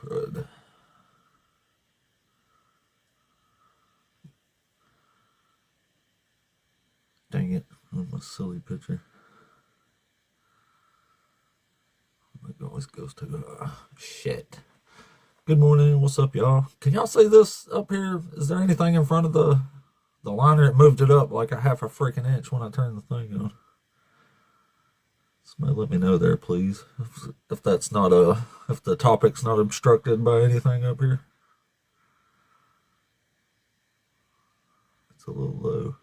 Crud. Dang it. Oh, my silly picture. It always goes to shit. Good morning. What's up, y'all? Can y'all see this up here? Is there anything in front of the liner? It moved it up like a half a freaking inch when I turned the thing on. Somebody let me know there, please. If that's not if the topic's not obstructed by anything up here. It's a little low.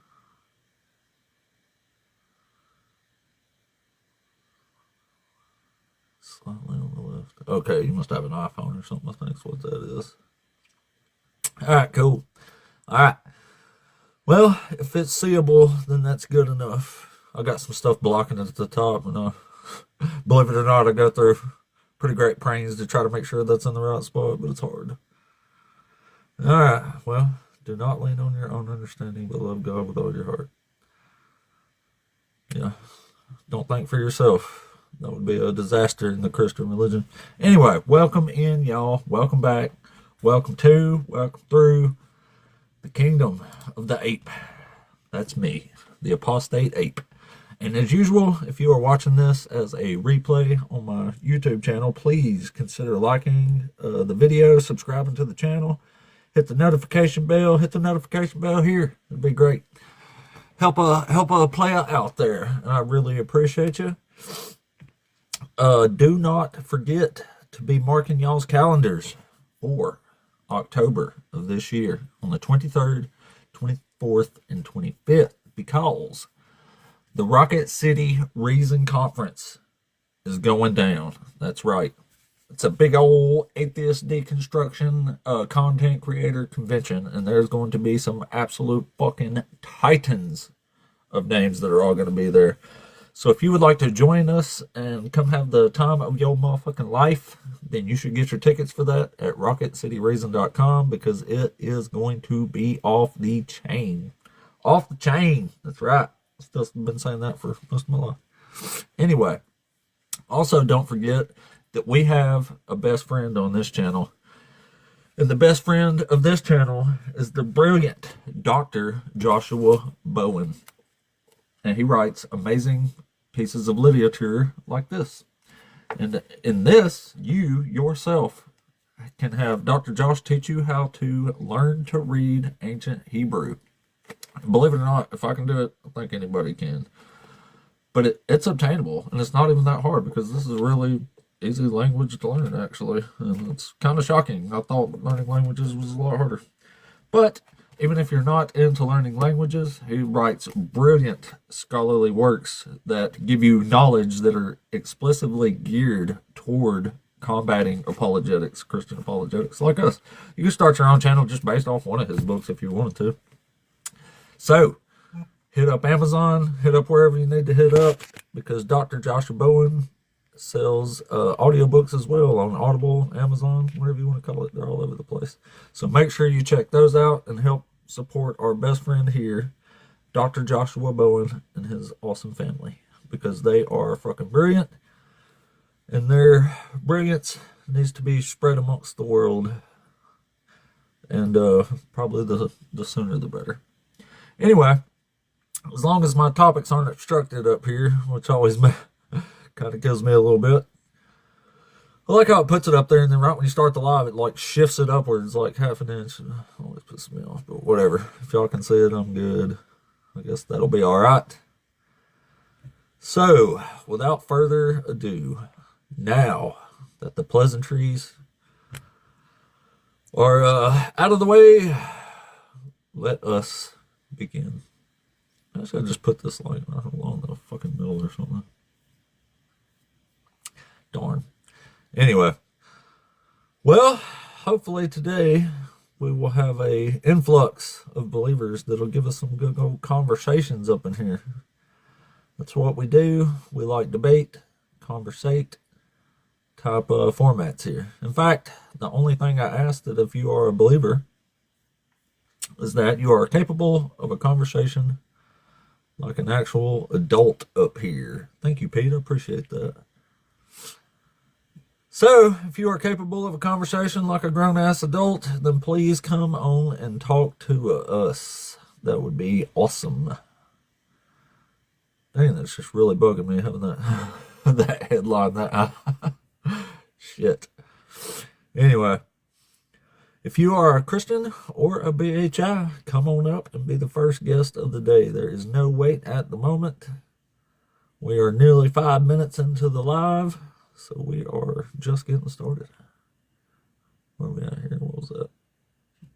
Slightly on the left. Okay, you must have an iPhone or something. I think that's what that is. Alright, cool. Alright. Well, if it's seeable, then that's good enough. I got some stuff blocking it at the top, and believe it or not, I go through pretty great pains to try to make sure that's in the right spot, but it's hard. Alright, well, do not lean on your own understanding, but love God with all your heart. Yeah. Don't think for yourself. That would be a disaster in the Christian religion. Anyway, welcome in, y'all. Welcome back. Welcome through the kingdom of the ape. That's me, the apostate ape. And as usual, if you are watching this as a replay on my YouTube channel, please consider liking the video, subscribing to the channel, hit the notification bell, here. It'd be great. Help a player out there, and I really appreciate you. Do not forget to be marking y'all's calendars for October of this year on the 23rd, 24th, and 25th, because the Rocket City Reason Conference is going down. That's right. It's a big old atheist deconstruction content creator convention, and there's going to be some absolute fucking titans of names that are all going to be there. So if you would like to join us and come have the time of your motherfucking life, then you should get your tickets for that at RocketCityReason.com, because it is going to be off the chain. Off the chain. That's right. I've still been saying that for most of my life. Anyway, also don't forget that we have a best friend on this channel. And the best friend of this channel is the brilliant Dr. Joshua Bowen. And he writes amazing pieces of literature like this. And in this, you yourself can have Dr. Josh teach you how to learn to read ancient Hebrew. Believe it or not, if I can do it, I think anybody can. But it's obtainable, and it's not even that hard, because this is a really easy language to learn, actually. And it's kind of shocking. I thought learning languages was a lot harder. But even if you're not into learning languages, he writes brilliant scholarly works that give you knowledge that are explicitly geared toward combating apologetics, Christian apologetics, like us. You can start your own channel just based off one of his books if you wanted to. So, hit up Amazon, hit up wherever you need to hit up, because Dr. Joshua Bowen sells audiobooks as well on Audible, Amazon, whatever you want to call it. They're all over the place. So make sure you check those out and help support our best friend here, Dr. Joshua Bowen, and his awesome family, because they are fucking brilliant, and their brilliance needs to be spread amongst the world, and probably the sooner the better. Anyway, as long as my topics aren't obstructed up here, which always kind of kills me a little bit. I like how it puts it up there, and then right when you start the live, it like shifts it upwards like half an inch. It always pisses me off, but whatever. If y'all can see it, I'm good. I guess that'll be all right. So, without further ado, now that the pleasantries are out of the way, let us begin. I should just put this like along the fucking middle or something. Darn. Anyway, well, hopefully today we will have a influx of believers that'll give us some good old conversations up in here. That's what we do. We like debate, conversate type formats here. In fact, the only thing I ask that if you are a believer is that you are capable of a conversation like an actual adult up here. Thank you, Pete. I appreciate that. So, if you are capable of a conversation like a grown-ass adult, then please come on and talk to us. That would be awesome. Dang, that's just really bugging me having that that headline. That shit. Anyway, if you are a Christian or a BHI, come on up and be the first guest of the day. There is no wait at the moment. We are nearly 5 minutes into the live, so we are just getting started. Where are we at here? What was that?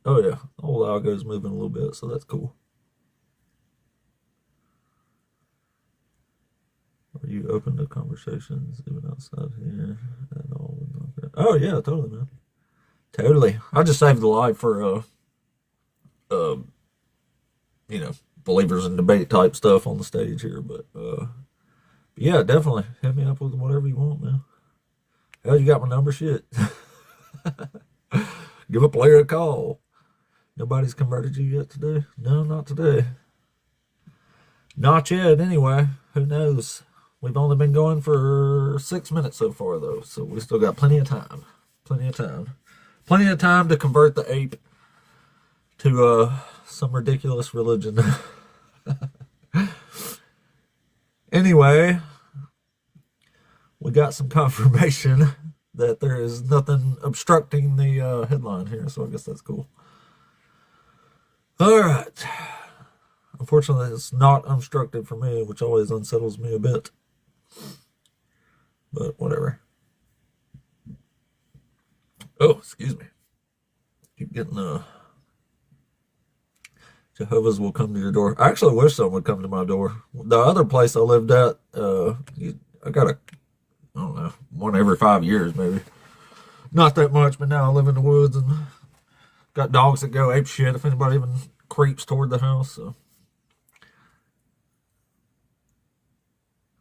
Oh yeah, old algo's moving a little bit, so that's cool. Are you open to conversations even outside here and all? Oh yeah, totally, man. Totally. I just saved the live for believers in debate type stuff on the stage here, but yeah, definitely hit me up with whatever you want, man. Hell, you got my number, shit. Give a player a call. Nobody's converted you yet today? No, not today. Not yet, anyway. Who knows? We've only been going for 6 minutes so far, though, so we still got plenty of time. Plenty of time. Plenty of time to convert the ape to some ridiculous religion. Anyway, we got some confirmation that there is nothing obstructing the headline here, so I guess that's cool. All right. Unfortunately, it's not unstructured for me, which always unsettles me a bit. But whatever. Oh, excuse me. Keep getting Jehovah's will come to your door. I actually wish someone would come to my door. The other place I lived at, I got I don't know, one every 5 years maybe. Not that much, but now I live in the woods and got dogs that go ape shit if anybody even creeps toward the house. So.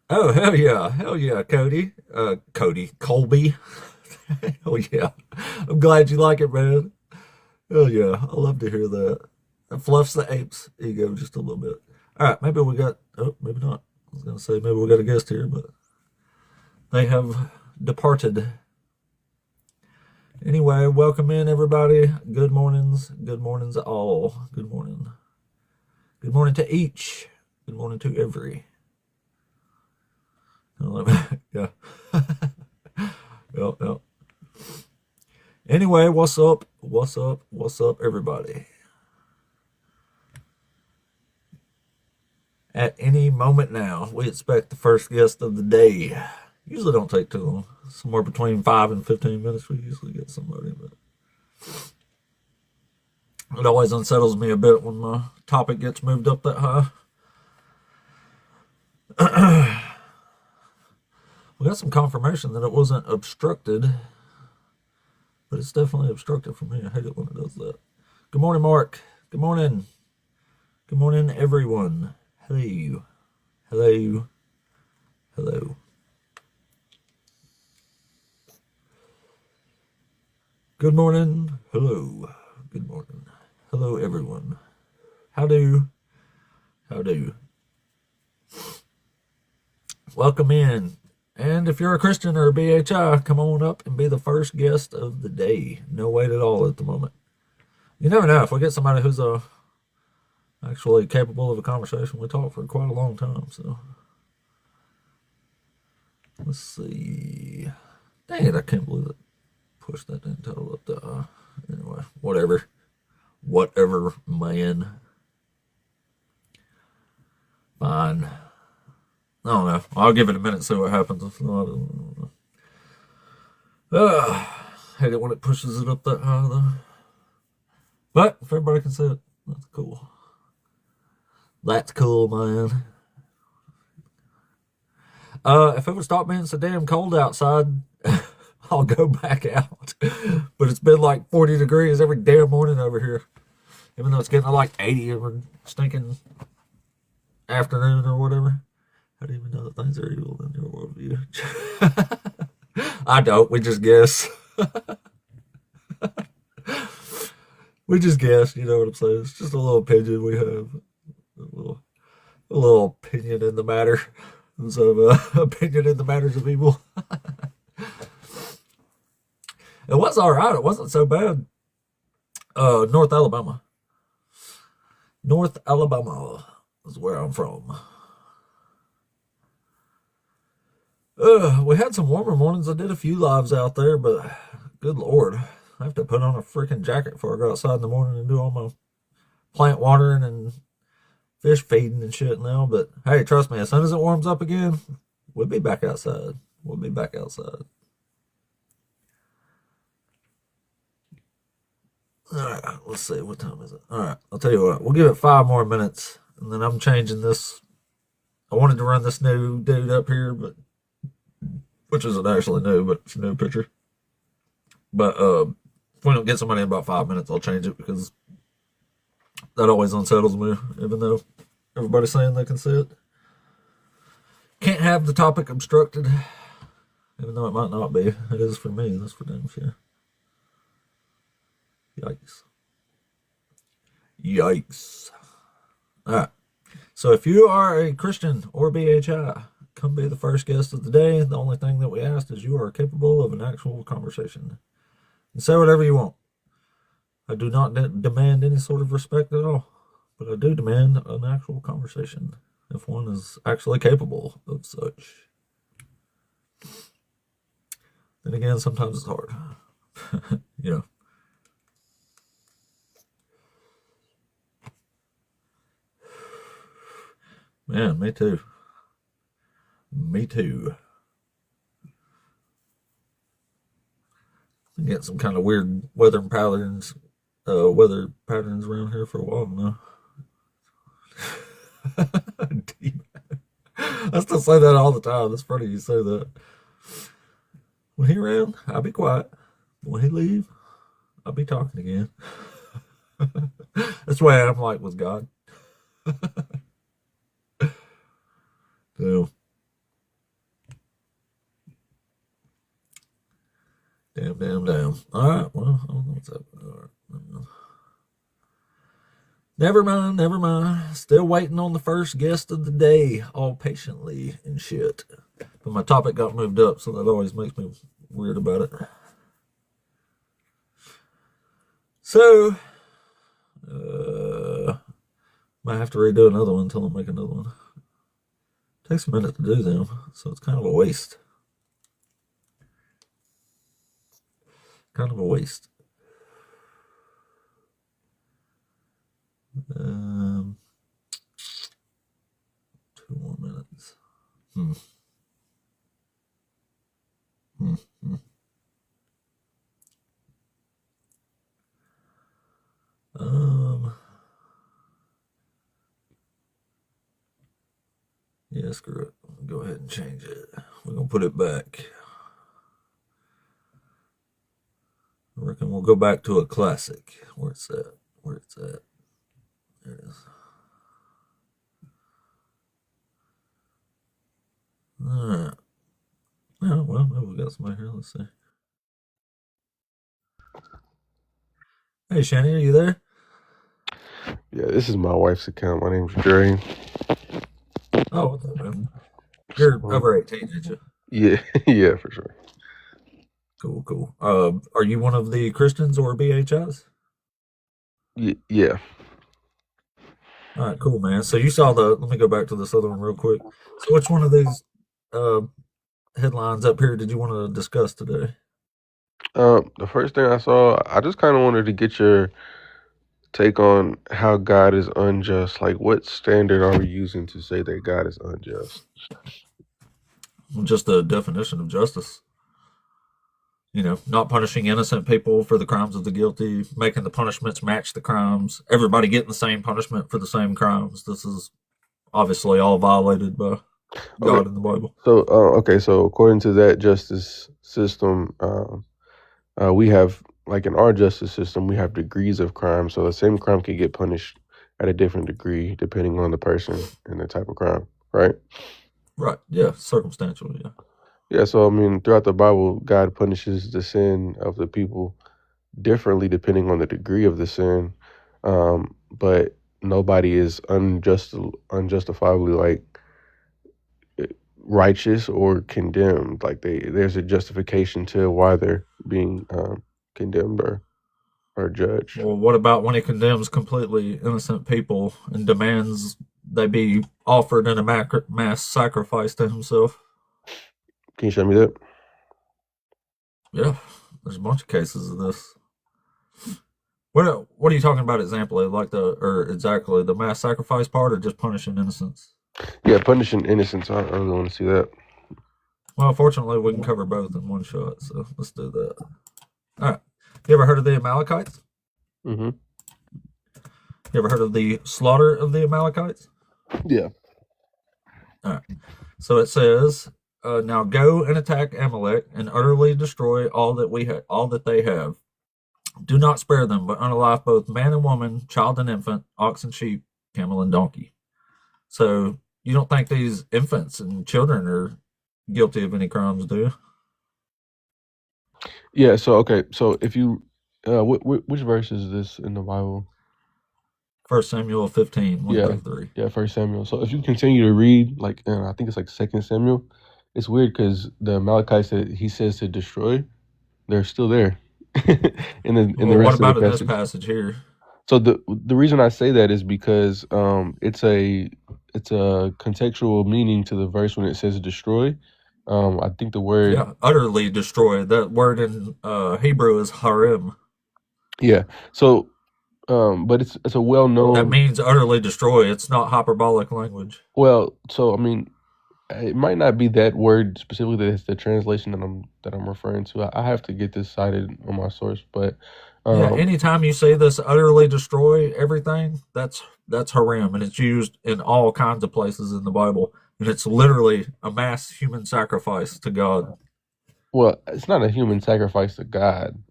Oh, hell yeah, Cody. Colby. Hell yeah. I'm glad you like it, man. Hell yeah, I love to hear that. It fluffs the ape's ego just a little bit. All right, maybe we got, maybe not. I was going to say maybe we got a guest here, but they have departed. Anyway, welcome in, everybody. Good mornings. Good mornings all. Good morning. Good morning to each. Good morning to every. Yeah. Yep. Anyway, what's up? What's up, everybody? At any moment now, we expect the first guest of the day. Usually don't take too long. Somewhere between 5 and 15 minutes, we usually get somebody. But it always unsettles me a bit when my topic gets moved up that high. We got some confirmation that it wasn't obstructed, but it's definitely obstructed for me. I hate it when it does that. Good morning, Mark. Good morning. Good morning, everyone. Hello. Hello. Hello. Good morning. Hello. Good morning. Hello, everyone. How do? Welcome in. And if you're a Christian or a BHI, come on up and be the first guest of the day. No wait at all at the moment. You never know. If we get somebody who's actually capable of a conversation, we talk for quite a long time. So let's see. Dang it, I can't believe it. Push that didn't total up the anyway, whatever, man. Fine. I don't know. I'll give it a minute and see what happens. Hate it when it pushes it up that high though. But if everybody can see it, that's cool. That's cool, man. If it would stop being so damn cold outside, I'll go back out. But it's been like 40 degrees every damn morning over here. Even though it's getting to like 80 every stinking afternoon or whatever. How do you even know that things are evil in your worldview? I don't. We just guess. We just guess. You know what I'm saying? It's just a little opinion we have. A little opinion in the matter. Instead of opinion in the matters of evil. It was all right. It wasn't so bad. North Alabama. North Alabama is where I'm from. We had some warmer mornings. I did a few lives out there, but good Lord, I have to put on a freaking jacket before I go outside in the morning and do all my plant watering and fish feeding and shit now. But hey, trust me, as soon as it warms up again, we'll be back outside. We'll be back outside. All right, let's see. What time is it? All right, I'll tell you what. We'll give it 5 more minutes, and then I'm changing this. I wanted to run this new dude up here, but which isn't actually new, but it's a new picture. But if we don't get somebody in about 5 minutes, I'll change it because that always unsettles me, even though everybody's saying they can see it. Can't have the topic obstructed, even though it might not be. It is for me. That's for damn sure. Yikes. Yikes. All right. So if you are a Christian or BHI, come be the first guest of the day. The only thing that we ask is you are capable of an actual conversation. You say whatever you want. I do not demand any sort of respect at all, but I do demand an actual conversation if one is actually capable of such. Then again, sometimes it's hard. You know. Man, me too. Me too. I get some kind of weird weather patterns around here for a while now. I still say that all the time. It's funny you say that. When he around, I'll be quiet. But when he leave, I'll be talking again. That's the way I'm like with God. So, damn. All right, well, I don't know what's up. All right. Never mind. Still waiting on the first guest of the day, all patiently and shit. But my topic got moved up, so that always makes me weird about it. So, might have to redo another one until I make another one. Takes a minute to do them, so it's kind of a waste. Kind of a waste. 2 more minutes. Yeah, screw it. Go ahead and change it. We're gonna put it back. I reckon we'll go back to a classic. Where it's at? There it is. Alright. Oh, well, maybe we got somebody here. Let's see. Hey, Shani, are you there? Yeah, this is my wife's account. My name's Dre. Oh, what's up, man? You're over 18, ain't you? Yeah, yeah, for sure. Cool. Are you one of the Christians or BHIs? Yeah. All right, cool, man. So you saw let me go back to this other one real quick. So which one of these uh, headlines up here did you want to discuss today? The first thing I saw, I just kind of wanted to get your take on how God is unjust. Like, what standard are we using to say that God is unjust? Just the definition of justice. Not punishing innocent people for the crimes of the guilty, making the punishments match the crimes, everybody getting the same punishment for the same crimes. This is obviously all violated by Okay, God in the Bible. so according to that justice system, we have, like, in our justice system, we have degrees of crime. So the same crime can get punished at a different degree depending on the person and the type of crime, right? Right. Yeah. Circumstantial. Yeah. Yeah, so I mean, throughout the Bible, God punishes the sin of the people differently depending on the degree of the sin, but nobody is unjustifiably, like, righteous or condemned. Like there's a justification to why they're being condemned or judged. Well, what about when he condemns completely innocent people and demands they be offered in a mass sacrifice to himself? Can you show me that? Yeah, there's a bunch of cases of this. What are you talking about exactly? Like exactly the mass sacrifice part, or just punishing innocents? Yeah, punishing innocence. I really want to see that. Well, fortunately, we can cover both in one shot, so let's do that. All right. You ever heard of the Amalekites? Mm-hmm. You ever heard of the slaughter of the Amalekites? Yeah. All right. So it says, "Now go and attack Amalek and utterly destroy all that they have. Do not spare them, but unalive both man and woman, child and infant, ox and sheep, camel and donkey." So you don't think these infants and children are guilty of any crimes, do you? Yeah. So okay. So if you, which verse is this in the Bible? 1 Samuel 15, 1 Yeah. through 3. Yeah, 1 Samuel. So if you continue to read, like I think it's like 2 Samuel, it's weird because the Amalekites that he says to destroy, they're still there. in the Well, what rest about of in the this passage here? So the reason I say that is because it's a contextual meaning to the verse when it says destroy. I think the word Yeah, utterly destroy. That word in Hebrew is harim. yeah. So but it's a well That known means utterly destroy. It's not hyperbolic language. well. So I mean, it might not be that word specifically that's the translation that I'm referring to. I have to get this cited on my source, but Yeah, um, anytime you say this utterly destroy everything, that's harim, and it's used in all kinds of places in the Bible, and it's literally a mass human sacrifice to God. well, it's not a human sacrifice to God.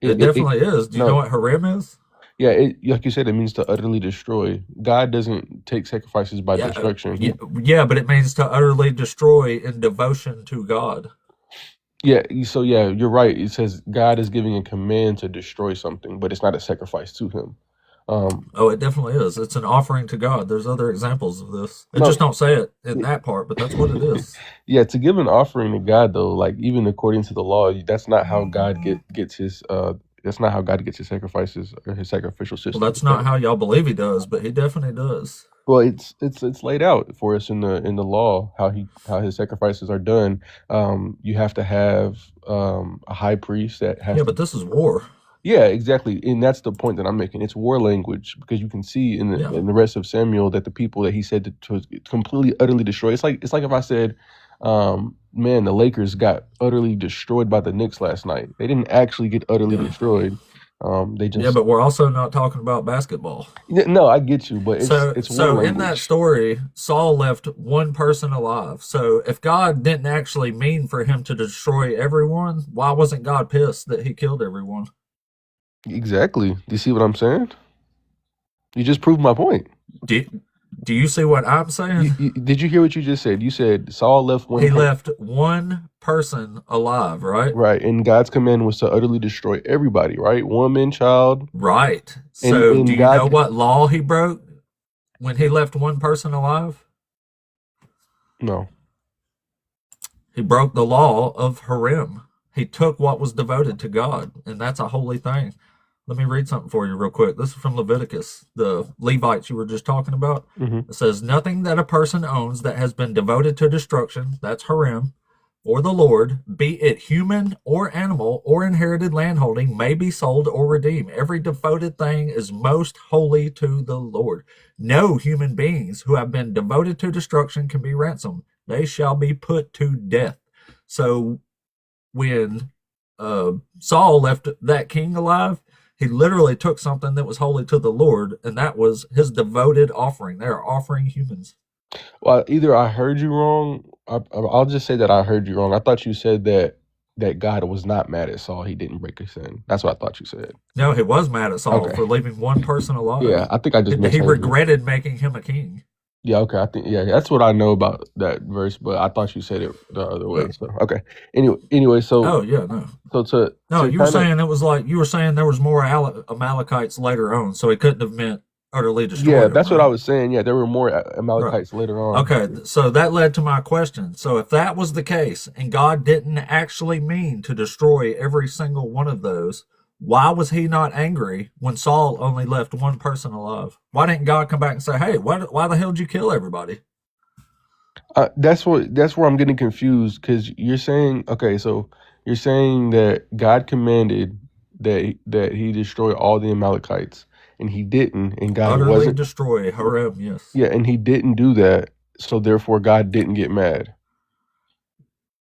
It definitely is. Do you know No, what harim is? yeah, like you said, it means to utterly destroy. God doesn't take sacrifices by Yeah, destruction. yeah, but it means to utterly destroy in devotion to God. So yeah, you're right. It says God is giving a command to destroy something, but it's not a sacrifice to him. Um, Oh, it definitely is. It's an offering to God. There's other examples of this. It no, just don't say it in that part, but that's what it is. yeah, to give an offering to God though, like even according to the law, that's not how God gets his that's not how God gets his sacrifices or his sacrificial Well, system. that's not how y'all believe he does, but he definitely does. Well, it's laid out for us in the law how his sacrifices are done. You have to have a high priest that has Yeah, to. but this is war. Yeah, exactly, and that's the point that I'm making. It's war language because you can see Yeah. in the rest of Samuel that the people that he said to completely utterly destroy. It's like if I said, man, the Lakers got utterly destroyed by the Knicks last night. They didn't actually get utterly Yeah. destroyed. They Yeah, just but we're also not talking about basketball. no, I get you, but it's war So in that language. story, Saul left one person alive. So if God didn't actually mean for him to destroy everyone, why wasn't God pissed that he killed everyone? Exactly. Do you see what I'm saying? You just proved my point. Do you see what I'm saying? Did you hear what you just said? You said Saul left He left one person alive, right? right, and God's command was to utterly destroy everybody, right? Woman, child, Right. and So and do you God. know what law he broke when he left one person alive? No. He broke the law of harim. He took what was devoted to God, and that's a holy thing. Let me read something for you real quick. This is from Leviticus, the Levites you were just talking about. hmm It says, "Nothing that a person owns that has been devoted to destruction, that's harim, or the Lord, be it human or animal or inherited landholding, may be sold or redeemed. Every devoted thing is most holy to the Lord. No human beings who have been devoted to destruction can be ransomed. They shall be put to death." So when Saul left that king alive, he literally took something that was holy to the Lord, and that was his devoted offering. They are offering humans. Well, either I heard you wrong. I'll just say that I heard you wrong. I thought you said that God was not mad at Saul. He didn't break his sin. That's what I thought you said. No, he was mad at Saul Okay. for leaving one person alive. Yeah, I think I just He misheard you. regretted making him a king. Yeah, okay. I think that's what I know about that verse, but I thought you said it the other way. So okay. Anyway, so Oh yeah, no, so no. to You were kind of saying it was like you were saying there was more Amalekites later on, so he couldn't have meant utterly Yeah, destroyed them, that's what I right? was saying. Yeah, there were more Right. Amalekites later on. Okay, so that led to my question. So if that was the case, and God didn't actually mean to destroy every single one of those, why was he not angry when Saul only left one person alive? Why didn't God come back and say, "Hey, why the hell did you kill everybody?" That's where I'm getting confused because you're saying, okay, so you're saying that God commanded that he destroy all the Amalekites, and he didn't, and God Utterly wasn't, destroy Harem, yes. yeah, and he didn't do that, so therefore God didn't get mad.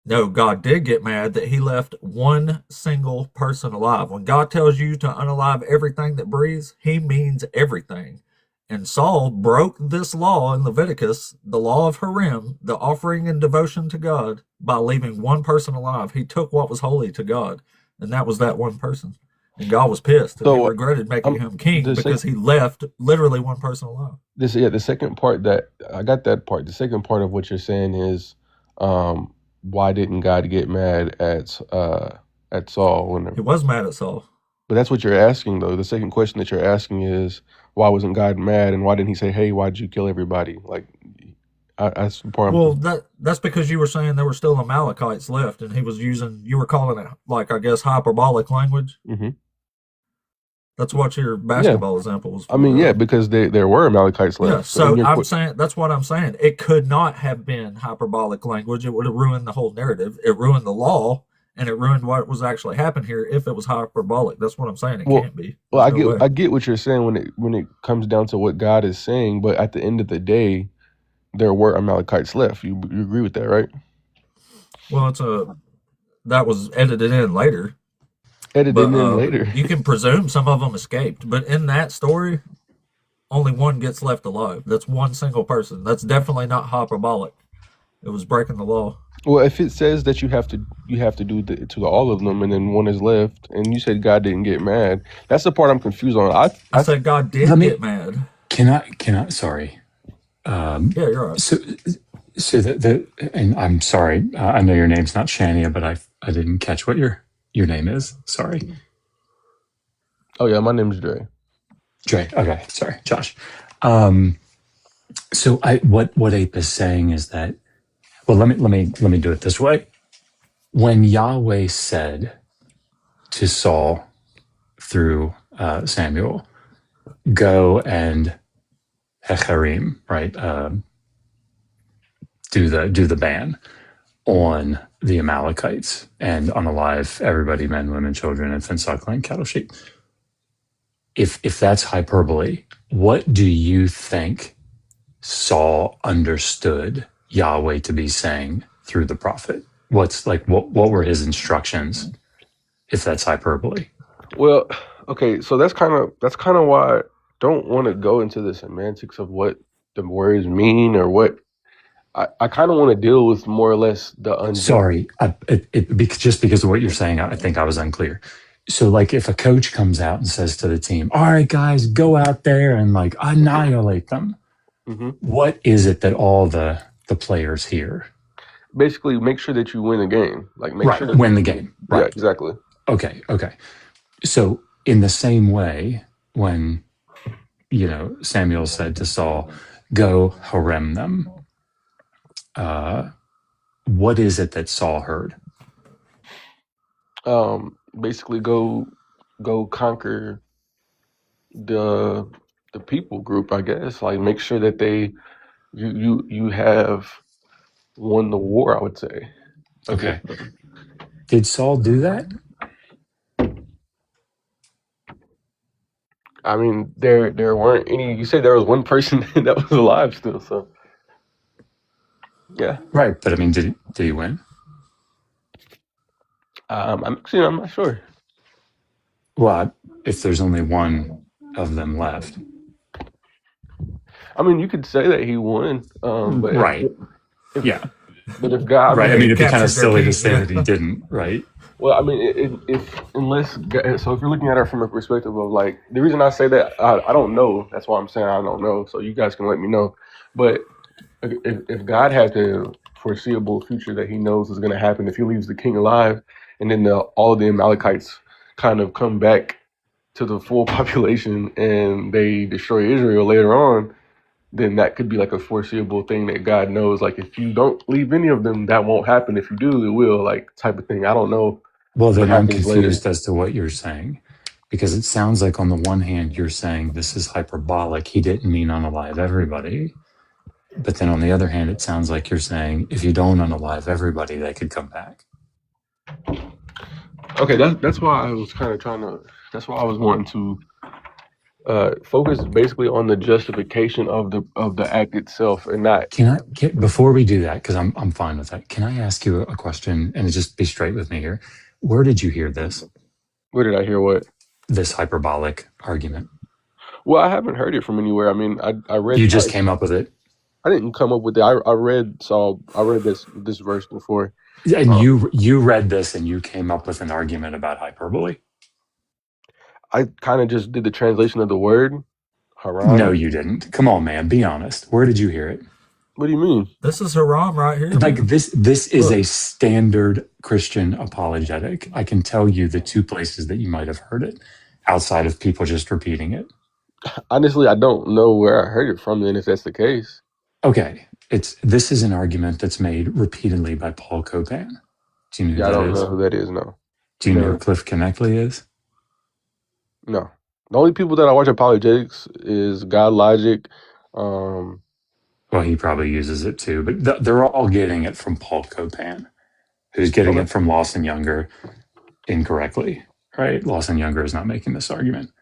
No, God did get mad that he left one single person alive. When God tells you to unalive everything that breathes, he means everything. And Saul broke this law in Leviticus, the law of Harem, the offering and devotion to God, by leaving one person alive. He took what was holy to God, and that was that one person. And God was pissed, and he So regretted making I'm him king the sec because he left literally one person alive. this yeah the second part that I got that part. The second part of what you're saying is, why didn't God get mad at Saul He when? was mad at Saul. But that's what you're asking, though. The second question that you're asking is, why wasn't God mad, and why didn't He say, "Hey, why did you kill everybody?" Like, that's the part. Well, that's because you were saying there were still Amalekites left, and he was using, you were calling it, like, I guess, hyperbolic language. Hmm. That's what your Yeah, basketball example was I for, mean, yeah, right? because there were Amalekites Yeah. left. So in So your I'm saying that's what I'm saying. It could not have been hyperbolic language. It would have ruined the whole narrative. It ruined the law, and it ruined what was actually happening here if it was hyperbolic. That's what I'm saying. It well, can't be. well, There's no way. I get what you're saying when it comes down to what God is saying, but at the end of the day, there were Amalekites left. You agree with that, right? Well, that was edited in later. Edited But in later. you can presume some of them escaped. But in that story, only one gets left alive. That's one single person. That's definitely not hyperbolic. It was breaking the law. Well, if it says that you have to do to all of them, and then one is left, and you said God didn't get mad, that's the part I'm confused on. I said God Let did get me. mad. Can I? Sorry. Yeah, you're right. So and I'm sorry. I know your name's not Shania, but I didn't catch what your name is. Sorry, Oh yeah, my name's Dre. Dre. Okay, sorry, Josh. So what Ape is saying is that, well, let me do it this way. When Yahweh said to Saul through Samuel, "Go and hecharim," right? Do the ban on the Amalekites and unalive everybody, men, women, children, infants, suckling, cattle, sheep. If that's hyperbole, what do you think Saul understood Yahweh to be saying through the prophet? What were his instructions if that's hyperbole? Well, okay, so that's kind of why I don't want to go into the semantics of what the words mean or what I kind of want to deal with more or less the unjust. Sorry, just because of what you're saying, I think I was unclear. So, like, if a coach comes out and says to the team, "All right, guys, go out there and like annihilate them," Hmm. what is it that all the players hear? Basically, make sure that you win the game. Like, make sure Right, that win the game. yeah, Right. exactly. Okay. So, in the same way, when Samuel said to Saul, "Go harem them," what is it that Saul heard? Basically, go conquer the people group. I guess like make sure that you have won the war. I would say. Okay. Did Saul do that? I mean, there weren't any. You said there was one person that was alive still, so yeah. Right, but I mean, did he win? I'm not sure. Well, if there's only one of them left. I mean, you could say that he won, but Right. if Yeah. but if God, I Right. I mean, mean, it'd be kind of Captured their silly to king. say Yeah. that he didn't, right? well, I mean, if unless so, if you're looking at it from a perspective of like the reason I say that I don't know. That's why I'm saying I don't know. So you guys can let me know. But if God had the foreseeable future that He knows is going to happen, if He leaves the king alive, and then all of the Amalekites kind of come back to the full population and they destroy Israel later on, then that could be like a foreseeable thing that God knows. Like if you don't leave any of them, that won't happen. If you do, it will. Like type of thing. I don't know Well, what then I'm happens later. confused as to what you're saying, because it sounds like on the one hand you're saying this is hyperbolic. He didn't mean unalive everybody. But then on the other hand, it sounds like you're saying if you don't unalive everybody, they could come back. Okay, that's why I was kind of trying to. That's why I was wanting to focus basically on the justification of the act itself, and not. Before we do that, because I'm fine with that, can I ask you a question and just be straight with me here? Where did you hear this? Where did I hear what? This hyperbolic argument. Well, I haven't heard it from anywhere. I mean, I read. You just came up with it. I didn't come up with it. I read this verse before. And you read this and you came up with an argument about hyperbole? I kind of just did the translation of the word. Haram. No, you didn't. Come on, man. Be honest. Where did you hear it? What do you mean? This is haram right here. Like man. this is a standard Christian apologetic. I can tell you the two places that you might have heard it outside of people just repeating it. Honestly, I don't know where I heard it from then, if that's the case. Okay. This is an argument that's made repeatedly by Paul Copan. Do you know who that is? I don't know who that is, no. Do you know who Cliff Connectley is? No. The only people that I watch apologetics is God Logic. Well, he probably uses it too, but they're all getting it from Paul Copan, who's getting it from Lawson Younger incorrectly, right? Lawson Younger is not making this argument,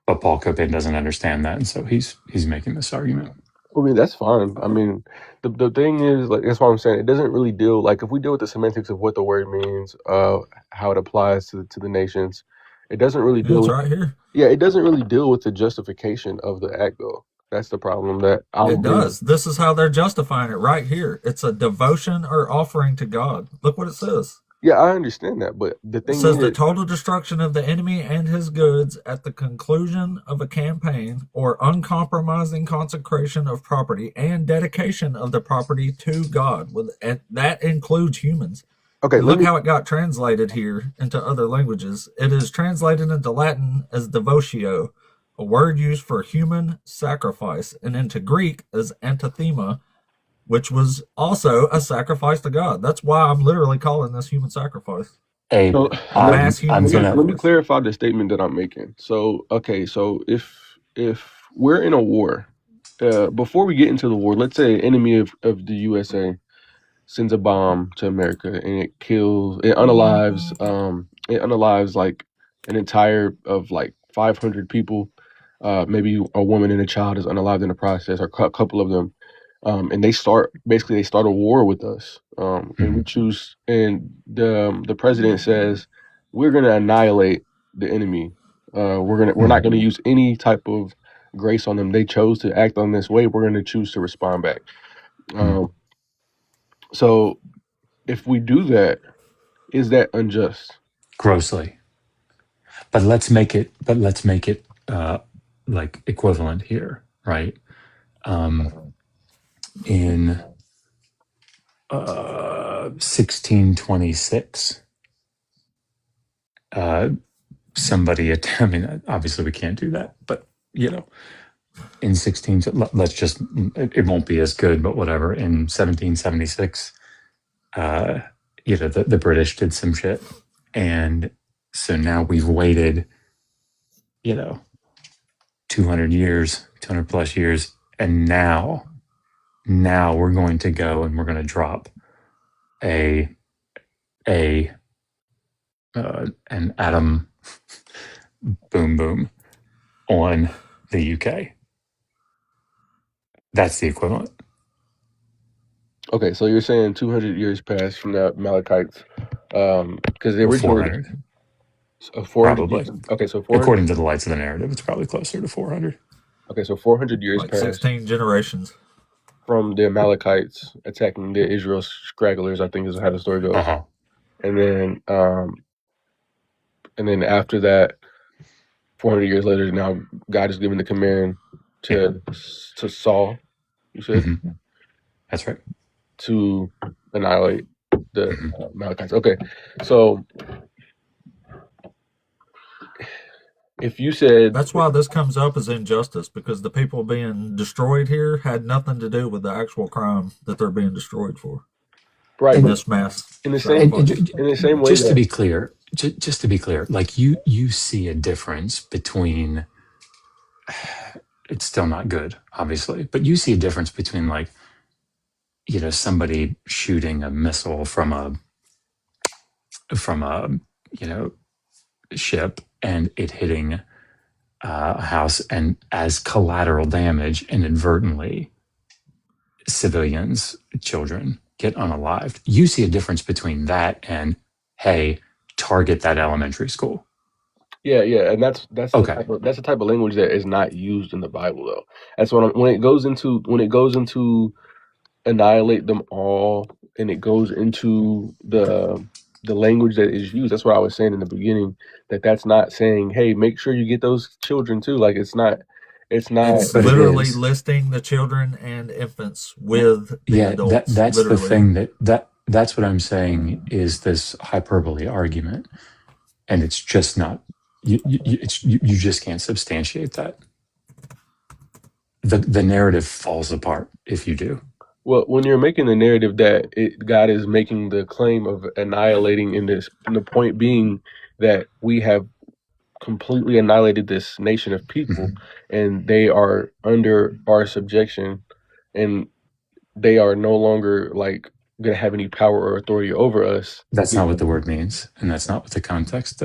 but Paul Copan doesn't understand that, and so he's making this argument. I mean, that's fine. I mean, the thing is, like, that's what I'm saying. It doesn't really deal, like, if we deal with the semantics of what the word means, how it applies to the nations, it doesn't really deal with, right here. Yeah, it doesn't really deal with the justification of the act, though. That's the problem that it does. This is how they're justifying it right here. It's a devotion or offering to God. Look what it says. Yeah, I understand that, but the thing it says the total destruction of the enemy and his goods at the conclusion of a campaign, or uncompromising consecration of property and dedication of the property to God. And that includes humans. Okay, look how it got translated here into other languages. It is translated into Latin as devotio, a word used for human sacrifice, and into Greek as anathema, which was also a sacrifice to God. That's why I'm literally calling this human sacrifice. Let me clarify the statement that I'm making. So, okay, so if we're in a war, before we get into the war, let's say an enemy of the USA sends a bomb to America and it unalives like an entire of like 500 people. Maybe a woman and a child is unalived in the process, or a couple of them. And they start a war with us. And we choose, and the president says, we're going to annihilate the enemy. We're not going to use any type of grace on them. They chose to act on this way. We're going to choose to respond back. So if we do that, is that unjust? Grossly. But let's make it like equivalent here, right? In 1626, somebody, I mean, obviously we can't do that, but in 16, let's just, it won't be as good, but whatever. In 1776, the British did some shit, and so now we've waited 200 plus years, and now we're going to go and we're going to drop an atom boom boom on the UK. That's the equivalent. Okay, so you're saying 200 years passed from the Amalekites, because they originally 400 probably. Years. Okay, so 400, according to the lights of the narrative, it's probably closer to 400. Okay, so 400 years like passed. 16 generations from the Amalekites attacking the Israel stragglers, I think is how the story goes. And then after that, 400 years later, now God is giving the command to Saul, you said? Mm-hmm. That's right. To annihilate the Amalekites. Okay, so if you said That's why this comes up as injustice, because the people being destroyed here had nothing to do with the actual crime that they're being destroyed for right, in And but this mass in the same sacrifice. in the same way just to that be clear, just to be clear, like you see a difference between, it's still not good, obviously, but you see a difference between, like, somebody shooting a missile from a you know ship and it hitting a house, and as collateral damage, inadvertently, civilians, children get unalived. You see a difference between that and, hey, target that elementary school. yeah, and Okay. that's the type of language that is not used in the Bible though. That's what when it goes into annihilate them all, and it goes into the language that is used. That's what I was saying in the beginning, that's not saying, hey, make sure you get those children too. Like it's not It's But it literally is. listing the children and infants with the Yeah, adults, that's the literally. thing that's what I'm saying is this hyperbole argument, and it's just not. You just can't substantiate that. The narrative falls apart if you do. well, when you're making the narrative that God is making the claim of annihilating in this, and the point being that we have completely annihilated this nation of people, Mhm. and they are under our subjection, and they are no longer like gonna have any power or authority over us. That's not what the word means, and that's not what the context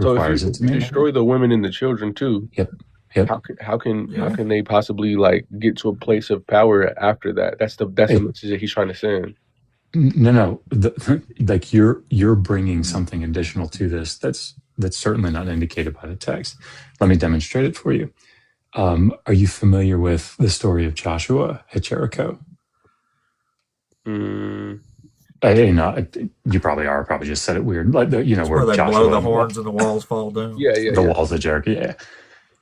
So if requires it to you mean. destroy the women and the children too, Yep, yep. how Yeah. can they possibly like get to a place of power after that? That's the It, message that he's trying to send. no. Like you're bringing something additional to this that's certainly not indicated by the text. Let me demonstrate it for you. Are you familiar with the story of Joshua at Jericho? Mm, You probably are. I probably just said it weird. Like It's where where they blow Joshua the horns and the walls fall down. yeah, yeah, the yeah. walls of Jericho. Yeah.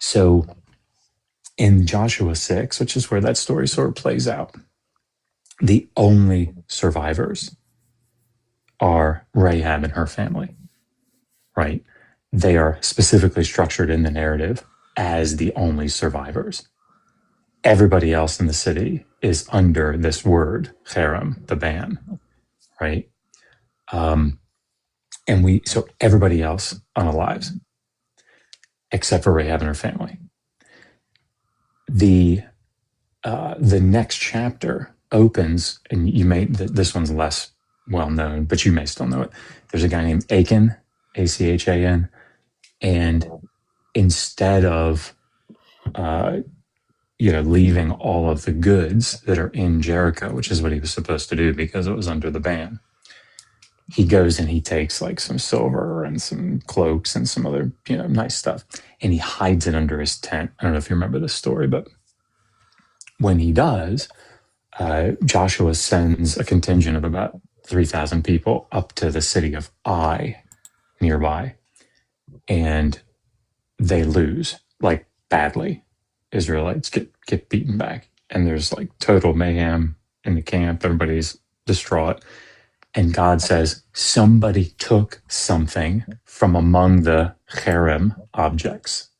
So in Joshua 6, which is where that story sort of plays out, the only survivors are Rahab and her family, right? They are specifically structured in the narrative as the only survivors. Everybody else in the city is under this word, cherem, the ban, right? Um, so everybody else unalives except for Rahab and her family. The next chapter opens, and this one's less well known, but you may still know it. There's a guy named Achan, Achan, and instead of leaving all of the goods that are in Jericho, which is what he was supposed to do because it was under the ban, he goes and he takes like some silver and some cloaks and some other nice stuff, and he hides it under his tent. I don't know if you remember this story, but when he does, Joshua sends a contingent of about 3,000 people up to the city of Ai nearby, and they lose, like, badly. Israelites get beaten back, and there's like total mayhem in the camp. Everybody's distraught. And God says, somebody took something from among the cherem objects,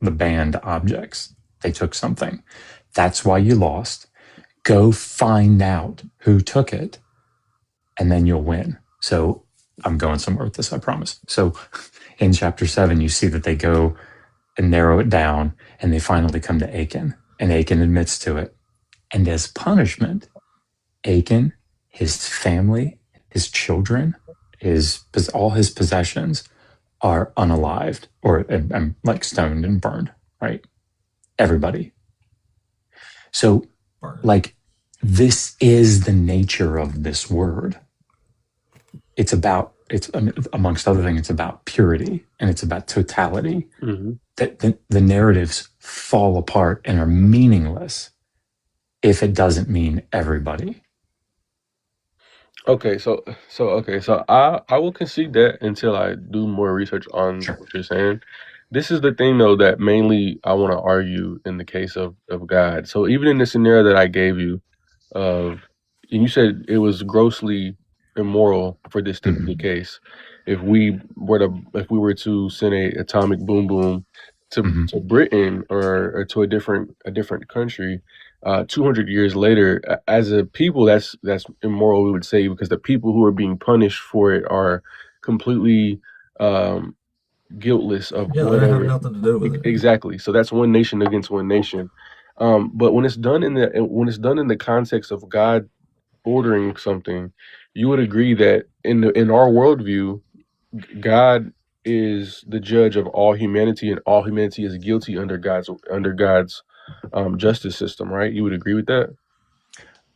the banned objects. They took something. That's why you lost. Go find out who took it, and then you'll win. So I'm going somewhere with this, I promise. So in chapter 7, you see that they go and narrow it down, and they finally come to Achan, and Achan admits to it. And as punishment, Achan, his family, his children, all his possessions are unalived or like stoned and burned, right? Everybody. So, like, this is the nature of this word. It's amongst other things, it's about purity and it's about totality. Mm-hmm. That the narratives fall apart and are meaningless if it doesn't mean everybody. Okay, so I will concede that until I do more research on Sure. what you're saying. This is the thing though that mainly I want to argue in the case of God. So even in the scenario that I gave you of, and you said it was grossly immoral for this to be the case. if we were to send a atomic boom boom Hmm. to Britain or to a different country, 200 years later, as a people, that's immoral. We would say because the people who are being punished for it are completely um, guiltless of Yeah, they have whatever. nothing to do with it. Exactly. So that's one nation against one nation. But when it's done in the context of God ordering something, you would agree that in our worldview, God is the judge of all humanity, and all humanity is guilty under God's justice system, right? You would agree with that?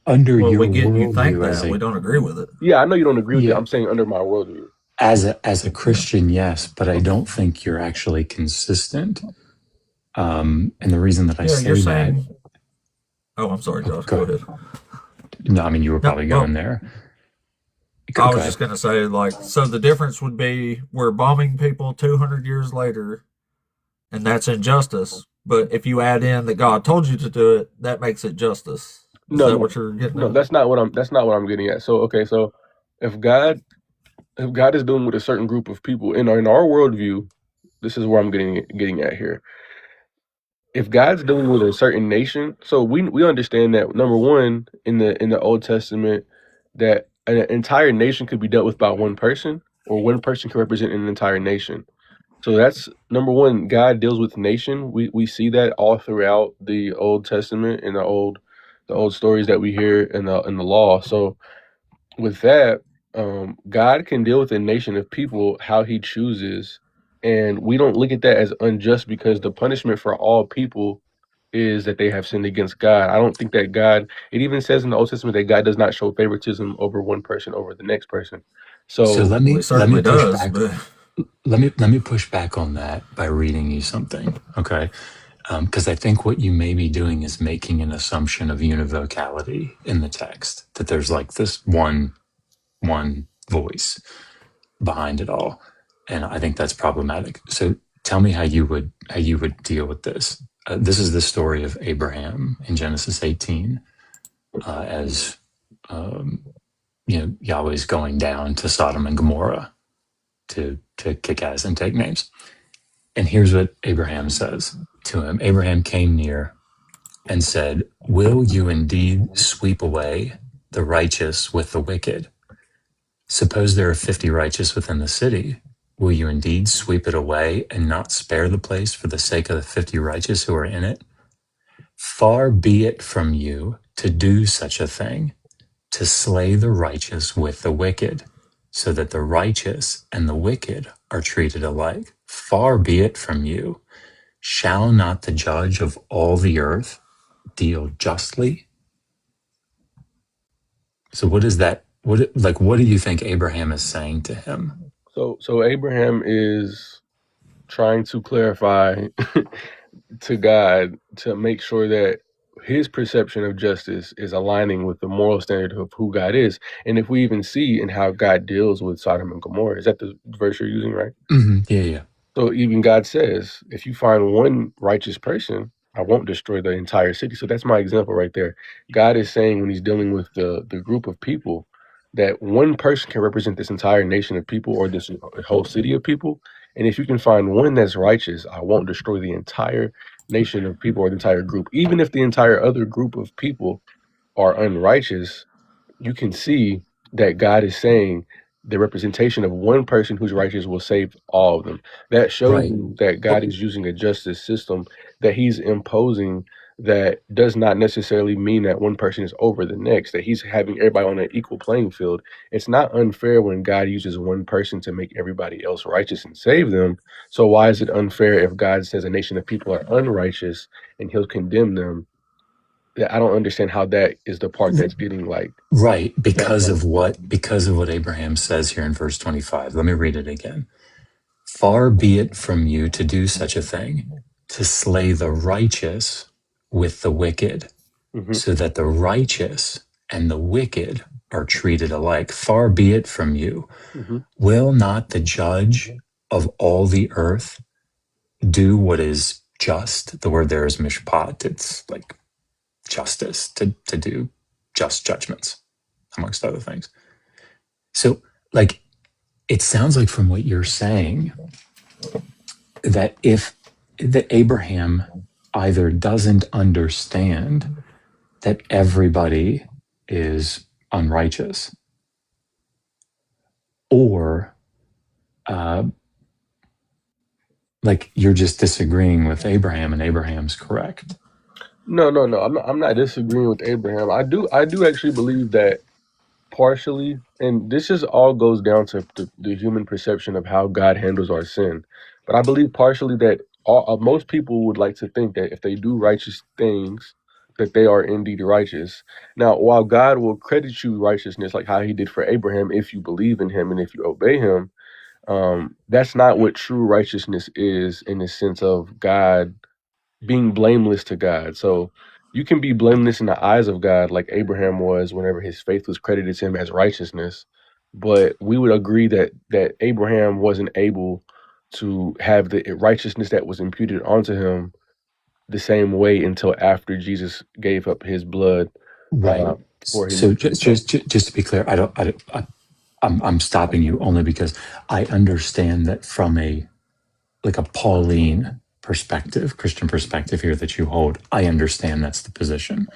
Under Well, your we get you think worldview, that we don't agree with it. Yeah, I know you don't agree with it. yeah, I'm saying under my worldview. as a Yeah. Christian, yes, but I don't think you're actually consistent. And the reason that I Yeah, you're say that, saying. Oh, I'm sorry, oh, Josh. go Go ahead. ahead. No, I mean you were No, probably going well, there. I Go was ahead. just gonna say, like, so the difference would be we're bombing people 200 years later, and that's injustice. But if you add in that God told you to do it, that makes it justice. Is No, that no, what you're getting no. at? That's not what I'm getting at. So okay, so if God if God is dealing with a certain group of people in our worldview, this is where I'm getting at here. If God's dealing with a certain nation, so we understand that number one in the Old Testament that an entire nation could be dealt with by one person, or one person can represent an entire nation. So that's number one. God deals with nation. We see that all throughout the Old Testament and the old stories that we hear in the law. So with that, God can deal with a nation of people how He chooses, and we don't look at that as unjust because the punishment for all people is that they have sinned against God. I don't think that God. It even says in the Old Testament that God does not show favoritism over one person over the next person. So So Well, he let me certainly push does, back. but Let me push back on that by reading you something, okay? Because I think what you may be doing is making an assumption of univocality in the text, that there's like this one voice behind it all, and I think that's problematic. So tell me how you would deal with this. This is the story of Abraham in Genesis 18, as Yahweh's going down to Sodom and Gomorrah to kick ass and take names. And here's what Abraham says to him. Abraham came near and said, "Will you indeed sweep away the righteous with the wicked? Suppose there are 50 righteous within the city. Will you indeed sweep it away and not spare the place for the sake of the 50 righteous who are in it? Far be it from you to do such a thing, to slay the righteous with the wicked, so that the righteous and the wicked are treated alike. Far be it from you. Shall not the judge of all the earth deal justly?" So what is that? What do you think Abraham is saying to him? so Abraham is trying to clarify to God to make sure that his perception of justice is aligning with the moral standard of who God is. And if we even see in how God deals with Sodom and Gomorrah, is that the verse you're using, right? Yeah, yeah. So even God says, if you find one righteous person, I won't destroy the entire city. So that's my example right there. God is saying when he's dealing with the group of people that one person can represent this entire nation of people or this whole city of people. And if you can find one that's righteous, I won't destroy the entire nation of people or the entire group. Even if the entire other group of people are unrighteous, you can see that God is saying the representation of one person who's righteous will save all of them. That shows Right. you that God Well, is using a justice system that he's imposing that does not necessarily mean that one person is over the next, that he's having everybody on an equal playing field. It's not unfair when God uses one person to make everybody else righteous and save them. So why is it unfair if God says a nation of people are unrighteous and he'll condemn them? Yeah, I don't understand how that is the part that's getting like right, that part. because of what Abraham says here in verse 25. Let me read it again. Far be it from you to do such a thing, to slay the righteous with the wicked, Hmm. so that the righteous and the wicked are treated alike. Far be it from you. Hmm. Will not the judge of all the earth do what is just? The word there is mishpat. It's like justice, to do just judgments, amongst other things. So, like, It sounds like from what you're saying that if that Abraham either doesn't understand that everybody is unrighteous, or uh, like you're just disagreeing with Abraham and Abraham's correct. No, no, no. I'm not disagreeing with Abraham. I do actually believe that partially, and this just all goes down to the human perception of how God handles our sin. But I believe partially that most people would like to think that if they do righteous things, that they are indeed righteous. Now, while God will credit you righteousness, like how He did for Abraham, if you believe in Him and if you obey Him, that's not what true righteousness is in the sense of God being blameless to God. So you can be blameless in the eyes of God, like Abraham was whenever his faith was credited to him as righteousness. But we would agree that Abraham wasn't able to have the righteousness that was imputed onto him the same way until after Jesus gave up his blood Right. uh, for him. So just to be clear, I'm stopping you only because I understand that from a like a Pauline perspective, Christian perspective here that you hold. I understand that's the position.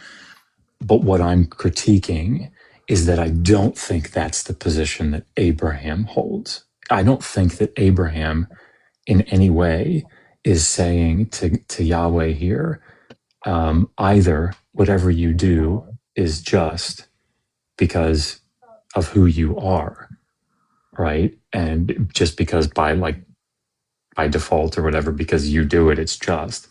But what I'm critiquing is that I don't think that's the position that Abraham holds. I don't think that Abraham in any way is saying to Yahweh here, either whatever you do is just because of who you are, right? And just because by default or whatever, because you do it, it's just.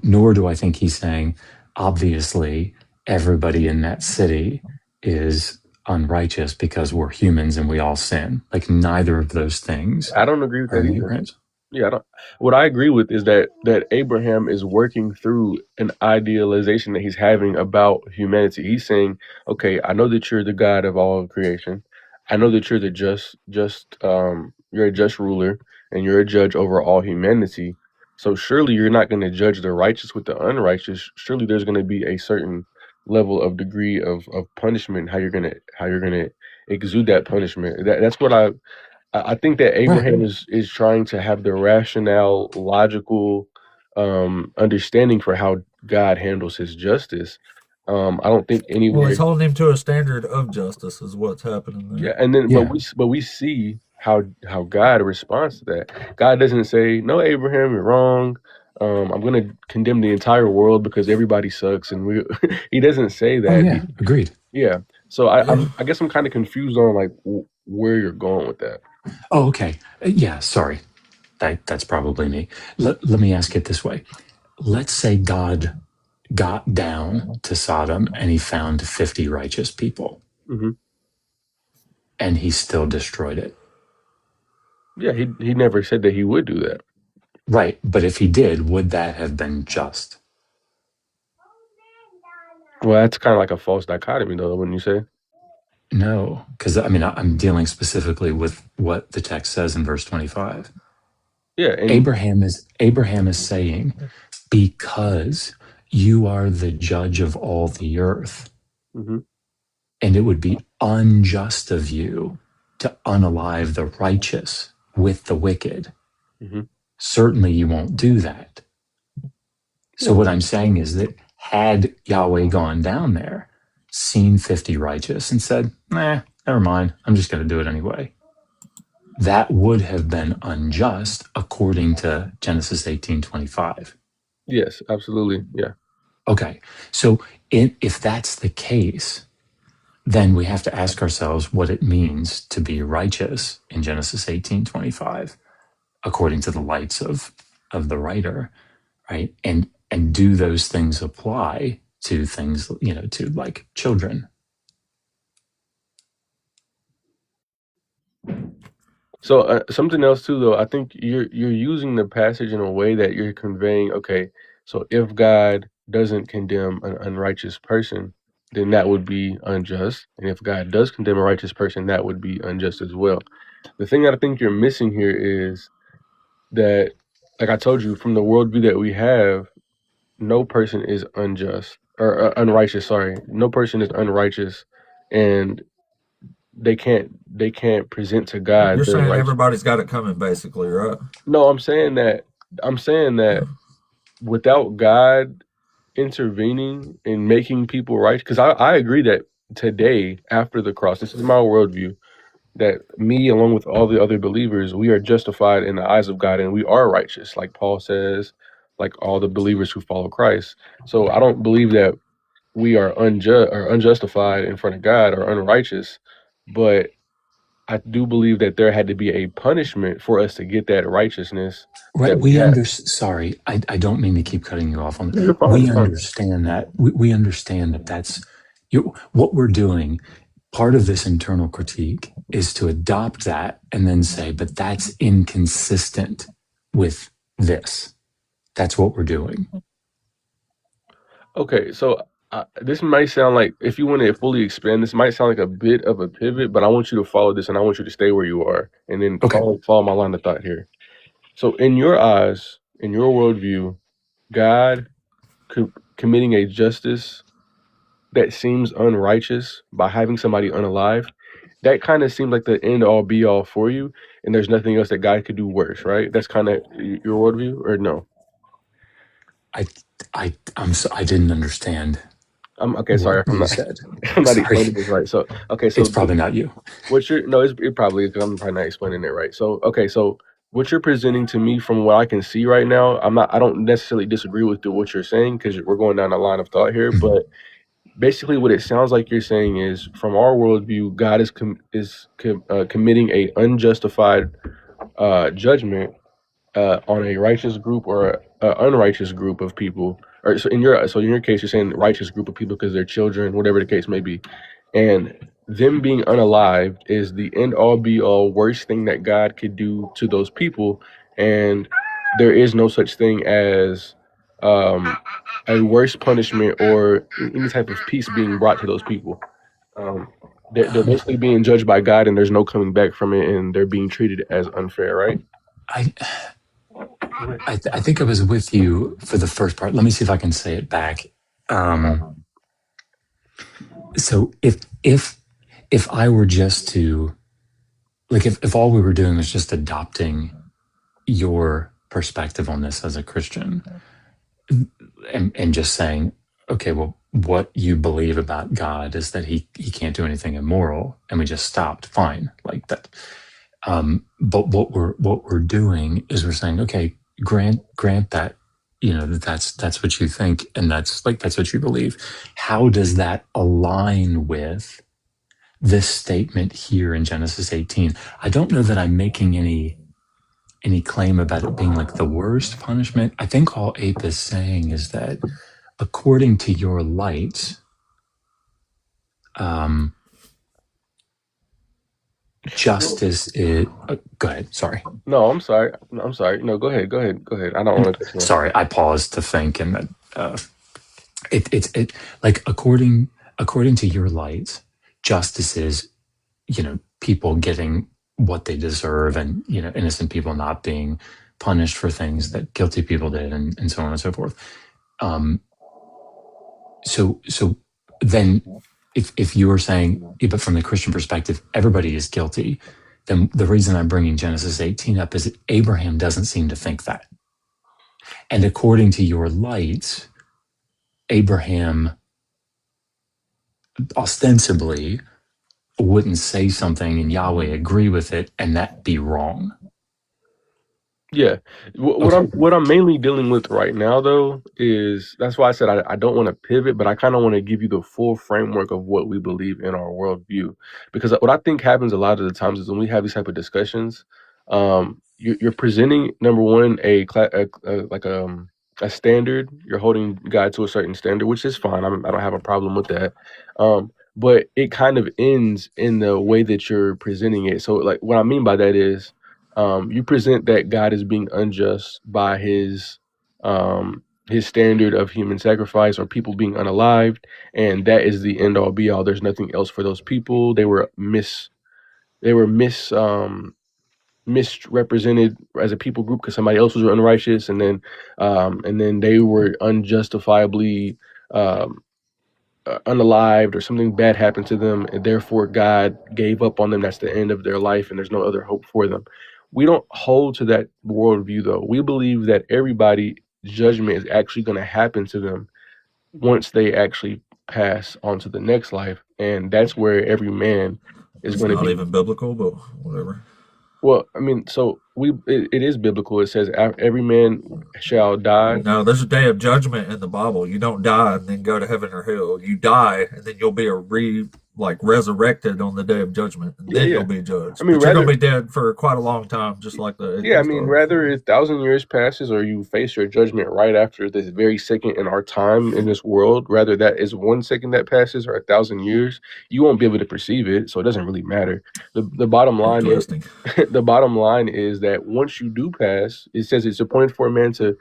Nor do I think he's saying, obviously, everybody in that city is unrighteous because we're humans and we all sin. Like neither of those things I don't agree with are that in either. Abraham's. Yeah, I don't, what I agree with is that Abraham is working through an idealization that he's having about humanity. He's saying, "Okay, I know that you're the God of all creation. I know that you're the you're a just ruler and you're a judge over all humanity. So surely you're not going to judge the righteous with the unrighteous. Surely there's going to be a certain level of degree of punishment. How you're gonna exude that punishment. That's what I think that Right. Abraham is trying to have the rationale, logical understanding for how God handles His justice. I don't think Well, he's anywhere. holding him to a standard of justice, is what's happening Yeah, there. and then Yeah. but we see how God responds to that. God doesn't say, "No, Abraham, you're wrong. I'm going to condemn the entire world because everybody sucks," and we. He doesn't say Oh, that. yeah. Agreed. Yeah. So Yeah. I guess I'm kind of confused on like where you're going with that. Oh, okay. Yeah. Sorry. That's probably me. Let me ask it this way. Let's say God got down to Sodom and he found 50 righteous people Hmm. and he still destroyed it. Yeah, he never said that he would do that. Right. But if he did, would that have been just? Well, that's kind of like a false dichotomy, though, wouldn't you say? No, because I mean, I'm dealing specifically with what the text says in verse 25. Yeah, and Abraham is saying, because you are the judge of all the earth, hmm and it would be unjust of you to unalive the righteous with the wicked. hmm Certainly you won't do that. So yeah, what I'm saying is that had Yahweh gone down there, seen 50 righteous and said, nah, never mind, I'm just going to do it anyway, that would have been unjust according to Genesis 18:25. yes, absolutely, yeah, Okay, so if that's the case, then we have to ask ourselves what it means to be righteous in Genesis 18:25, according to the lights of the writer, right? And do those things apply to things, to like children? So something else too, though, I think you're using the passage in a way that you're conveying. Okay, so if God doesn't condemn an unrighteous person, then that would be unjust, and if God does condemn a righteous person, that would be unjust as well. The thing that I think you're missing here is that, like I told you, from the worldview that we have, no person is unjust or unrighteous. Sorry, no person is unrighteous, and they can't present to God You're their saying rights. everybody's got it coming, basically, right? No, I'm saying that without God intervening and making people right, because I agree that today after the cross, this is my worldview, that me along with all the other believers, we are justified in the eyes of God and we are righteous, like Paul says, like all the believers who follow Christ. So I don't believe that we are unjust or unjustified in front of God or unrighteous, but I do believe that there had to be a punishment for us to get that righteousness Right. that we have. Sorry, I don't mean to keep cutting you off on You're fine. We You're fine. understand that. We understand that what we're doing. Part of this internal critique is to adopt that and then say, but that's inconsistent with this. That's what we're doing. Okay, so this might sound like, if you want to fully expand, this might sound like a bit of a pivot, but I want you to follow this and I want you to stay where you are and then Okay. follow my line of thought here. So, in your eyes, in your worldview, God committing a justice that seems unrighteous by having somebody unalive, that kind of seems like the end all be all for you, and there's nothing else that God could do worse, right? That's kind of your worldview, or no? I didn't understand Okay. Sorry, what I'm you not. said. I'm not Sorry. explaining this right. So, okay. So It's probably not you. what you're no, it probably is, 'cause I'm probably not explaining it right. So, okay. So what you're presenting to me, from what I can see right now, I don't necessarily disagree with what you're saying, because we're going down a line of thought here, Mhm. but basically what it sounds like you're saying is, from our worldview, God is committing a unjustified judgment on a righteous group or a unrighteous group of people. Or so in your case, you're saying righteous group of people because they're children, whatever the case may be, and them being unalived is the end all be all worst thing that God could do to those people, and there is no such thing as um, a worse punishment or any type of peace being brought to those people. Um, they're Um, basically being judged by God, and there's no coming back from it, and they're being treated as unfair, right? I I think I was with you for the first part. Let me see if I can say it back. So if I were just to, like, if all we were doing was just adopting your perspective on this as a Christian, and just saying, okay, well, what you believe about God is that he can't do anything immoral, and we just stopped, fine, like that. But what we're doing is we're saying, okay, grant that, that's what you think, and that's what you believe. How does that align with this statement here in Genesis 18? I don't know that I'm making any claim about it being like the worst punishment. I think all Ape is saying is that according to your light, justice is. Go ahead. Sorry. No, I'm sorry. I'm sorry. No, go ahead. Go ahead. Go ahead. I don't want to cut you off. Sorry, I paused to think, and that it's like according to your light, justice is, people getting what they deserve, and innocent people not being punished for things that guilty people did, and so on and so forth. So then, if you were saying, yeah, but from the Christian perspective, everybody is guilty, then the reason I'm bringing Genesis 18 up is that Abraham doesn't seem to think that. And according to your light, Abraham ostensibly wouldn't say something and Yahweh agree with it and that be wrong. Yeah. What I'm mainly dealing with right now, though, is, that's why I said I don't want to pivot, but I kind of want to give you the full framework of what we believe in our worldview. Because what I think happens a lot of the times is when we have these type of discussions, you're presenting, number one, a standard. You're holding God to a certain standard, which is fine. I don't have a problem with that. But it kind of ends in the way that you're presenting it. So, like, what I mean by that is, you present that God is being unjust by his standard of human sacrifice or people being unalived, and that is the end all be all. There's nothing else for those people. They were misrepresented as a people group because somebody else was unrighteous, and then they were unjustifiably unalived or something bad happened to them, and therefore God gave up on them. That's the end of their life, and there's no other hope for them. We don't hold to that worldview, though. We believe that everybody judgment is actually going to happen to them once they actually pass on to the next life, and that's where every man is It's going to not be. even biblical, but whatever. Well, I mean, so it is biblical. It says every man shall die. No, there's a day of judgment in the Bible. You don't die and then go to heaven or hell. You die and then you'll be resurrected on the day of judgment, and Yeah, then yeah. you'll be judged. I mean, But you're rather, gonna be dead for quite a long time, just like the yeah, I atheist mean, are. rather 1,000 years passes or you face your judgment right after this very second in our time in this world, rather that is 1 second that passes or 1,000 years, you won't be able to perceive it, so it doesn't really matter. The bottom line is Interesting. the bottom line is that once you do pass, it says it's appointed for a man to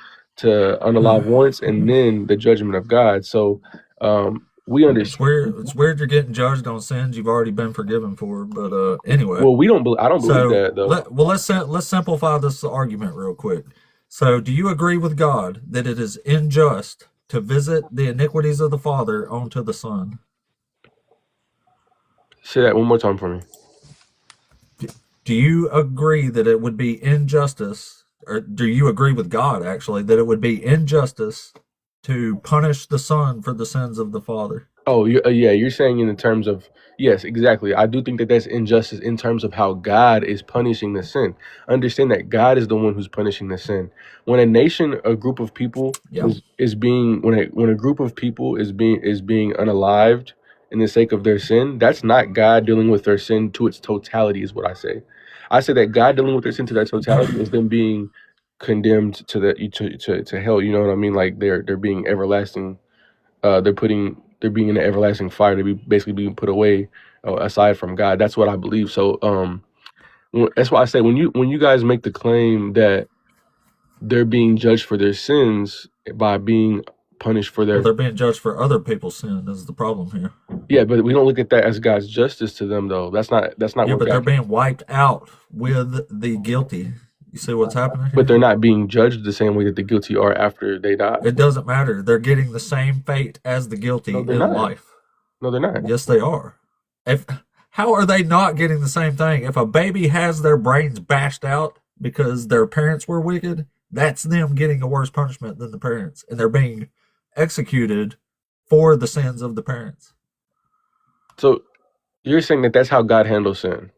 unalive once and then the judgment of God. So we It's understand. weird. It's weird you're getting judged on sins you've already been forgiven for. But anyway, Well, I don't believe so that though. let's simplify this argument real quick. So, do you agree with God that it is unjust to visit the iniquities of the Father onto the Son? Say that one more time for me. Do you agree that it would be injustice, or do you agree with God actually that it would be injustice to punish the Son for the sins of the Father? Oh, yeah, you're saying in the terms of, yes, exactly. I do think that that's injustice in terms of how God is punishing the sin. Understand that God is the one who's punishing the sin. When a nation, a group of people Yeah. is being when a group of people is being unalived in the sake of their sin, that's not God dealing with their sin to its totality, is what I say. I say that God dealing with their sin to that totality is them being condemned to hell. You know what I mean? Like they're being everlasting, they're being in the everlasting fire. They be basically being put away, aside from God. That's what I believe. So that's why I say when you guys make the claim that they're being judged for their sins by being punished for Well, their, they're being judged for other people's sin. Is the problem here? yeah, but we don't look at that as God's justice to them though. That's not Yeah, what but they're God. being wiped out with the guilty. You see what's happening But here? they're not being judged the same way that the guilty are after they die. It doesn't matter. They're getting the same fate as the guilty No, they're in not. life. No, they're not. Yes, they are. If How are they not getting the same thing? If a baby has their brains bashed out because their parents were wicked, that's them getting a worse punishment than the parents, and they're being executed for the sins of the parents. So you're saying that that's how God handles sin.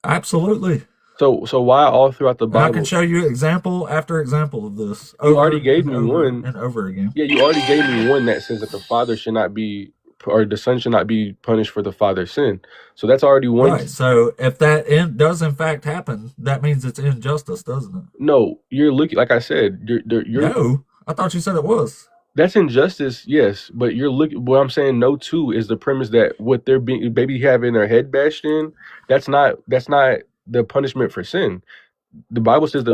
Absolutely. So why all throughout the And I can Bible? show you example after example of this You already over gave and me over one. and over again. Yeah, you already gave me one that says that the father should not be, or the son should not be punished for the father's sin. So that's already one. Right. So if does in fact happen, that means it's injustice, doesn't it? No, you're looking, like I said, you're No, I thought you said it was. that's injustice, yes. But you're looking. What I'm saying, no, too, is the premise that what they're being baby having their head bashed in. That's not the punishment for sin. The Bible says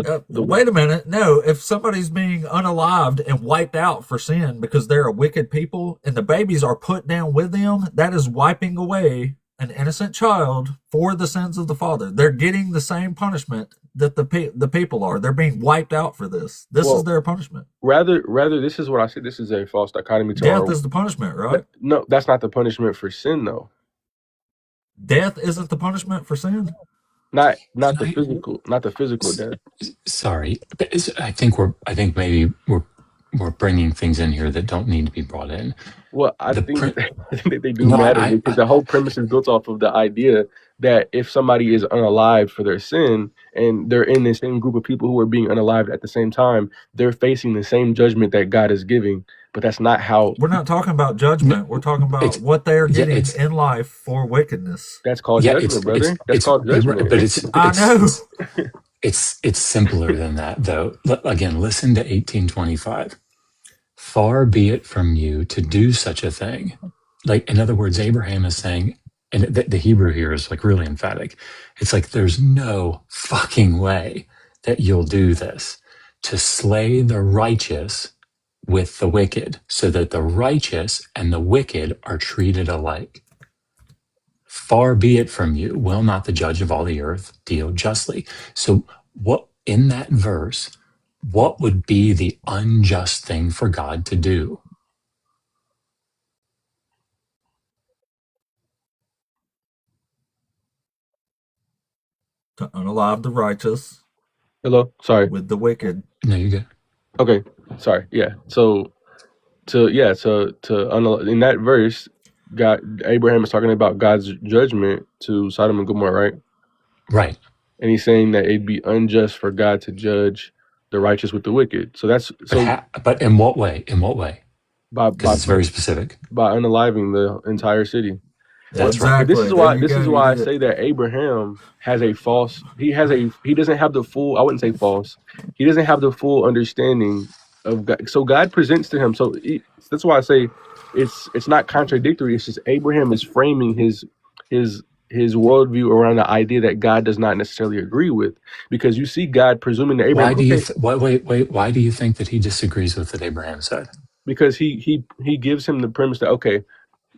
Wait a minute. No, if somebody's being unalived and wiped out for sin because they're a wicked people and the babies are put down with them, that is wiping away an innocent child for the sins of the father. They're getting the same punishment that the people are. They're being wiped out for this. This is well, their punishment. rather, this is what I say. This is a false dichotomy to Death our. is the punishment, right? No, that's not the punishment for sin, though. Death isn't the punishment for sin. Not Can the I? physical death. Sorry, but I think maybe we're bringing things in here that don't need to be brought in. Well, I The think pr- I think that they do no, matter because the whole premise is built off of the idea that if somebody is unalived for their sin and they're in the same group of people who are being unalived at the same time, they're facing the same judgment that God is giving. But that's not how. We're not talking about judgment. We're talking about it's what they're yeah, getting it's in life for wickedness. That's called yeah, judgment, brother. That's it's called judgment. but I know. it's simpler than that though. Again, listen to 1825. Far be it from you to do such a thing. Like, in other words, Abraham is saying, and the Hebrew here is like really emphatic. It's like, there's no fucking way that you'll do this to slay the righteous with the wicked so that the righteous and the wicked are treated alike. Far be it from you, will not the judge of all the earth deal justly? So, what in that verse, what would be the unjust thing for God to do? to unalive the righteous Hello. Sorry. with the wicked. No, you good. Okay. Sorry. Yeah. So in that verse, Abraham is talking about God's judgment to Sodom and Gomorrah, right? Right. And he's saying that it'd be unjust for God to judge the righteous with the wicked. So that's But in what way? In what way? by Because it's very specific. unaliving the entire city. That's right. Exactly. This is There why you go. I say that Abraham has a false. He doesn't have the full. I wouldn't say false. He doesn't have the full understanding of God. So God presents to him. That's why I say it's not contradictory. It's just Abraham is framing his worldview around the idea that God does not necessarily agree with, because you see God presuming that Abraham. Why do you wait? Why do you think that he disagrees with what Abraham said? Because he gives him the premise that, okay,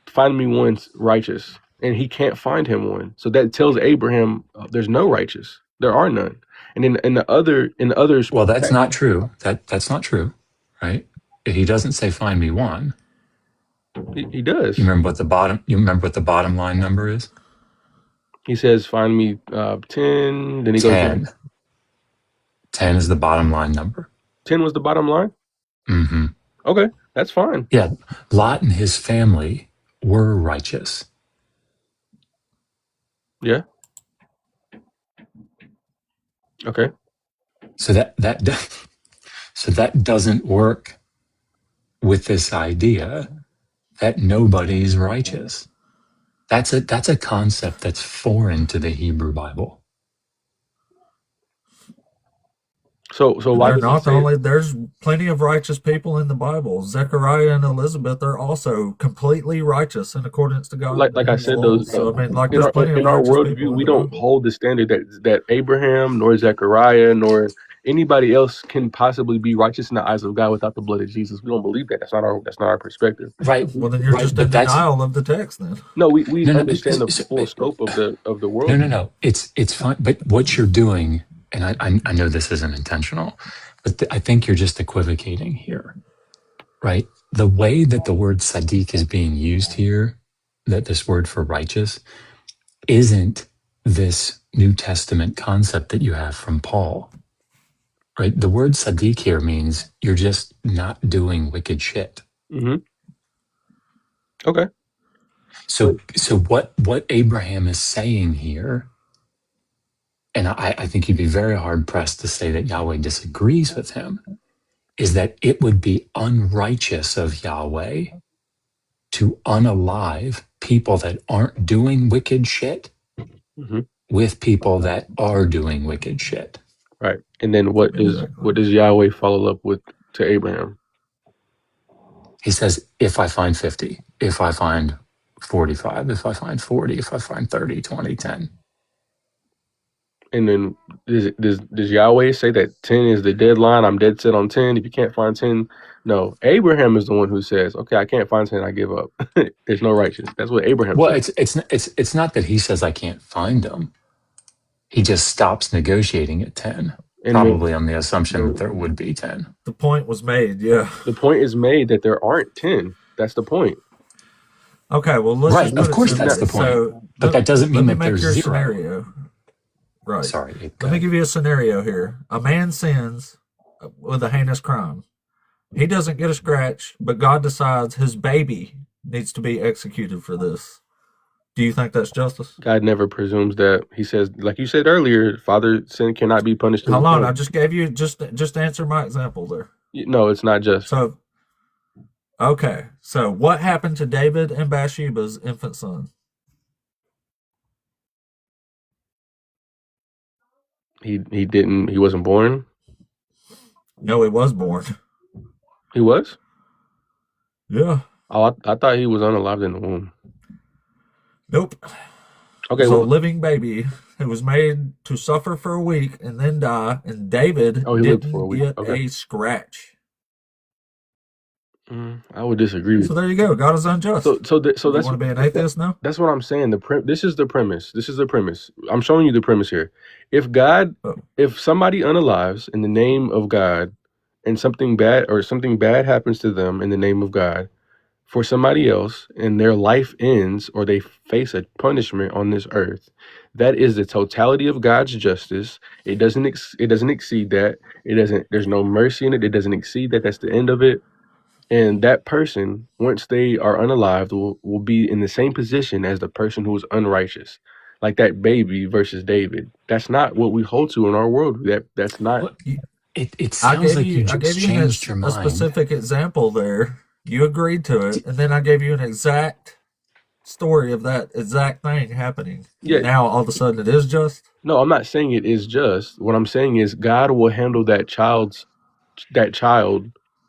find me one righteous, and he can't find him one. So that tells Abraham there's no righteous. There are none. And in the others, Well, that's not true. That's not true, right? He doesn't say find me one. He does. You remember what the bottom line number is? He says find me 10. Then he 10. goes 10 is the bottom line number. 10 was the bottom line. Mm-hmm. Okay, that's fine. Yeah, Lot and his family were righteous. Yeah. Okay. So that doesn't work with this idea that nobody's righteous. That's a concept that's foreign to the Hebrew Bible. So why They're does not it say only there's plenty of righteous people in the Bible. Zechariah and Elizabeth are also completely righteous in accordance to God. like I said, those So I mean, like in there's plenty of our righteous people worldview, in we the don't Bible. hold the standard that Abraham nor Zechariah nor anybody else can possibly be righteous in the eyes of God without the blood of Jesus. We don't believe that. That's not our perspective. Right. Well, then you're right, just but in denial of the text. Then No, we No, understand the so- full scope of the world. No. It's fine. But what you're doing, and I know this isn't intentional, but I think you're just equivocating here, right? The way that the word Sadiq is being used here, that this word for righteous, isn't this New Testament concept that you have from Paul, right? The word Sadiq here means you're just not doing wicked shit. Mm-hmm. Okay. So what Abraham is saying here, and I think you'd be very hard pressed to say that Yahweh disagrees with him, is that it would be unrighteous of Yahweh to unalive people that aren't doing wicked shit Mm-hmm. with people that are doing wicked shit. Right. And then what does Yahweh follow up with to Abraham? He says, if I find 50, if I find 45, if I find 40, if I find 30, 20, 10. And then does Yahweh say that 10 is the deadline? I'm dead set on 10. If you can't find 10, no. Abraham is the one who says, okay, I can't find 10, I give up. There's no righteous. That's what Abraham says. It's not that he says I can't find them. He just stops negotiating at 10, probably on the assumption that there would be 10. the point was made. Yeah. The point is made that there aren't 10. That's the point. Okay. Well, let's Right, just put of course it that's the point. So, But that doesn't mean let me that make there's your zero. scenario. Right. Sorry. Let me give you a scenario here. A man sins with a heinous crime. He doesn't get a scratch, but God decides his baby needs to be executed for this. Do you think that's justice? God never presumes that. He says, like you said earlier, father sin cannot be punished. Hold on, I just gave you just answer my example there. No, it's not just. So, okay. So, what happened to David and Bathsheba's infant son? He wasn't born. No, he was born. He was? Yeah. Oh, I thought he was unalived in the womb. Nope. Okay, So, well, living baby who was made to suffer for a week and then die, and David he lived didn't for a week. get Okay. a scratch. I would disagree with So there you go. God is unjust. So you that's want to be an atheist now? That's what I'm saying. This is the premise. I'm showing you the premise here. If somebody unalives in the name of God, and something bad happens to them in the name of God for somebody else, and their life ends or they face a punishment on this earth, That is the totality of God's justice. It doesn't exceed that. It doesn't. There's no mercy in it. It doesn't exceed that. That's the end of it. And that person, once they are unalived, will be in the same position as the person who is unrighteous, like that baby versus David. That's not what we hold to in our world. That's not. What? You, It I sounds gave like you you I just gave you changed your a mind. specific example there. You agreed to it, and then I gave you an exact story of that exact thing happening. Yeah. Now all of a sudden it is just. No, I'm not saying it is just. What I'm saying is God will handle that child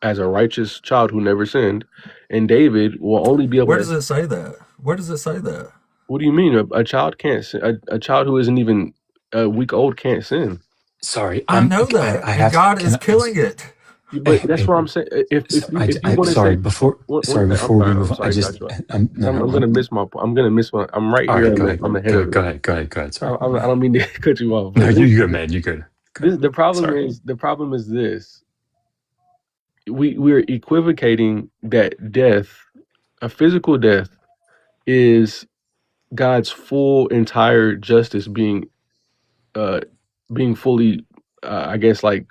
as a righteous child who never sinned, and David will only be able Where to. does it say that? Where does it say that? What do you mean? A child can't sin. A child who isn't even a week old can't sin. Sorry, I know that, I and have God can is I- killing it. But Hey, that's hey, what I'm saying. If so you if you want to sorry, say before one sorry, thing, before we I'm move on, I sorry, just Joshua. no, I'm gonna miss my. I'm gonna miss my. I'm right all here. right, go ahead, I'm the head of it. go ahead. Sorry, I don't mean to cut you off. no, But you good, man, you good. Go ahead. the problem Sorry. is this. We're equivocating that death, a physical death, is God's full entire justice uh being fully I guess like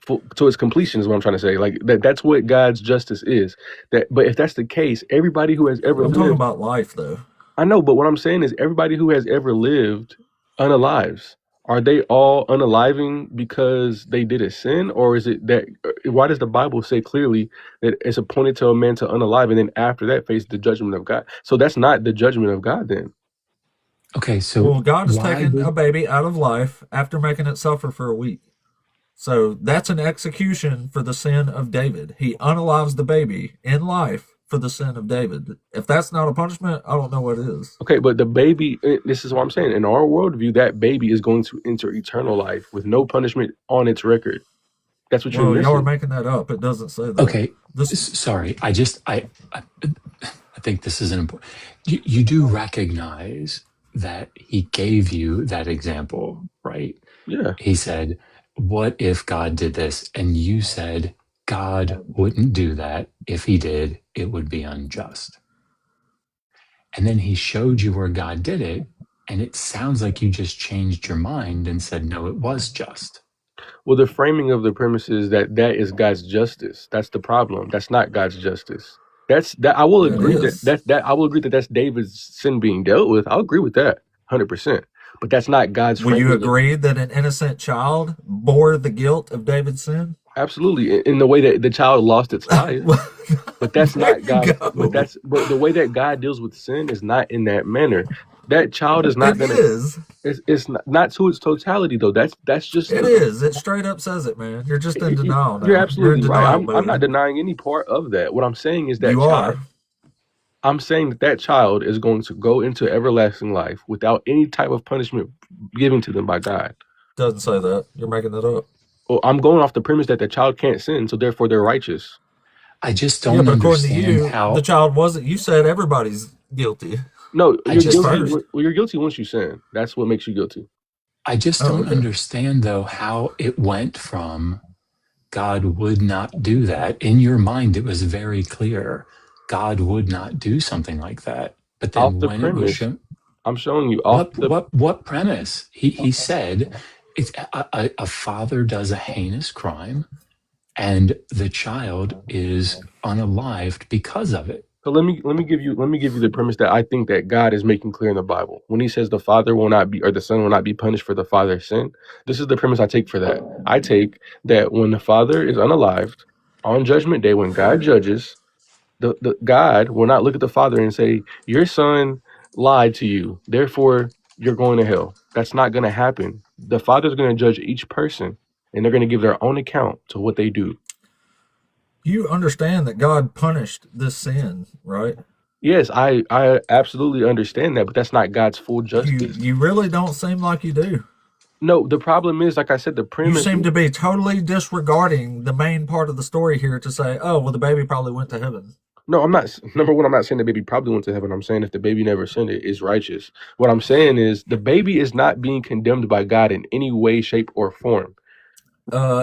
full, to its completion is what I'm trying to say. Like that's what God's justice is. That but if that's the case, everybody who has ever I'm talking lived, about life, though. I know, but what I'm saying is everybody who has ever lived unalives, are they all unaliving because they did a sin, or is it that why does the Bible say clearly that it's appointed to a man to unalive and then after that face the judgment of God? So that's not the judgment of God then. Okay, so Well, God is why taking a would baby out of life after making it suffer for a week. So that's an execution for the sin of David. He unalives the baby in life for the sin of David. If that's not a punishment, I don't know what is. Okay, but the baby, this is what I'm saying. In our worldview, that baby is going to enter eternal life with no punishment on its record. That's what you're Well, y'all are missing. making that up. It doesn't say that. okay? This Sorry, I think this is an important. You do recognize that he gave you that example, right? Yeah. He said, "What if God did this?" And you said, "God wouldn't do that. If he did, it would be unjust." And then he showed you where God did it, and it sounds like you just changed your mind and said, "No, it was just." Well, the framing of the premise is that is God's justice. That's the problem. That's not God's justice. That's that. I will It agree is. that I will agree that that's David's sin being dealt with. I'll agree with that 100%. But that's not God's Will you framing. agree that an innocent child bore the guilt of David's sin? Absolutely, in the way that the child lost its life. Well, But that's there not you God. But go. the way that God deals with sin is not in that manner. That child is not It gonna. is. It's not to its totality though. That's just It is. It straight up says it, man. You're just in denial You're now. You're in absolutely right. denial I'm not mode. denying any part of that. What I'm saying is that You child. are. I'm saying that child is going to go into everlasting life without any type of punishment given to them by God. Doesn't say that. You're making that up. Well, I'm going off the premise that the child can't sin, so therefore they're righteous. I just Yeah, don't but according to understand you, the how. child wasn't. You said everybody's guilty. No, I you're just guilty. first. Well, you're guilty once you sin. That's what makes you guilty. I just Oh, don't okay. understand though how it went from God would not do that. In your mind, it was very clear God would not do something like that. But Off then the when it was premise, shown, I'm showing you off the. what premise? He said it's a father does a heinous crime, and the child is unalived because of it. So let me give you the premise that I think that God is making clear in the Bible when He says the father will not be or the son will not be punished for the father's sin. This is the premise I take for that. I take that when the father is unalived on Judgment Day, when God judges, the God will not look at the father and say, "Your son lied to you, therefore you're going to hell." That's not going to happen. The father's going to judge each person, and they're going to give their own account to what they do. You understand that God punished this sin, right? Yes, I absolutely understand that, but that's not God's full You justice. you really don't seem like you do. No, the problem is, like I said, the You premise. seem to be totally disregarding the main part of the story here to say, oh, well, the baby probably went to heaven. No, I'm not. Number one, I'm not saying the baby probably went to heaven. I'm saying if the baby never sinned, it is righteous. What I'm saying is the baby is not being condemned by God in any way, shape, or form.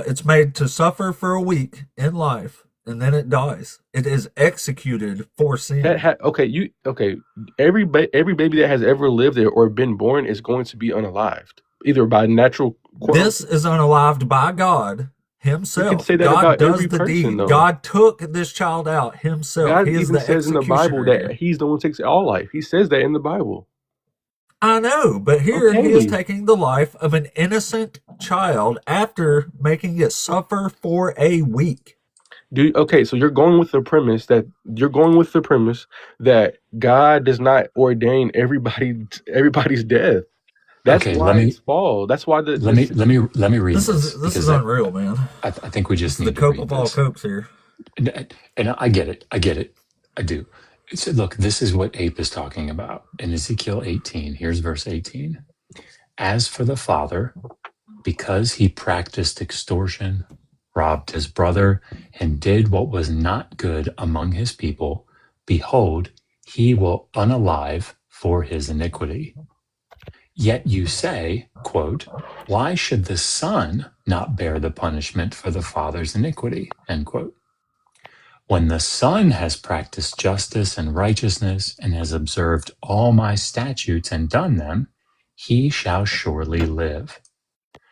It's made to suffer for a week in life and then it dies. It is executed for sin. Okay. Every baby that has ever lived or been born is going to be unalived, either by natural. This is unalived by God You Himself. can say that God about does every the person, deed. though. God took this child out Himself. God He is even the says in the Bible executioner that here. He's the one who takes all life. He says that in the Bible. I know, but here He is Okay. taking the life of an innocent child after making it suffer for a week. So you're going with the premise that God does not ordain everybody's death. That's Okay, why it's fall. That's why let me read This this is because unreal, man. I think we This just is the need to Coke read of all this. Cokes here. And I get it. I do. So look, this is what Ape is talking about in Ezekiel 18. Here's verse 18. As for the father, because he practiced extortion, robbed his brother, and did what was not good among his people, behold, he will unalive for his iniquity. Yet you say, quote, why should the son not bear the punishment for the father's iniquity? End quote. When the son has practiced justice and righteousness and has observed all my statutes and done them, he shall surely live.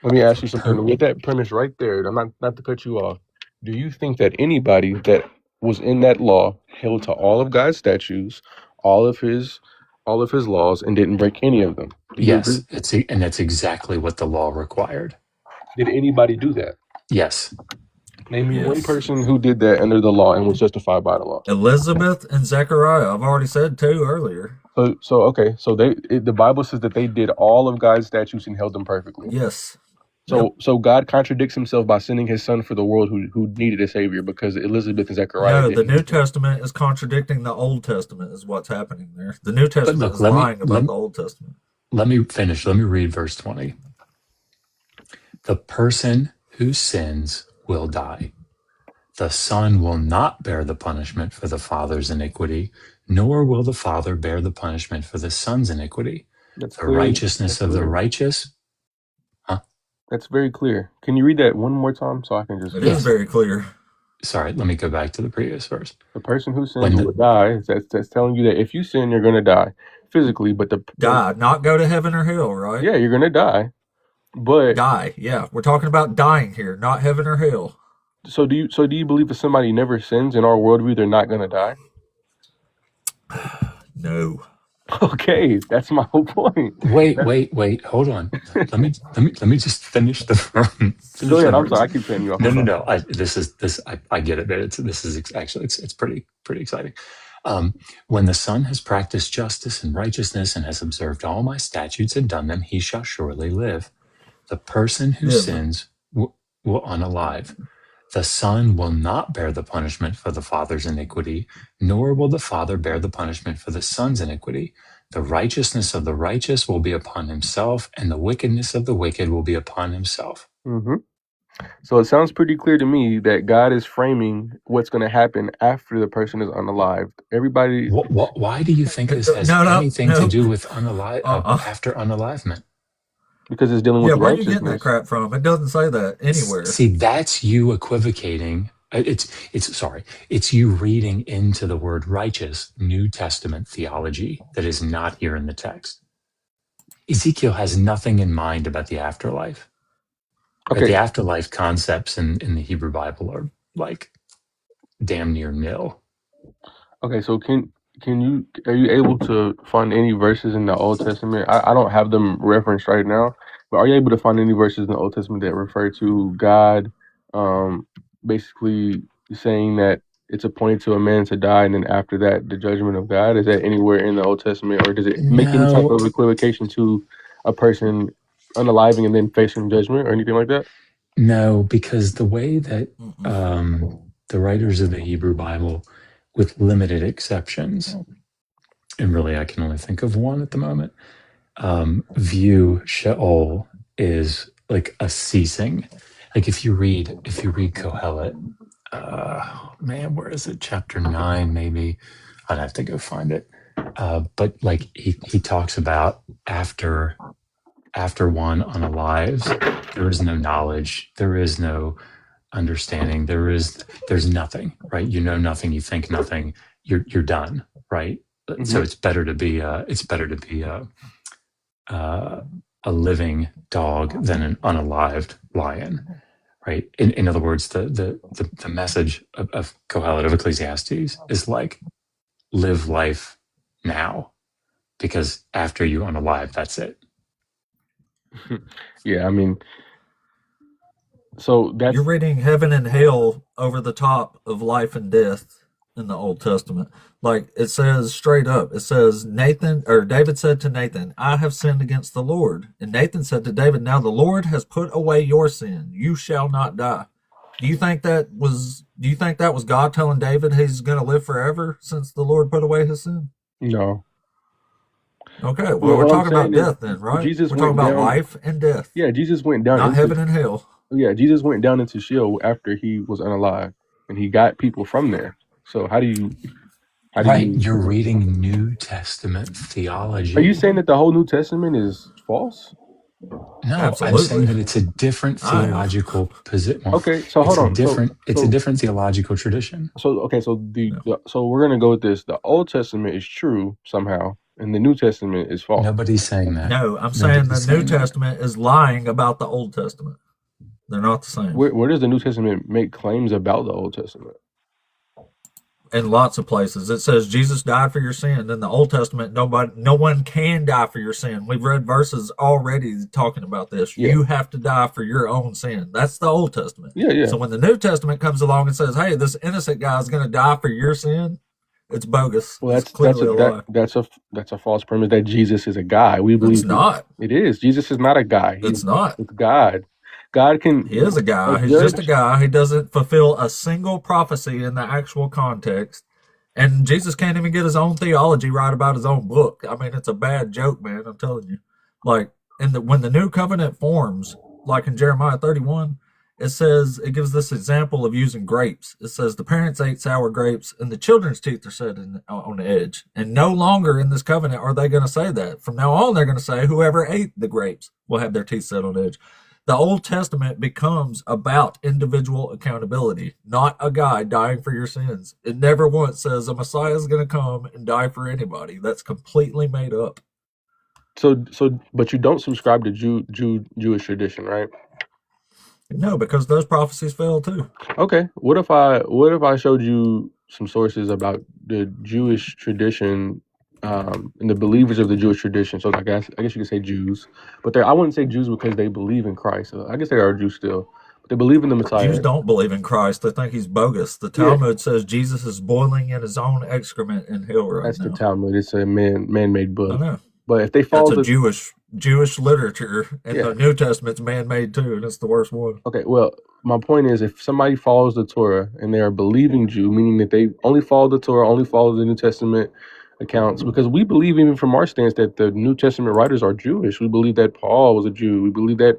Let me ask you something. With that premise right there, I'm not to cut you off. Do you think that anybody that was in that law held to all of God's statutes, all of his laws, and didn't break any of them? Do you agree? Yes, and that's exactly what the law required. Did anybody do that? Yes. Name me one Yes. person who did that under the law and was justified by the law. Elizabeth and Zechariah. I've already said two earlier. So the Bible says that they did all of God's statutes and held them perfectly. Yes. So God contradicts Himself by sending His Son for the world who needed a Savior because Elizabeth and Zechariah No, the didn't. New Testament is contradicting the Old Testament is what's happening there. The New Testament look, is lying about the Old Testament. Let me finish. Let me read verse 20. The person who sins will die. The son will not bear the punishment for the father's iniquity, nor will the father bear the punishment for the son's iniquity. That's The clear. righteousness of the righteous. That's very clear. Can you read that one more time so I can just? It is very clear. Sorry, let me go back to the previous verse. The person who sins will die. That's telling you that if you sin, you're going to die physically, but die, not go to heaven or hell, right? Yeah, you're going to die. But die. Yeah, we're talking about dying here, not heaven or hell. So do you believe if somebody never sins in our worldview, they're not going to die? No. Okay, that's my whole point. Wait, hold on. Let me just finish the. Go ahead. I'm sorry, I keep cutting you off. No. I get it, but this is actually it's pretty exciting. When the son has practiced justice and righteousness and has observed all my statutes and done them, he shall surely live. The person who sins will unalive. The son will not bear the punishment for the father's iniquity, nor will the father bear the punishment for the son's iniquity. The righteousness of the righteous will be upon himself, and the wickedness of the wicked will be upon himself. Mm-hmm. So it sounds pretty clear to me that God is framing what's going to happen after the person is unalived. Everybody. Why do you think this has anything to do with after unalivement? Because it's dealing with where are you righteousness. getting that crap from? It doesn't say that anywhere. See, that's you equivocating. It's you reading into the word righteous New Testament theology that is not here in the text. Ezekiel has nothing in mind about the afterlife. Okay. The afterlife concepts in the Hebrew Bible are like damn near nil. Okay, so are you able to find any verses in the Old Testament? I don't have them referenced right now, but are you able to find any verses in the Old Testament that refer to God basically saying that it's appointed to a man to die, and then after that, the judgment of God? Is that anywhere in the Old Testament, or does it make any type of equivocation to a person unaliving and then facing judgment or anything like that? No, because the way that the writers of the Hebrew Bible, with limited exceptions, and really I can only think of one at the moment, view Sheol is like a ceasing. Like if you read Kohelet, where is it? Chapter 9, maybe. I'd have to go find it. But like he talks about after one unalives, there is no knowledge, there is no understanding. There's nothing, right? You know nothing, you think nothing, you're done, right? So it's better to be a living dog than an unalived lion, right? In other words, the message of Kohelet, of Ecclesiastes, is like, live life now, because after you unalive, that's it. Yeah, I mean, so that's You're reading heaven and hell over the top of life and death in the Old Testament. Like it says straight up, it says David said to Nathan, I have sinned against the Lord. And Nathan said to David, now the Lord has put away your sin. You shall not die. Do you think that was God telling David he's going to live forever since the Lord put away his sin? no. Okay, well, Well, we're what I'm talking about saying is death then, right? Jesus We're talking went about down. life and death, Yeah, Jesus went down not into heaven and hell. Jesus went down into Sheol after he was unalive, and he got people from there. So how do you Right, you're reading New Testament theology. Are you saying that the whole New Testament is false? No, Absolutely. I'm saying that it's a different theological position. Okay, so hold on. It's a different theological tradition. So so we're gonna go with this. The Old Testament is true somehow, and the New Testament is false. Nobody's saying that. No, I'm saying the New Testament is lying about the Old Testament. They're not the same. Where does the New Testament make claims about the Old Testament? In lots of places, it says Jesus died for your sin. In the Old Testament, no one can die for your sin. We've read verses already talking about this. Yeah. You have to die for your own sin. That's the Old Testament. Yeah. So when the New Testament comes along and says, "Hey, this innocent guy is going to die for your sin," it's bogus. Well, it's clearly a lie. That's a false premise that Jesus is a guy. We believe It's not. It is. Jesus is not a guy. It's not. It's God. God can. He is a guy. He's just a guy. He doesn't fulfill a single prophecy in the actual context. And Jesus can't even get his own theology right about his own book. I mean, it's a bad joke, man. I'm telling you. Like when the new covenant forms, like in Jeremiah 31, it gives this example of using grapes. It says the parents ate sour grapes and the children's teeth are set on the edge. And no longer in this covenant are they going to say that. From now on, they're going to say whoever ate the grapes will have their teeth set on the edge. The Old Testament becomes about individual accountability, not a guy dying for your sins. It never once says a Messiah is going to come and die for anybody. That's completely made up. But you don't subscribe to Jewish tradition, right? No, because those prophecies fail too. Okay. What if I showed you some sources about the Jewish tradition and the believers of the Jewish tradition? So I guess you could say Jews, but I wouldn't say Jews because they believe in Christ. So I guess they are Jews still, but they believe in the Messiah. Jews don't believe in Christ. They think he's bogus. The Talmud says Jesus is boiling in his own excrement in hell right That's now. the Talmud. It's a man-made book. I know. But if they follow That's a Jewish literature, and the New Testament's man-made too, and it's the worst one. Okay, well, my point is, if somebody follows the Torah and they are a believing Jew, meaning that they only follow the Torah, only follow the New Testament accounts, because we believe even from our stance that the New Testament writers are Jewish. We believe that Paul was a Jew. We believe that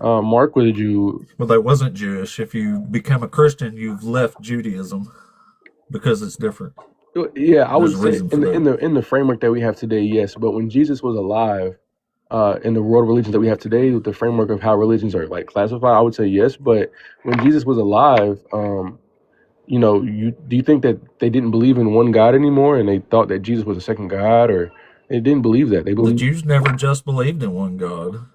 Mark was a Jew. Well, they wasn't Jewish. If you become a Christian, you've left Judaism because it's different. Yeah, I would There's a say reason for in the framework that we have today, yes. But when Jesus was alive, in the world religions that we have today, with the framework of how religions are like classified, I would say yes. But when Jesus was alive, do you think that they didn't believe in one God anymore, and they thought that Jesus was a second God, or they didn't believe that? The Jews never just believed in one God.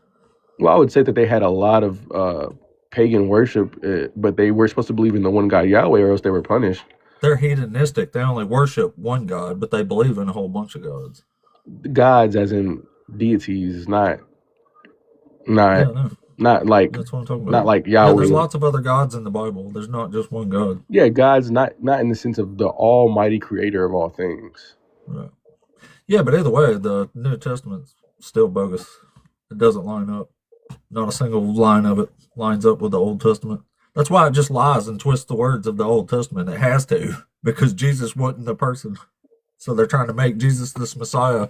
Well, I would say that they had a lot of pagan worship, but they were supposed to believe in the one God Yahweh, or else they were punished. They're hedonistic. They only worship one God, but they believe in a whole bunch of gods. Gods, as in deities, not Yeah, no, like that's what I'm talking about. not like Yeah, Yahweh. there's lots of other gods in the Bible. There's not just one God. Yeah, God's not in the sense of the Almighty Creator of all things. Right. Yeah, but either way, the New Testament's still bogus. It doesn't line up. Not a single line of it lines up with the Old Testament. That's why it just lies and twists the words of the Old Testament. It has to, because Jesus wasn't the person. So they're trying to make Jesus this Messiah.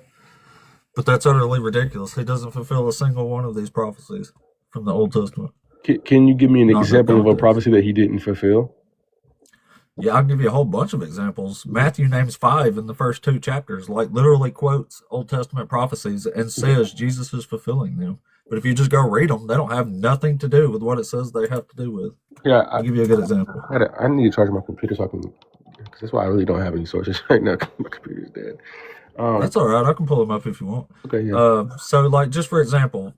But that's utterly ridiculous. He doesn't fulfill a single one of these prophecies from the Old Testament. Can you give me an Not in example of a context. prophecy that he didn't fulfill? Yeah, I'll give you a whole bunch of examples. Matthew names 5 in the first 2 chapters, like literally quotes Old Testament prophecies and says Jesus is fulfilling them. But if you just go read them, they don't have nothing to do with what it says they have to do with. Yeah, I'll give you a good example. I need to charge my computer so I can. Because that's why I really don't have any sources right now. 'Cause my computer's dead. That's all right. I can pull them up if you want. Okay, yeah. So, like, just for example,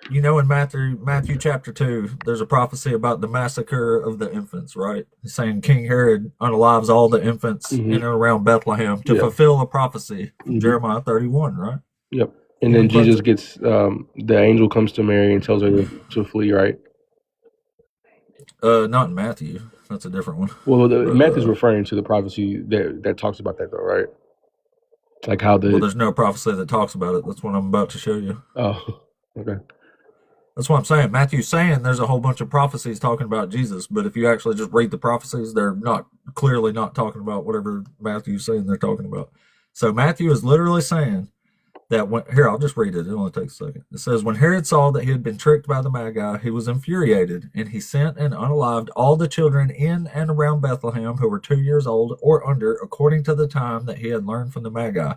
you know, in Matthew chapter 2, there's a prophecy about the massacre of the infants, right? It's saying King Herod unalives all the infants in and around Bethlehem to fulfill a prophecy from Jeremiah 31, right? Yep. And then Jesus gets, the angel comes to Mary and tells her to flee, right? Not in Matthew. That's a different one. Well, Matthew's referring to the prophecy that talks about that, though, right? Like how Well, there's no prophecy that talks about it. That's what I'm about to show you. Oh, okay. That's what I'm saying. Matthew's saying there's a whole bunch of prophecies talking about Jesus, but if you actually just read the prophecies, they're not clearly not talking about whatever Matthew's saying they're talking about. So Matthew is literally saying that here, I'll just read it. It only takes a second. It says, when Herod saw that he had been tricked by the Magi, he was infuriated, and he sent and unalived all the children in and around Bethlehem who were 2 years old or under, according to the time that he had learned from the Magi.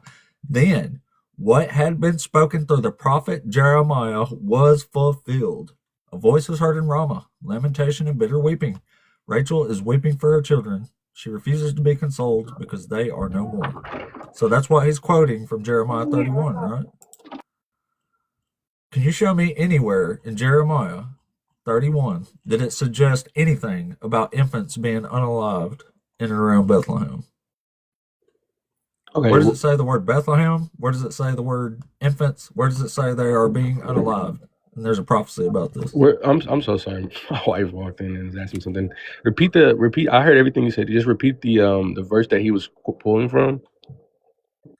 Then what had been spoken through the prophet Jeremiah was fulfilled. A voice was heard in Ramah, lamentation and bitter weeping. Rachel is weeping for her children. She refuses to be consoled because they are no more. So that's what he's quoting from Jeremiah 31, right? Can you show me anywhere in Jeremiah 31 that it suggests anything about infants being unalived in and around Bethlehem? Okay. Where does it say the word Bethlehem? Where does it say the word infants? Where does it say they are being unalived? And there's a prophecy about this. I'm so sorry. My wife walked in and was asking something. Repeat. I heard everything you said. Just repeat the verse that he was pulling from.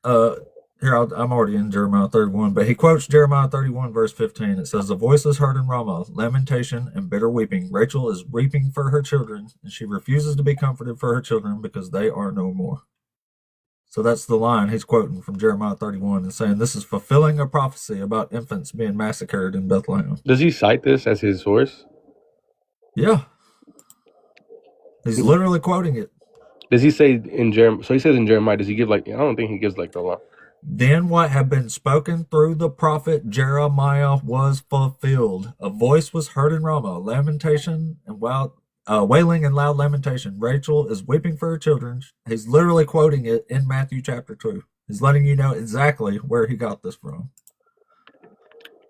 Here, I'm already in Jeremiah 31, but he quotes Jeremiah 31, verse 15. It says, the voice is heard in Ramah, lamentation and bitter weeping. Rachel is weeping for her children, and she refuses to be comforted for her children because they are no more. So that's the line he's quoting from Jeremiah 31 and saying this is fulfilling a prophecy about infants being massacred in Bethlehem. Does he cite this as his source? Yeah. He's literally quoting it. Does he say in Jeremiah? So he says in Jeremiah, does he give I don't think he gives the law. Then what had been spoken through the prophet Jeremiah was fulfilled. A voice was heard in Ramah, lamentation and wailing and loud lamentation. Rachel is weeping for her children. He's literally quoting it in Matthew chapter 2. He's letting you know exactly where he got this from.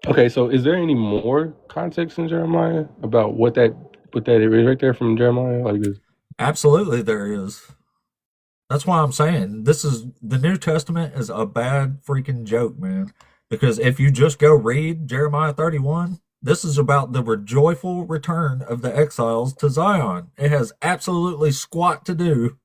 Okay, so is there any more context in Jeremiah about what that is right there from Jeremiah like this? Absolutely there is. That's why I'm saying the New Testament is a bad freaking joke, man. Because if you just go read Jeremiah 31, this is about the joyful return of the exiles to Zion. It has absolutely squat to do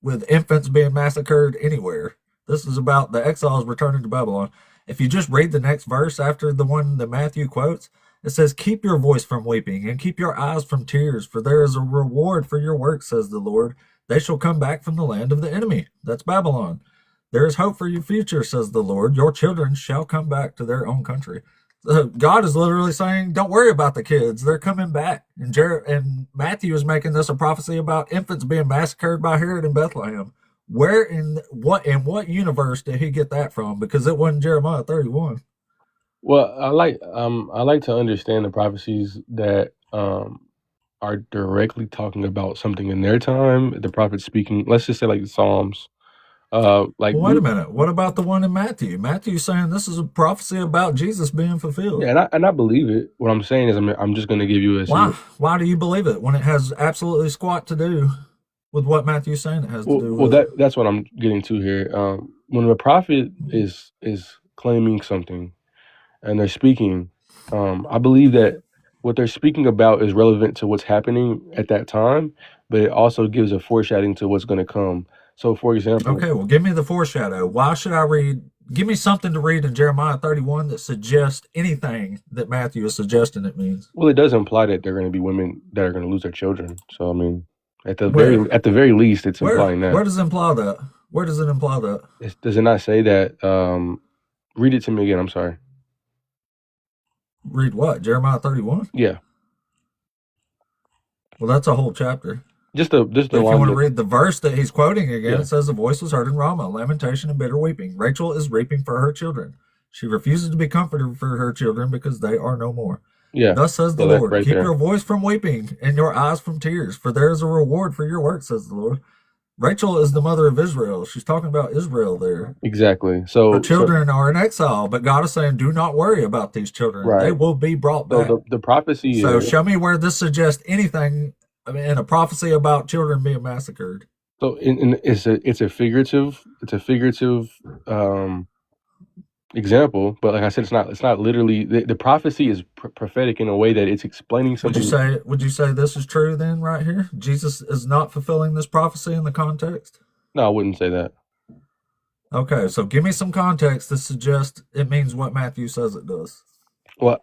with infants being massacred anywhere. This is about the exiles returning to Babylon. If you just read the next verse after the one that Matthew quotes, it says, keep your voice from weeping and keep your eyes from tears, for there is a reward for your work, says the Lord. They shall come back from the land of the enemy. That's Babylon. There is hope for your future, says the Lord. Your children shall come back to their own country. God is literally saying, don't worry about the kids. They're coming back. And Matthew is making this a prophecy about infants being massacred by Herod in Bethlehem. Where in what universe did he get that from? Because it wasn't Jeremiah 31. Well, I like to understand the prophecies that are directly talking about something in their time. The prophet speaking, let's just say the Psalms. Well, wait a minute. What about the one in Matthew? Matthew's saying this is a prophecy about Jesus being fulfilled. Yeah, and I believe it. What I'm saying is, I'm just going to give you a. Why do you believe it when it has absolutely squat to do with what Matthew's saying it has to do with? Well, that's what I'm getting to here. When the prophet is claiming something, and they're speaking, I believe that what they're speaking about is relevant to what's happening at that time, but it also gives a foreshadowing to what's going to come. So, for example... Okay, well, give me the foreshadow. Why should I read... Give me something to read in Jeremiah 31 that suggests anything that Matthew is suggesting it means. Well, it does imply that there are going to be women that are going to lose their children. So, I mean, at the very least, it's implying that. Where does it imply that? Where does it imply that? Does it not say that... read it to me again, I'm sorry. Read what? Jeremiah 31? Yeah. Well, that's a whole chapter. Just the if you want to read the verse that he's quoting again, It says, the voice was heard in Ramah, lamentation and bitter weeping. Rachel is weeping for her children. She refuses to be comforted for her children because they are no more. Yeah. Thus says the So that's Lord, right keep there. your voice from weeping and your eyes from tears, for there is a reward for your work, says the Lord. Rachel is the mother of Israel. She's talking about Israel there. Exactly. Her So children are in exile, but God is saying, do not worry about these children. They right. will be brought So back. the prophecy So is show me where this suggests anything in a prophecy about children being massacred. so it's a figurative example, but like I said, it's not literally the prophecy is prophetic in a way that it's explaining Would you something. say this is true then right here? Jesus is not fulfilling this prophecy in the context? No, I wouldn't say that. Okay, so give me some context that suggests it means what Matthew says it does. Well,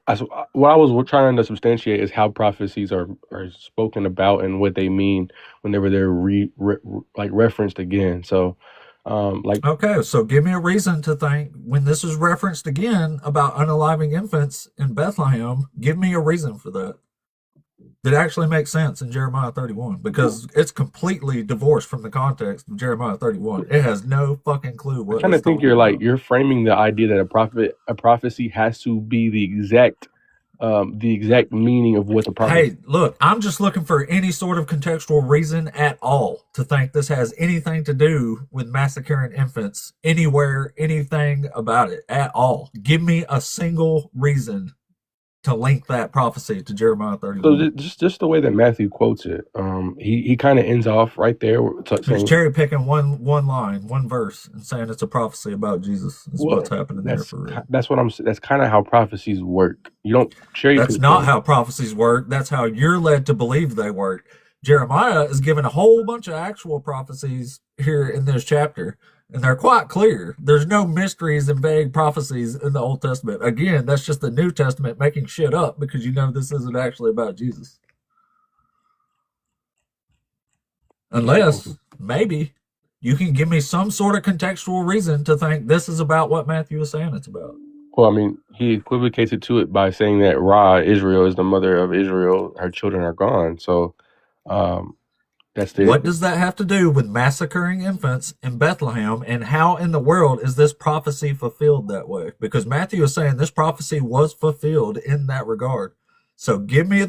what I was trying to substantiate is how prophecies are spoken about and what they mean whenever they're like referenced again. So, like Okay, so give me a reason to think when this is referenced again about unaliving infants in Bethlehem, give me a reason for that. That actually makes sense in Jeremiah 31 because it's completely divorced from the context of Jeremiah 31. It has no fucking clue I what kind of it's think talking about. you're framing the idea that a prophecy has to be the exact meaning of what the prophet. Hey, look, I'm just looking for any sort of contextual reason at all to think this has anything to do with massacring infants anywhere, anything about it at all. Give me a single reason to link that prophecy to Jeremiah So 31. just the way that Matthew quotes it, he kind of ends off right there He's saying, cherry picking one line, one verse, and saying it's a prophecy about Jesus. Is well, what's happening there for real. that's what that's kind of how prophecies work. You don't cherry That's pick not them. how prophecies work. That's how you're led to believe they work. Jeremiah is given a whole bunch of actual prophecies here in this chapter, and they're quite clear. There's no mysteries and vague prophecies in the Old Testament. Again, that's just the New Testament making shit up because you know this isn't actually about Jesus. Unless, maybe, you can give me some sort of contextual reason to think this is about what Matthew is saying it's about. Well, I mean, he equivocates it to it by saying that Ra, Israel, is the mother of Israel. Her children are gone. So, that's the. What does that have to do with massacring infants in Bethlehem, and how in the world is this prophecy fulfilled that way? Because Matthew is saying this prophecy was fulfilled in that regard. So give me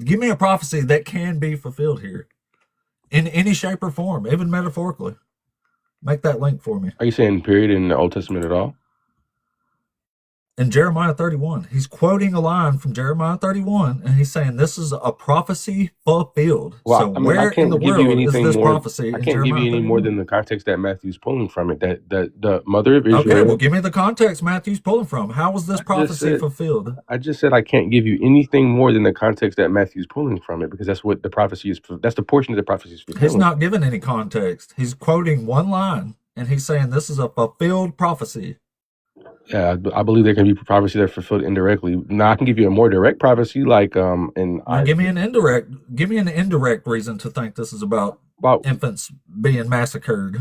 give me a prophecy that can be fulfilled here in any shape or form, even metaphorically. Make that link for me. Are you saying period in the Old Testament at all? In Jeremiah 31, he's quoting a line from Jeremiah 31, and he's saying this is a prophecy fulfilled. Well, So I mean, where in the world is this prophecy? I in can't give you Jeremiah any more 31? than the context that Matthew's pulling from it. That the mother of Israel. Okay, well, give me the context Matthew's pulling from. How was this prophecy fulfilled? I just said I can't give you anything more than the context that Matthew's pulling from it, because that's what the prophecy is. That's the portion of the prophecy is fulfilling. He's not giving any context. He's quoting one line, and he's saying this is a fulfilled prophecy. Yeah, I believe there can be prophecy that are fulfilled indirectly. Now I can give you a more direct prophecy, like give me an indirect reason to think this is about infants being massacred.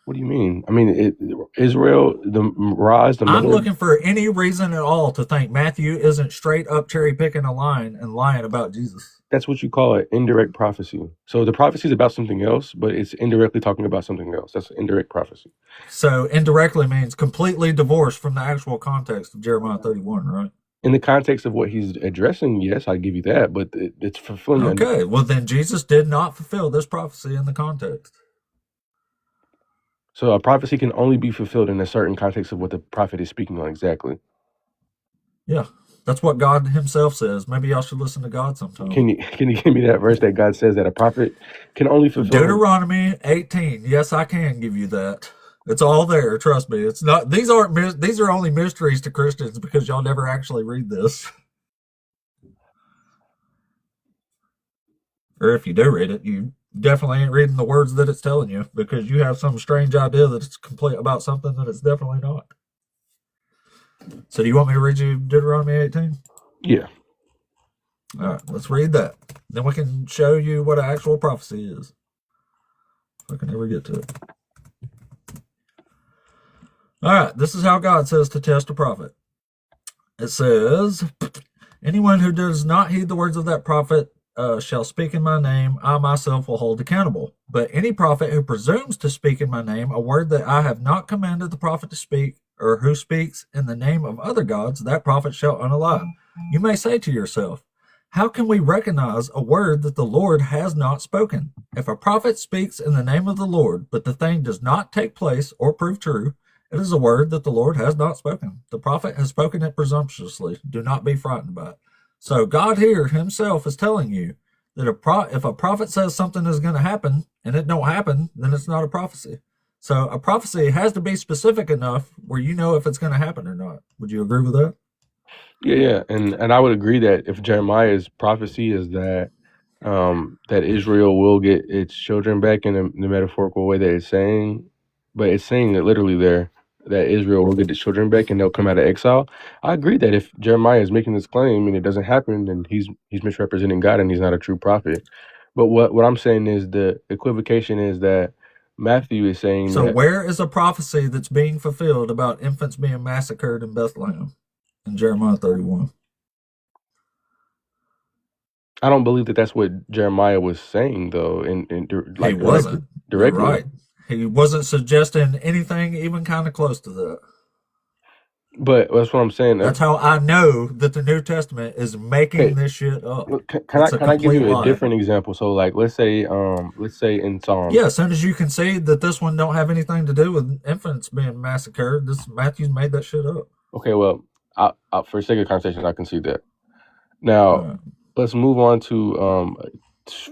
What do you mean? I mean, Israel, the Ra is the mother. I'm looking for any reason at all to think Matthew isn't straight up cherry picking a line and lying about Jesus. That's what you call an indirect prophecy. So the prophecy is about something else, but it's indirectly talking about something else. That's an indirect prophecy. So indirectly means completely divorced from the actual context of Jeremiah 31, right? In the context of what he's addressing, yes, I give you that, but it's fulfilling. Okay, well then Jesus did not fulfill this prophecy in the context. So a prophecy can only be fulfilled in a certain context of what the prophet is speaking on exactly. Yeah, that's what God himself says. Maybe y'all should listen to God sometime. Can you give me that verse that God says that a prophet can only fulfill? Deuteronomy 18. Yes, I can give you that. It's all there. Trust me. It's not. These are only mysteries to Christians because y'all never actually read this. Or if you do read it, you definitely ain't reading the words that it's telling you because you have some strange idea that it's complete about something that it's definitely not. So do you want me to read you Deuteronomy 18? Yeah. All right, let's read that. Then we can show you what an actual prophecy is. If I can ever get to it. All right, this is how God says to test a prophet. It says, anyone who does not heed the words of that prophet shall speak in my name, I myself will hold accountable. But any prophet who presumes to speak in my name, a word that I have not commanded the prophet to speak, or who speaks in the name of other gods, that prophet shall unalive. You may say to yourself, how can we recognize a word that the Lord has not spoken? If a prophet speaks in the name of the Lord, but the thing does not take place or prove true, it is a word that the Lord has not spoken. The prophet has spoken it presumptuously. Do not be frightened by it. So God here himself is telling you that if a prophet says something is going to happen and it don't happen, then it's not a prophecy. So a prophecy has to be specific enough where you know if it's going to happen or not. Would you agree with that? Yeah, and I would agree that if Jeremiah's prophecy is that that Israel will get its children back in the metaphorical way that it's saying, but it's saying it literally there that Israel will get its children back and they'll come out of exile. I agree that if Jeremiah is making this claim and it doesn't happen, then he's misrepresenting God and he's not a true prophet. But what I'm saying is the equivocation is that Matthew is saying So that where is a prophecy that's being fulfilled about infants being massacred in Bethlehem in Jeremiah 31? I don't believe that that's what Jeremiah was saying though, He wasn't. You're directly. right. He wasn't suggesting anything even kind of close to that. But that's what I'm saying. That's how I know that the New Testament is making Okay, this shit up. look, can It's a I give complete you a lie. different example? So like let's say in Psalms. Yeah, as soon as you concede that this one don't have anything to do with infants being massacred, this Matthew's made that shit up. Okay, well, for sake of conversation, I can see that. Now, let's move on to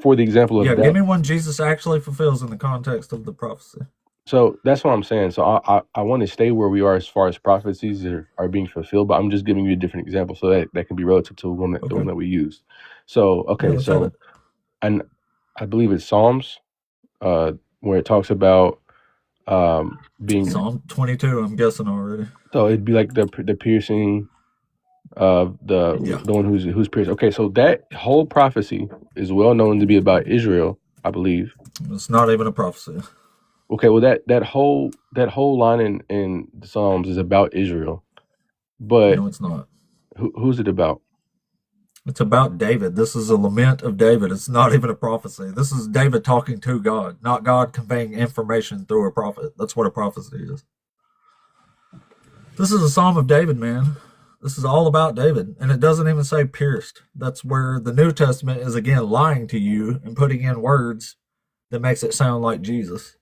for the example of Yeah, that. give me one Jesus actually fulfills in the context of the prophecy. So that's what I'm saying. So I want to stay where we are as far as prophecies are being fulfilled, but I'm just giving you a different example so that can be relative to the one that we used. So okay, Yeah, so and I believe it's Psalms, where it talks about being Psalm 22. I'm guessing already. So it'd be like the piercing of the one who's pierced. Okay, so that whole prophecy is well known to be about Israel, I believe. It's not even a prophecy. Okay, well that whole line in the Psalms is about Israel, but no, it's not. Who's it about? It's about David. This is a lament of David. It's not even a prophecy. This is David talking to God, not God conveying information through a prophet. That's what a prophecy is. This is a Psalm of David, man. This is all about David, and it doesn't even say pierced. That's where the New Testament is again lying to you and putting in words that makes it sound like Jesus.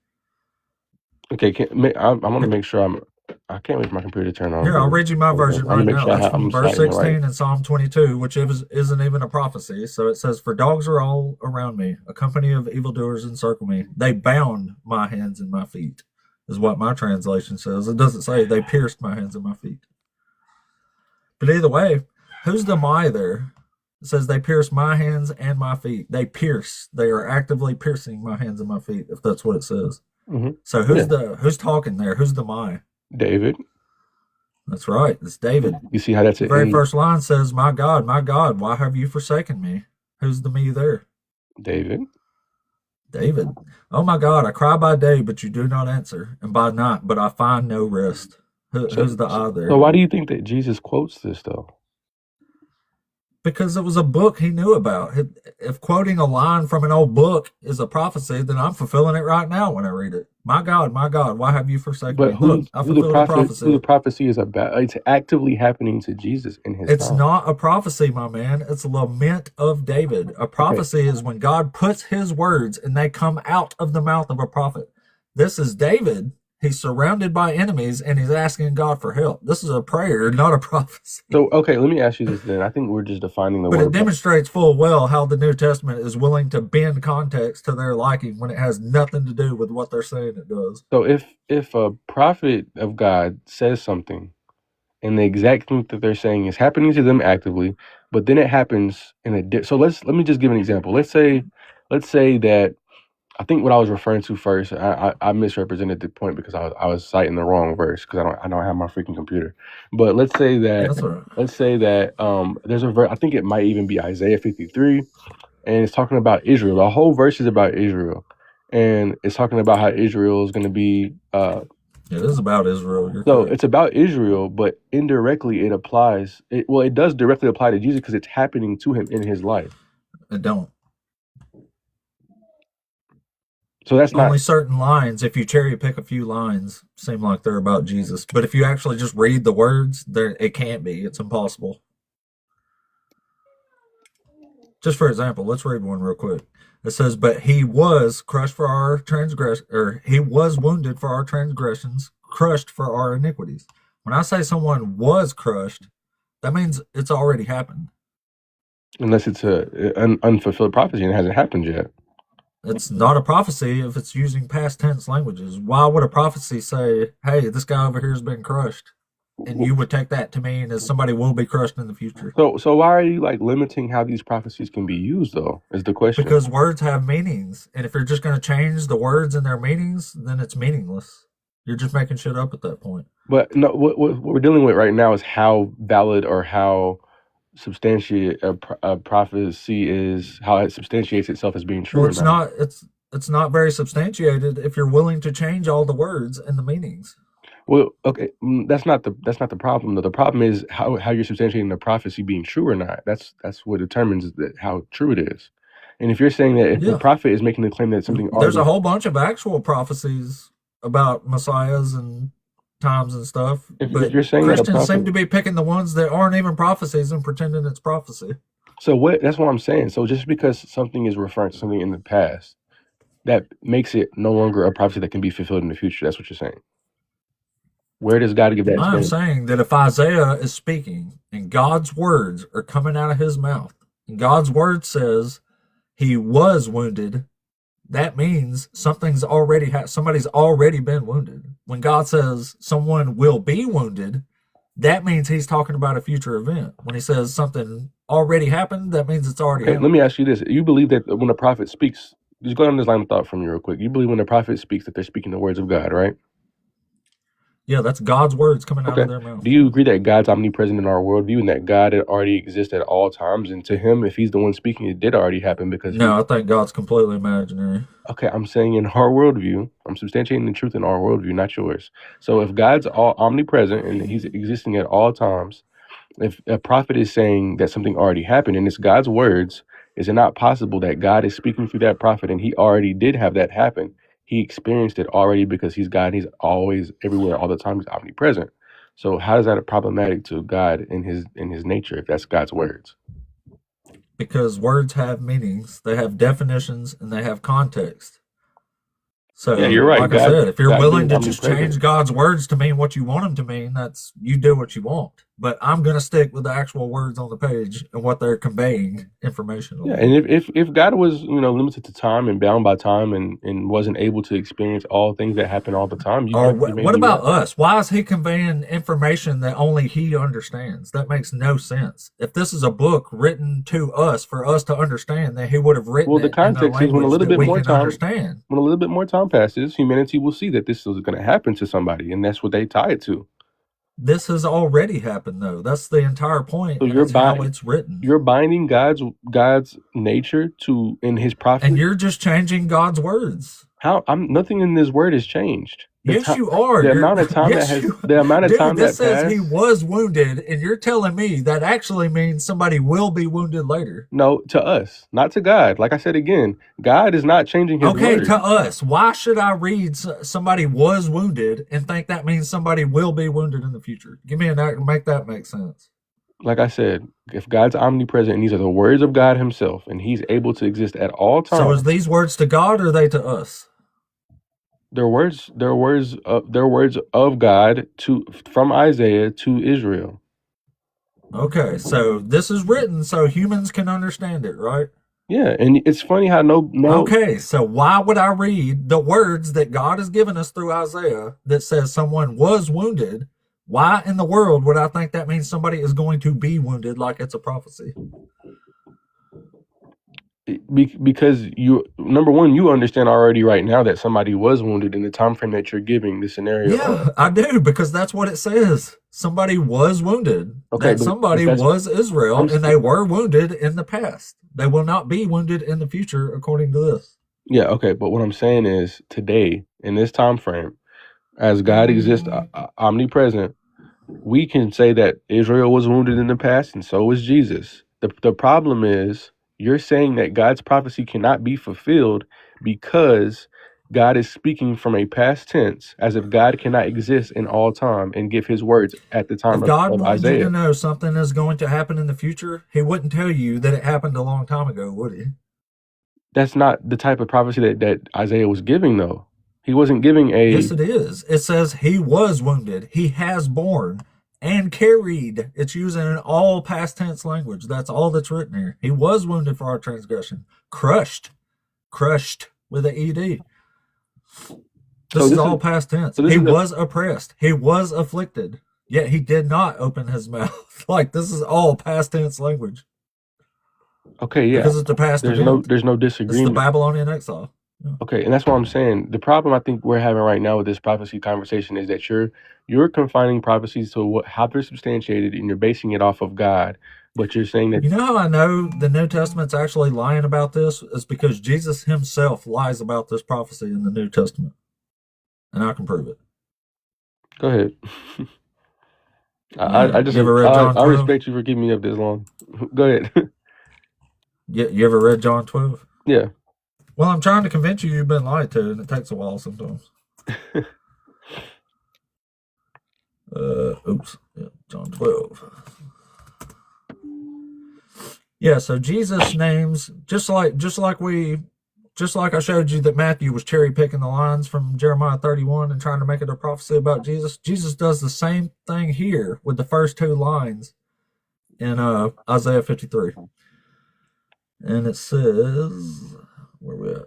Okay, I want to make sure I can't wait for my computer to turn on. Here, I'll read you my version right now. That's from verse 16 right. in Psalm 22, which isn't even a prophecy. So it says, "For dogs are all around me, a company of evildoers encircle me. They bound my hands and my feet," is what my translation says. It doesn't say they pierced my hands and my feet. But either way, who's the my there? It says they pierce my hands and my feet. They pierce. They are actively piercing my hands and my feet, if that's what it says. Mm-hmm. So who's talking there? Who's the my? David. That's right. It's David. You see how that's the very first line says, my God, why have you forsaken me?" Who's the me there? David. "Oh my God, I cry by day, but you do not answer, and by night, but I find no rest." Who's the I there? So why do you think that Jesus quotes this though? Because it was a book he knew about. If quoting a line from an old book is a prophecy, then I'm fulfilling it right now when I read it. My God, why have you forsaken me? Look, I fulfilled a prophecy. Who the prophecy is about? It's actively happening to Jesus in his It's time. not a prophecy, my man. It's a lament of David. A prophecy is when God puts his words and they come out of the mouth of a prophet. This is David. He's surrounded by enemies and he's asking God for help. This is a prayer, not a prophecy. So, okay, let me ask you this then. I think we're just defining the word. But it demonstrates full well how the New Testament is willing to bend context to their liking when it has nothing to do with what they're saying it does. So if a prophet of God says something and the exact thing that they're saying is happening to them actively, but then it happens so let me just give an example. Let's say that I think what I was referring to first, I misrepresented the point because I was citing the wrong verse because I don't have my freaking computer. But let's say that there's a verse, I think it might even be Isaiah 53, and it's talking about Israel. The whole verse is about Israel, and it's talking about how Israel is going to be. It is about Israel. It's about Israel, but indirectly it applies. It does directly apply to Jesus because it's happening to him in his life. It don't. So that's not. Only certain lines, if you cherry pick a few lines, seem like they're about Jesus. But if you actually just read the words, there it can't be. It's impossible. Just for example, let's read one real quick. It says, "But he was crushed for our transgression, or he was wounded for our transgressions, crushed for our iniquities." When I say someone was crushed, that means it's already happened. Unless it's an unfulfilled prophecy and it hasn't happened yet. It's not a prophecy if it's using past tense languages. Why would a prophecy say, "Hey, this guy over here has been crushed," and you would take that to mean as somebody will be crushed in the future? So why are you like limiting how these prophecies can be used though? Is the question. Because words have meanings, and if you're just going to change the words and their meanings, then it's meaningless. You're just making shit up at that point. But no, what we're dealing with right now is how valid or how substantiate a prophecy is, how it substantiates itself as being true. Well, or not. it's not very substantiated if you're willing to change all the words and the meanings. Well, okay, that's not the problem though. The problem is how you're substantiating the prophecy being true or not. That's what determines how true it is. And if you're saying that if the Yeah. prophet is making the claim that something There's already, a whole bunch of actual prophecies about messiahs and times and stuff, if but you're saying that a Christians seem prophet, to be picking the ones that aren't even prophecies and pretending it's prophecy. so what? That's what I'm saying. So just because something is referring to something in the past, that makes it no longer a prophecy that can be fulfilled in the future. That's what you're saying. Where does God give that I'm stand? saying that if Isaiah is speaking and God's words are coming out of his mouth, and God's word says he was wounded, that means somebody's already been wounded. When God says someone will be wounded, that means he's talking about a future event. When he says something already happened, that means it's already Okay, let happened. me ask you this. You believe that when a prophet speaks, just go down this line of thought from me real quick. You believe when a prophet speaks that they're speaking the words of God, right? Yeah, that's God's words coming out Okay. of their mouth. Do you agree that God's omnipresent in our worldview and that God already exists at all times? And to him, if he's the one speaking, it did already happen because No, I think God's completely imaginary. okay, I'm saying in our worldview, I'm substantiating the truth in our worldview, not yours. So if God's all omnipresent and he's existing at all times, if a prophet is saying that something already happened and it's God's words, is it not possible that God is speaking through that prophet and he already did have that happen? He experienced it already because he's God. He's always everywhere all the time. He's omnipresent. So how is that problematic to God in his nature if that's God's words? Because words have meanings, they have definitions, and they have context. So, Yeah, you're right. like I said, if you're God willing being to just omnipresent. change God's words to mean what you want them to mean, that's you do what you want. But I'm going to stick with the actual words on the page and what they're conveying information on. Yeah, and if God was limited to time and bound by time and wasn't able to experience all things that happen all the time, Or what about us? Why is he conveying information that only he understands? That makes no sense. If this is a book written to us for us to understand, then he would have written Well, the it in a context is when a language little that bit we more can time understand. when a little bit more time passes, humanity will see that this is going to happen to somebody, and that's what they tie it to. This has already happened, though. That's the entire point. So And you're it's how buying it's written. you're binding God's nature to in his prophet. And you're just changing God's words. How I'm nothing in this word has changed. Yes, you are. The You're- amount of time yes, that has you- the amount of Dude, time that this says passed. he was wounded, and you're telling me that actually means somebody will be wounded later. No, to us, not to God. Like I said again, God is not changing his Okay, word. to us. Why should I read somebody was wounded and think that means somebody will be wounded in the future? Give me make that make sense. Like I said, if God's omnipresent and these are the words of God himself and he's able to exist at all times. So is these words to God or are they to us? They're words of God from Isaiah to Israel. Okay, so this is written so humans can understand it, right? Yeah, and it's funny how no. Okay, so why would I read the words that God has given us through Isaiah that says someone was wounded? Why in the world would I think that means somebody is going to be wounded like it's a prophecy? Because number one, you understand already right now that somebody was wounded in the time frame that you're giving the scenario. Yeah, I do, because that's what it says. Somebody was wounded. Okay, That somebody was Israel, and they were wounded in the past. They will not be wounded in the future, according to this. Yeah, okay, but what I'm saying is today, in this time frame, as God exists omnipresent, we can say that Israel was wounded in the past, and so was Jesus. The problem is you're saying that God's prophecy cannot be fulfilled because God is speaking from a past tense, as if God cannot exist in all time and give his words at the time If God of wanted you to Isaiah. know something is going to happen in the future, he wouldn't tell you that it happened a long time ago, would he? That's not the type of prophecy that Isaiah was giving, though. He wasn't giving Yes, a. it is. It says he was wounded, he has borne and carried. It's using an all past tense language. That's all that's written here. He was wounded for our transgression, crushed with an ed. This is all past tense. He was oppressed, he was afflicted, yet he did not open his mouth. Like, this is all past tense language. Okay, yeah. Because it's the past There's event. no It's the disagreement. Babylonian exile. Yeah. Okay, and that's what I'm saying. The problem I think we're having right now with this prophecy conversation is that you're confining prophecies to how they're substantiated, and you're basing it off of God. But you're saying that You know how I know the New Testament's actually lying about this? It's because Jesus himself lies about this prophecy in the New Testament. And I can prove it. Go ahead. Yeah. I just You ever read John I 12? respect you for keeping me up this long. Go ahead. You ever read John 12? Yeah. Well, I'm trying to convince you you've been lied to, and it takes a while sometimes. Oops. Yeah, John 12. Yeah, so Jesus names, just like I showed you that Matthew was cherry picking the lines from Jeremiah 31 and trying to make it a prophecy about Jesus. Jesus does the same thing here with the first two lines in Isaiah 53. And it says, where we at?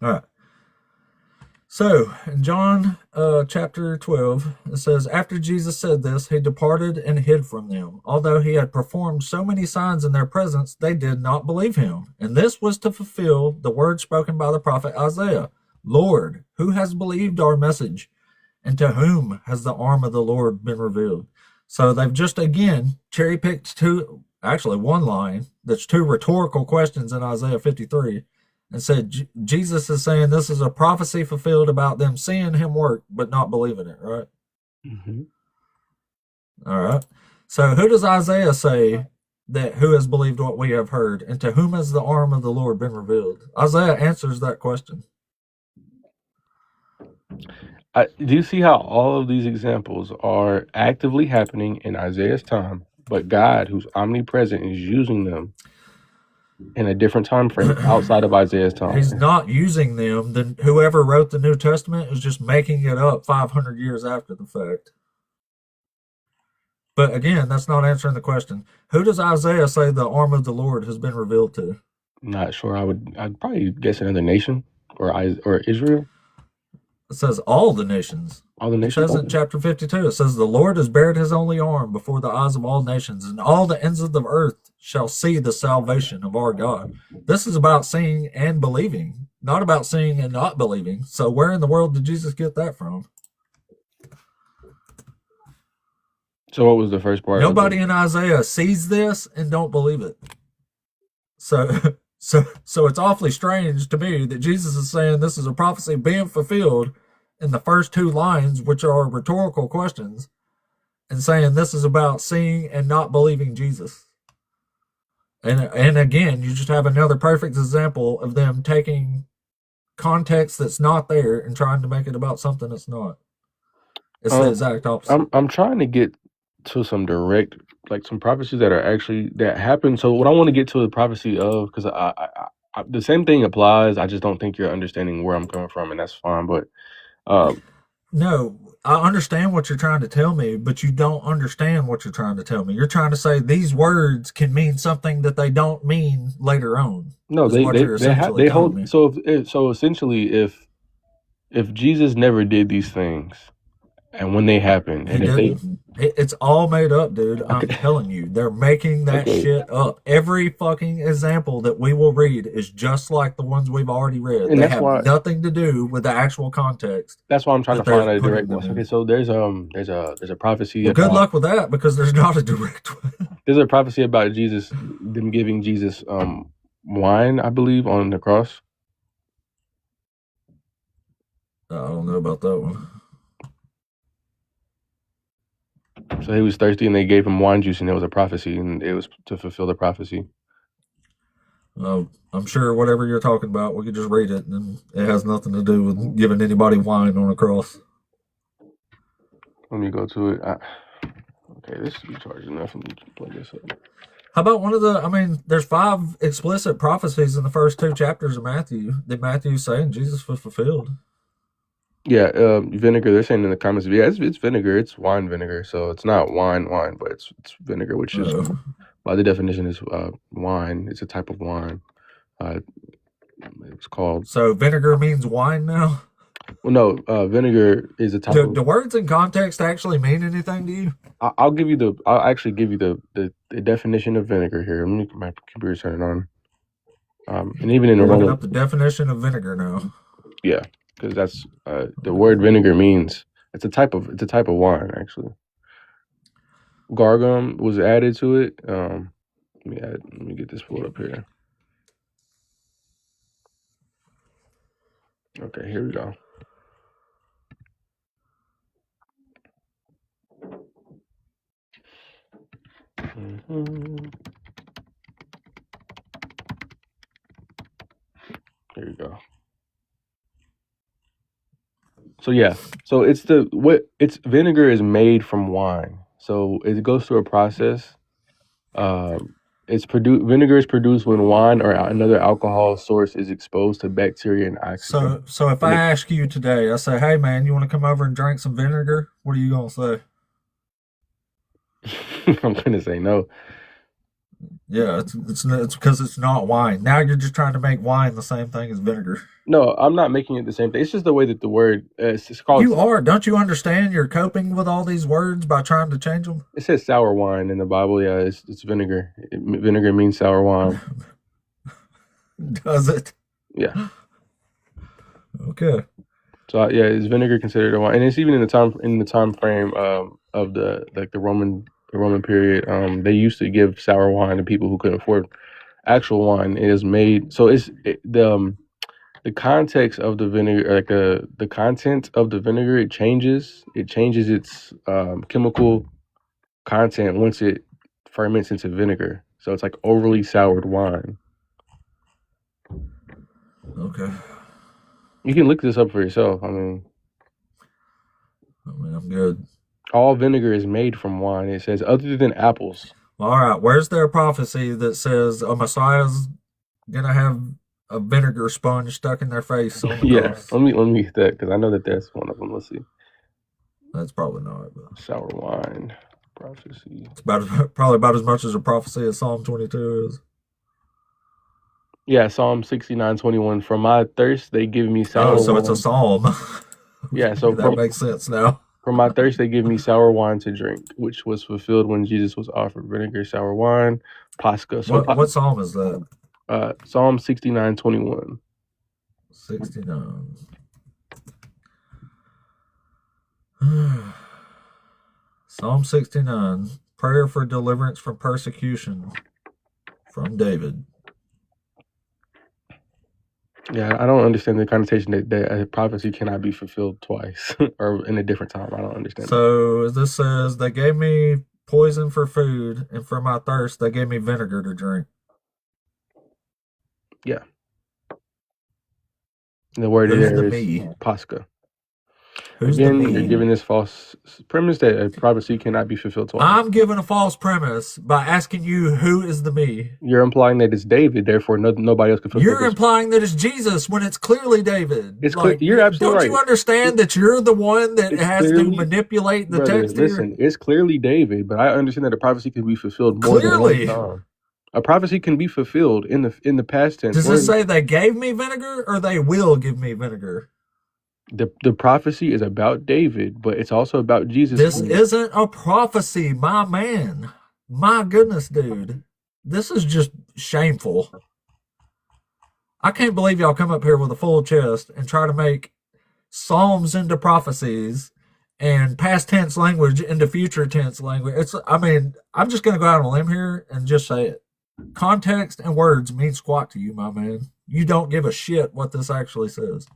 All right. So in John chapter 12, it says, after Jesus said this, he departed and hid from them. Although he had performed so many signs in their presence, they did not believe him. And this was to fulfill the word spoken by the prophet Isaiah. Lord, who has believed our message? And to whom has the arm of the Lord been revealed? So they've just again cherry picked one line that's two rhetorical questions in Isaiah 53. And said Jesus is saying this is a prophecy fulfilled about them seeing him work but not believing it, right? Mm-hmm. All right. So who does Isaiah say that who has believed what we have heard, and to whom has the arm of the Lord been revealed? Isaiah answers that question. Do you see how all of these examples are actively happening in Isaiah's time, but God, who's omnipresent, is using them in a different time frame outside of Isaiah's time? He's not using them. Then whoever wrote the New Testament is just making it up 500 years after the fact. But again, that's not answering the question. Who does Isaiah say the arm of the Lord has been revealed to? Not sure. I'd probably guess another nation or Israel. It says all the nations. All the nations. It says in chapter 52, it says the Lord has bared his only arm before the eyes of all nations, and all the ends of the earth shall see the salvation of our God. This is about seeing and believing, not about seeing and not believing. So where in the world did Jesus get that from? So what was the first part? Nobody in Isaiah sees this and don't believe it. So it's awfully strange to me that Jesus is saying this is a prophecy being fulfilled in the first two lines, which are rhetorical questions, and saying this is about seeing and not believing Jesus. And again, you just have another perfect example of them taking context that's not there and trying to make it about something that's not. It's the exact opposite. I'm trying to get to some direct, like some prophecies that are actually that happen. So what I want to get to the prophecy of, because I the same thing applies. I just don't think you're understanding where I'm coming from, and that's fine. But no, I understand what you're trying to tell me, but you don't understand what you're trying to tell me. You're trying to say these words can mean something that they don't mean later on. No, they hold. So essentially, if Jesus never did these things, and when they happen, and it's all made up, dude. Okay. I'm telling you, they're making that shit up. Every fucking example that we will read is just like the ones we've already read. And they have nothing to do with the actual context. That's why I'm trying to find a direct one. Okay, so there's a prophecy. Well, good luck with that, because there's not a direct one. There's a prophecy about Jesus, them giving Jesus wine, I believe, on the cross. I don't know about that one. So he was thirsty, and they gave him wine juice, and it was a prophecy, and it was to fulfill the prophecy. I'm sure whatever you're talking about, we could just read it, and it has nothing to do with giving anybody wine on a cross. Let me go to it. Okay, this should be charged enough. Let me plug this up. How about one of the? There's 5 explicit prophecies in the first 2 chapters of Matthew. Did Matthew say and Jesus was fulfilled? Yeah, vinegar. They're saying in the comments, yeah, it's vinegar. It's wine vinegar. So it's not wine, but it's vinegar, which is by the definition is wine. It's a type of wine. It's called. So vinegar means wine now? Well, no, vinegar is a type of. Do words in context actually mean anything to you? I'll actually give you the definition of vinegar here. Let me get my computer turned on. And even in the looking up the definition of vinegar now. Yeah, because that's the word vinegar means it's a type of wine actually. Gargum was added to it. Let me get this pulled up here. Okay, here we go. There you go. So yeah, so it's vinegar is made from wine. So it goes through a process. Vinegar is produced when wine or another alcohol source is exposed to bacteria and oxygen. So if I ask you today, I say, "Hey man, you want to come over and drink some vinegar?" What are you gonna say? I'm gonna say no. Yeah, it's because it's not wine. Now you're just trying to make wine the same thing as vinegar. No, I'm not making it the same thing. It's just the way that the word it's called. You are. Don't you understand? You're coping with all these words by trying to change them. It says sour wine in the Bible. Yeah, it's vinegar. Vinegar means sour wine. Does it? Yeah. Okay. So yeah, is vinegar considered a wine? And it's even in the time frame of the Roman period. They used to give sour wine to people who couldn't afford actual wine. It is made so the context of the vinegar, like the content of the vinegar, it changes. It changes its chemical content once it ferments into vinegar. So it's like overly soured wine. Okay. You can look this up for yourself. I mean, I'm good. All vinegar is made from wine. It says other than apples. All right. Where's there a prophecy that says a Messiah's gonna have a vinegar sponge stuck in their face? Yeah. Let me get that because I know that's one of them. Let's see. That's probably not. But sour wine prophecy. It's probably about as much as a prophecy as Psalm 22 is. Yeah, Psalm 69:21. From my thirst, they give me sour. Oh, so it's a psalm. Yeah, so that makes sense now. From my thirst, they give me sour wine to drink, which was fulfilled when Jesus was offered vinegar, sour wine, Pascha. So what psalm is that? Psalm 69:21. 69. Psalm 69. Prayer for deliverance from persecution from David. Yeah, I don't understand the connotation that a prophecy cannot be fulfilled twice or in a different time. I don't understand. So this says, they gave me poison for food, and for my thirst, they gave me vinegar to drink. Yeah. The word there is Pascha. Again, you're giving this false premise that a prophecy cannot be fulfilled twice. I'm giving a false premise by asking you who is the me. You're implying that it's David, therefore nobody else can fulfill. You're implying that it's Jesus when it's clearly David. It's like, you're absolutely right. Don't you understand that you're the one that has to manipulate the text here? Listen, it's clearly David, but I understand that a prophecy can be fulfilled more than one time. A prophecy can be fulfilled in the past tense. Does it say they gave me vinegar or they will give me vinegar? The prophecy is about David, but it's also about Jesus. This isn't a prophecy, my man. My goodness, dude. This is just shameful. I can't believe y'all come up here with a full chest and try to make psalms into prophecies and past tense language into future tense language. I'm just going to go out on a limb here and just say it. Context and words mean squat to you, my man. You don't give a shit what this actually says.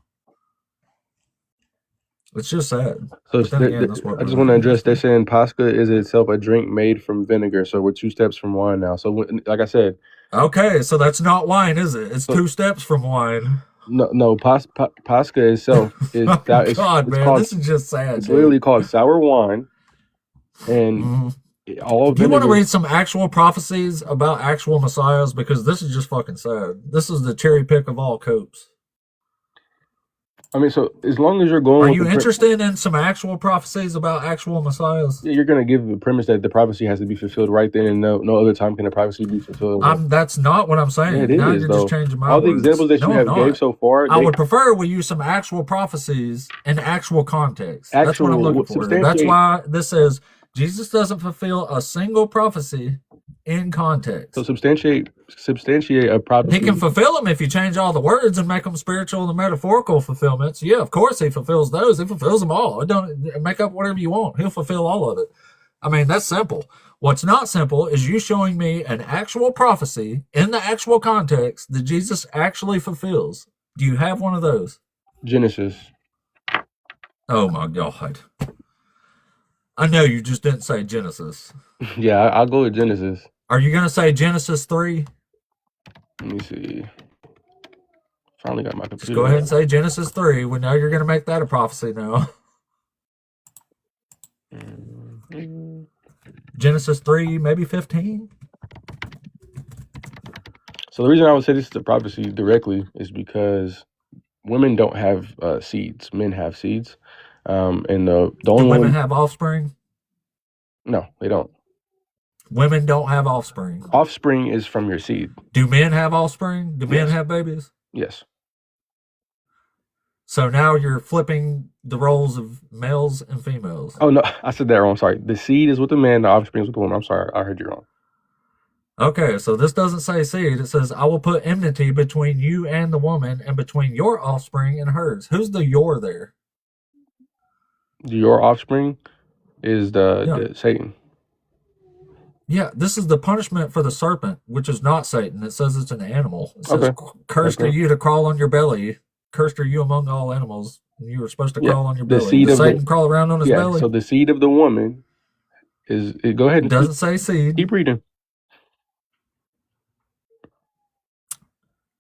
It's just sad. So But then again, that's what I just we're want to reading. address. They're saying Pascha is itself a drink made from vinegar. So we're 2 steps from wine now. So like I said, Okay, so that's not wine, is it? It's so 2 steps from wine. no, Pascha itself is Oh that God, it's man, called this is just sad. it's Dude. literally called sour wine, and Mhm. all Do you want to vinegar. read some actual prophecies about actual messiahs? Because this is just fucking sad. This is the cherry pick of all copes. I mean, so as long as you're going Are with you the interested in some actual prophecies about actual messiahs? you're going to give the premise that the prophecy has to be fulfilled right then, and no other time can the prophecy be fulfilled. That's not what I'm saying. Yeah, it Now is, you're though. just changing my All the words. examples that No, you I'm have not. gave so far, I would prefer we use some actual prophecies in actual context. That's what I'm looking for. That's why this says Jesus doesn't fulfill a single prophecy in context. So substantiate a prophecy. He can fulfill them if you change all the words and make them spiritual and metaphorical fulfillments. Yeah, of course he fulfills those. He fulfills them all. Don't make up whatever you want. He'll fulfill all of it. I mean, that's simple. What's not simple is you showing me an actual prophecy in the actual context that Jesus actually fulfills. Do you have one of those? Genesis. Oh my God. I know you just didn't say Genesis. Yeah, I'll go with Genesis. Are you going to say Genesis 3? Let me see. Finally got my computer. Just go ahead and say Genesis 3. We know you're going to make that a prophecy now. Genesis 3, maybe 15? So the reason I would say this is a prophecy directly is because women don't have seeds. Men have seeds. And the only Do women one, have offspring? no, they don't. Women don't have offspring. Offspring is from your seed. Do men have offspring? Do men Yes. have babies? Yes. So now you're flipping the roles of males and females. Oh no, I said that wrong. Sorry. The seed is with the man. The offspring is with the woman. I'm sorry. I heard you wrong. Okay, so this doesn't say seed. It says, I will put enmity between you and the woman and between your offspring and hers. Who's the your there? Your offspring is the Satan. Yeah, this is the punishment for the serpent, which is not Satan. It says it's an animal. It says, Okay. Cursed are you to crawl on your belly. Cursed are you among all animals. You were supposed to crawl on your the belly. seed Does of Satan crawl around on his belly? So the seed of the woman is. Go ahead. It doesn't say seed. Keep reading.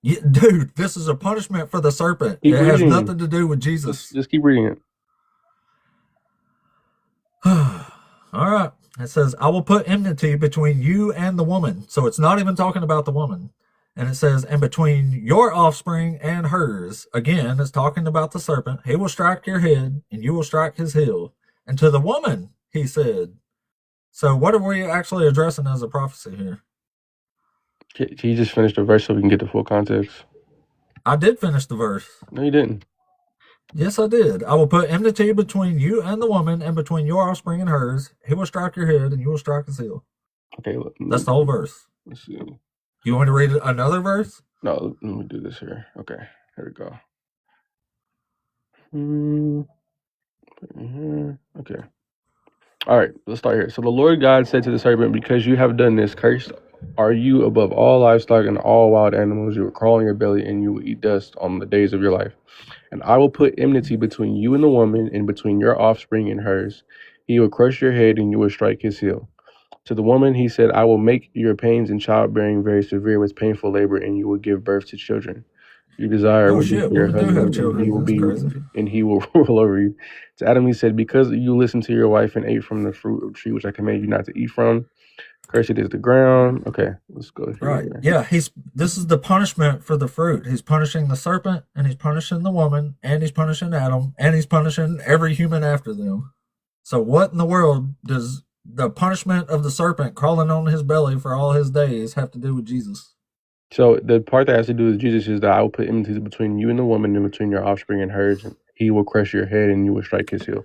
Yeah, dude, this is a punishment for the serpent. Keep It has reading. nothing to do with Jesus. Just keep reading it. All right. It says, I will put enmity between you and the woman. So it's not even talking about the woman. And it says, and between your offspring and hers. Again, it's talking about the serpent. He will strike your head and you will strike his heel. And to the woman, he said. So what are we actually addressing as a prophecy here? Can you just finish the verse so we can get the full context? I did finish the verse. No, you didn't. Yes, I did. I will put enmity between you and the woman and between your offspring and hers. He will strike your head and you will strike his heel. Okay. That's the whole verse. Let's see. You want to read another verse? No, let me do this here. Okay. Here we go. Okay. All right, let's start here. So the Lord God said to the serpent, because you have done this, cursed are you above all livestock and all wild animals. You will crawl on your belly and you will eat dust on the days of your life. And I will put enmity between you and the woman and between your offspring and hers. He will crush your head and you will strike his heel. To the woman, he said, I will make your pains in childbearing very severe with painful labor, and you will give birth to children. You desire Oh shit, your women do have husband, children. and he will That's be, crazy. and he will rule over you. To Adam, he said, because you listened to your wife and ate from the fruit of the tree which I command you not to eat from, cursed is the ground. Okay, let's go here. Right. Yeah, this is the punishment for the fruit. He's punishing the serpent, and he's punishing the woman, and he's punishing Adam, and he's punishing every human after them. So what in the world does the punishment of the serpent crawling on his belly for all his days have to do with Jesus? So the part that has to do with Jesus is that I will put enmity between you and the woman and between your offspring and hers. And he will crush your head and you will strike his heel.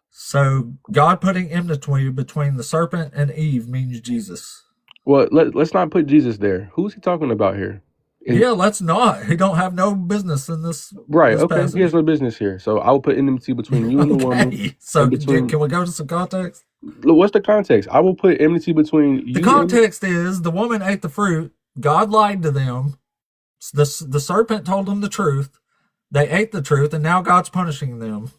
So God putting enmity between the serpent and Eve means Jesus. Well, let's not put Jesus there. Who's he talking about here? Let's not. He don't have no business in this. Right. This Okay. passage. He has no business here. So I will put enmity between you and the woman. So between, can we go to some context? What's the context? I will put enmity between you. The context is the woman ate the fruit. God lied to them. The serpent told them the truth. They ate the truth, and now God's punishing them.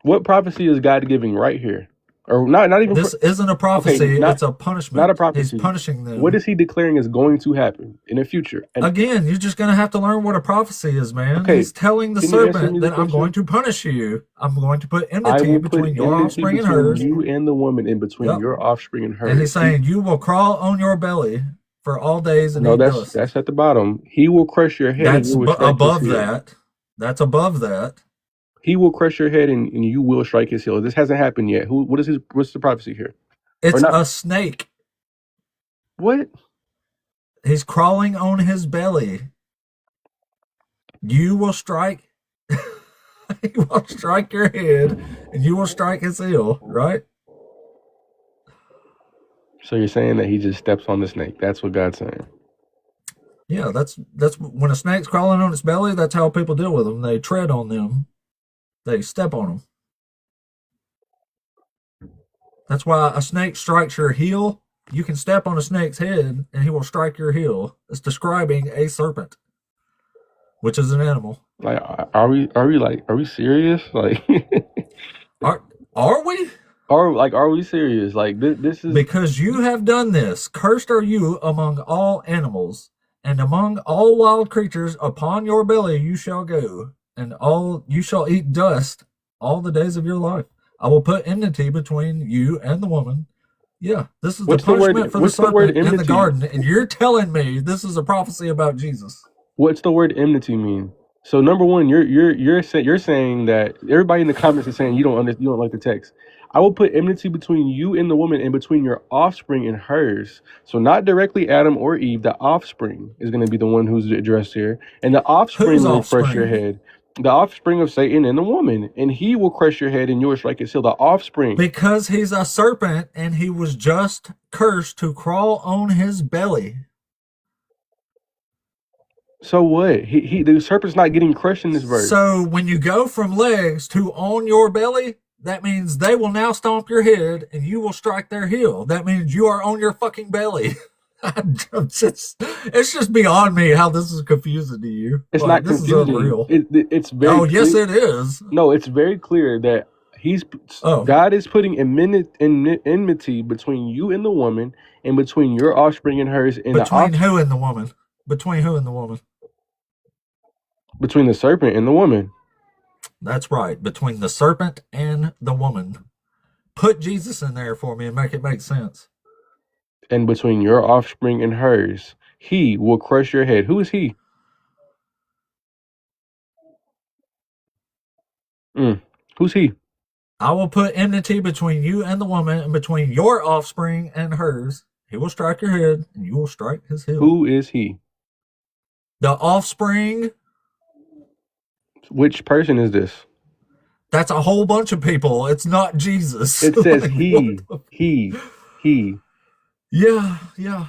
What prophecy is God giving right here? Or not even This isn't a prophecy, not it's a not a punishment. He's prophecy. punishing What them. is he declaring is going to happen in the future? And Again, you're just going to have to learn what a prophecy is, man. okay, He's telling the can you answer serpent me the that I'm going question? to punish you. I'm going to put I enmity will put between your enmity offspring and between hers. you and the woman, and between Yep. your offspring and And hers. he's saying, you will crawl on your belly for all days and No, eat dust. that's at the bottom. He will crush your head, and That's you will strike his above heel. that. That's above that. He will crush your head, and you will strike his heel. This hasn't happened yet. What's the prophecy here? It's not- a snake. What? He's crawling on his belly. You will strike. He will strike your head, and you will strike his heel. Right? So you're saying that he just steps on the snake? That's what God's saying. Yeah, that's when a snake's crawling on its belly. That's how people deal with them. They tread on them. They step on them. That's why a snake strikes your heel. You can step on a snake's head, and he will strike your heel. It's describing a serpent, which is an animal. Like, are we serious? Like, Are we? are we serious? Like, this is Because you have done this. Cursed are you among all animals, and among all wild creatures. Upon your belly you shall go, and you shall eat dust all the days of your life. I will put enmity between you and the woman. Yeah, this is What's the the word- punishment for the what's the word serpent in the enmity? garden, and you're telling me this is a prophecy about Jesus. What's the word enmity mean? So number one, you're saying that everybody in the comments is saying you don't like the text. I will put enmity between you and the woman, and between your offspring and hers. So not directly Adam or Eve. The offspring is going to be the one who's addressed here, and the offspring Whose will crush your offspring? head. The offspring of Satan and the woman, and he will crush your head, and yours strike his heel. The offspring. Because he's a serpent, and he was just cursed to crawl on his belly. So what? The serpent's not getting crushed in this verse. So when you go from legs to on your belly, that means they will now stomp your head and you will strike their heel. That means you are on your fucking belly. It's just beyond me how this is confusing to you. It's Like, not this confusing. is unreal. It's very. Oh, yes, clear. it is. No, it's very clear that God is putting enmity between you and the woman, and between your offspring and hers, and Between who and the woman? Between who and the woman? between the serpent and the woman. That's right. Between the serpent and the woman. Put Jesus in there for me and make it make sense. And between your offspring and hers, he will crush your head. Who is he? Who's he? I will put enmity between you and the woman, and between your offspring and hers. He will strike your head, and you will strike his heel. Who is he? The offspring, Which person is this? that's a whole bunch of people. It's not Jesus. It says Like, he. what He. the- Yeah.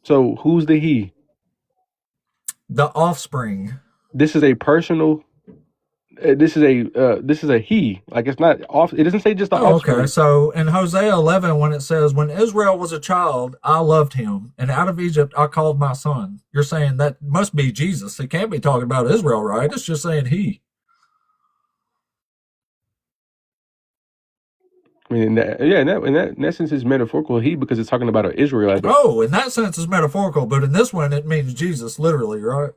So who's the he? The offspring. This is a personal. This is a he. Like, it's not off. It doesn't say just the Oh, offspring. okay. So in Hosea 11, when it says, when Israel was a child, I loved him, and out of Egypt I called my son. You're saying that must be Jesus. It can't be talking about Israel, right? It's just saying he. I mean, in that sense, it's metaphorical he, because it's talking about an Israelite. Oh, in that sense, it's metaphorical, but in this one, it means Jesus, literally, right?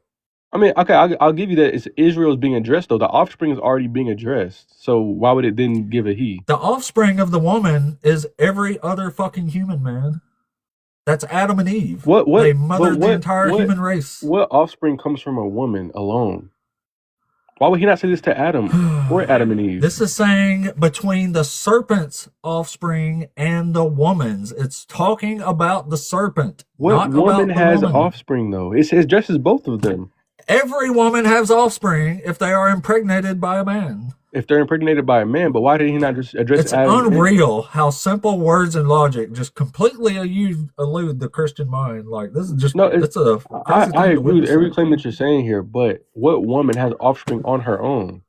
I mean, okay, I'll give you that. It's Israel's being addressed, though. The offspring is already being addressed. So why would it then give a he? The offspring of the woman is every other fucking human, man. That's Adam and Eve. They mothered the entire human race. What offspring comes from a woman alone? Why would he not say this to Adam or Adam and Eve? This is saying between the serpent's offspring and the woman's. It's talking about the serpent. What not woman about the has woman. offspring, though? It addresses both of them. Every woman has offspring if they are impregnated by a man. If they're impregnated by a man, but why did he not just address It's Adam? unreal how simple words and logic just completely elude the Christian mind. Like, this is just it's a crazy thing I to agree with witness. every claim that you're saying here, but what woman has offspring on her own?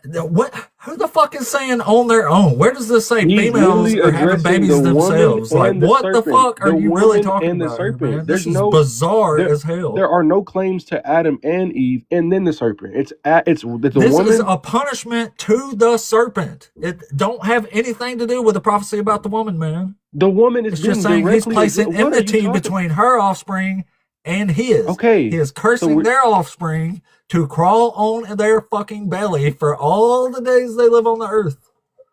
What? Who the fuck is saying on their own? Where does this say He's females literally are having addressing babies the woman themselves? Like, and the what the serpent. fuck are The you really woman talking and the about here, serpent. man? This is bizarre there as hell. there are no claims to Adam and Eve and then the serpent. It's the This woman. is a punishment to the serpent. It don't have anything to do with the prophecy about the woman, man. The woman is It's being just saying he's directly placing what are you enmity talking- between her offspring and his. Okay, He is cursing we're- their offspring to crawl on their fucking belly for all the days they live on the earth.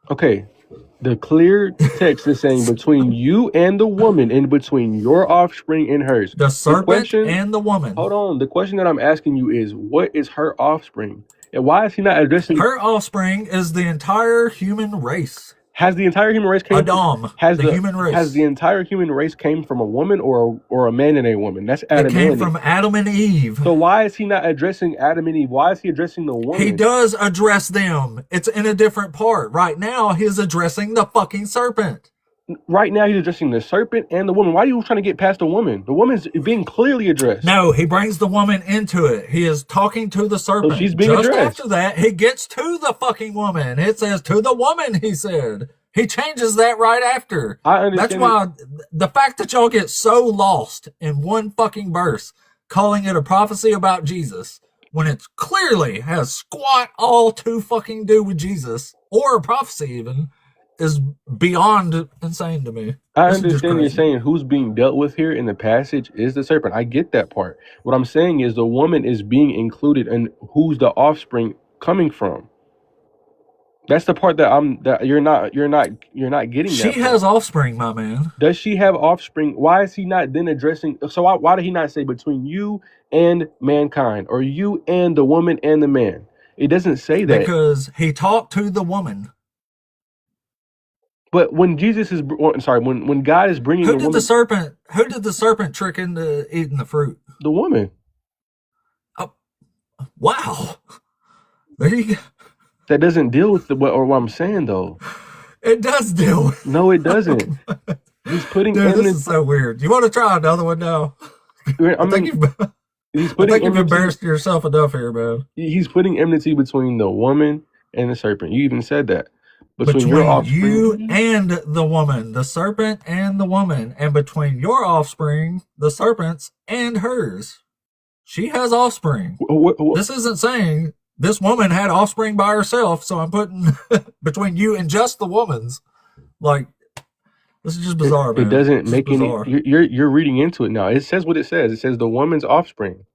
Okay, the clear text is saying between you and the woman, and between your offspring and hers. The serpent question- and the woman. Hold on. The question that I'm asking you is, what is her offspring, and why is he not addressing? Her offspring is the entire human race. Has the entire human race came? Adam, the human race. Has the entire human race came from a woman or a man and a woman? That's Adam It came and from Eve. Adam and Eve. So why is he not addressing Adam and Eve? Why is he addressing the woman? He does address them. It's in a different part. Right now, he's addressing the fucking serpent. Right now, he's addressing the serpent and the woman. Why are you trying to get past the woman? The woman's being clearly addressed. No, he brings the woman into it. He is talking to the serpent. she's being Just addressed. after that, he gets to the fucking woman. It says to the woman, he said. He changes that right after. I understand. That's why the fact that y'all get so lost in one fucking verse, calling it a prophecy about Jesus, when it clearly has squat all to fucking do with Jesus, or a prophecy even, is beyond insane to me. I This is just understand you're crazy. saying who's being dealt with here in the passage is the serpent. I get that part. What I'm saying is the woman is being included in who's the offspring coming from. That's the part that you're not getting. She that has part. offspring, my man. Does she have offspring? Why is he not then addressing? So why did he not say between you and mankind, or you and the woman and the man? It doesn't say that. Because he talked to the woman. But when Jesus is, sorry, when God is bringing Who the did woman, the serpent trick into eating the fruit? the woman. Wow. There you go. That doesn't deal with what I'm saying though. It does deal with. No, it doesn't. He's putting Dude, this enmity. is so weird. You want to try another one now? I I think mean, you've, he's I putting think you've enmity. embarrassed yourself enough here, man. He's putting enmity between the woman and the serpent. You even said that. Between your offspring. you and the woman, the serpent and the woman, and between your offspring, the serpent's and hers. She has offspring. This isn't saying this woman had offspring by herself, so I'm putting between you and just the woman's. Like, this is just bizarre, man. It doesn't It's make any. bizarre. You're reading into it now. It says what it says. It says the woman's offspring.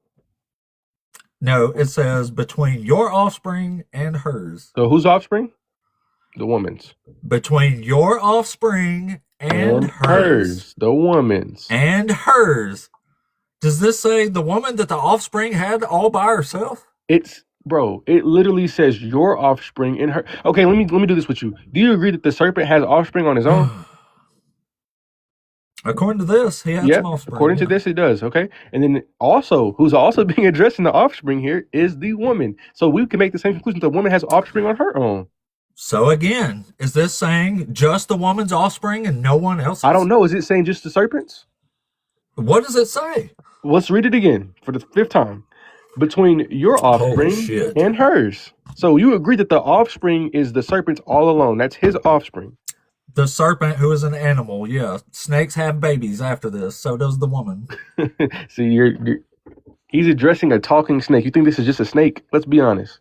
No, it says between your offspring and hers. So whose offspring? The woman's. Between your offspring and hers. The woman's. And hers. Does this say the woman that the offspring had all by herself? It's bro. It literally says your offspring and her. Okay, let me do this with you. Do you agree that the serpent has offspring on his own? According to this, he had Yeah. some offspring. According to this, it does. Okay, and then also, who's also being addressed in the offspring here is the woman. So we can make the same conclusion: the woman has offspring on her own. So again, is this saying just the woman's offspring and no one else? I don't know. Is it saying just the serpents? What does it say? Let's read it again for the 5th time. Between your offspring shit. and hers. So you agree that the offspring is the serpent's all alone. That's his offspring. The serpent, who is an animal, yeah. Snakes have babies after this, so does the woman. See, he's addressing a talking snake. You think this is just a snake? Let's be honest.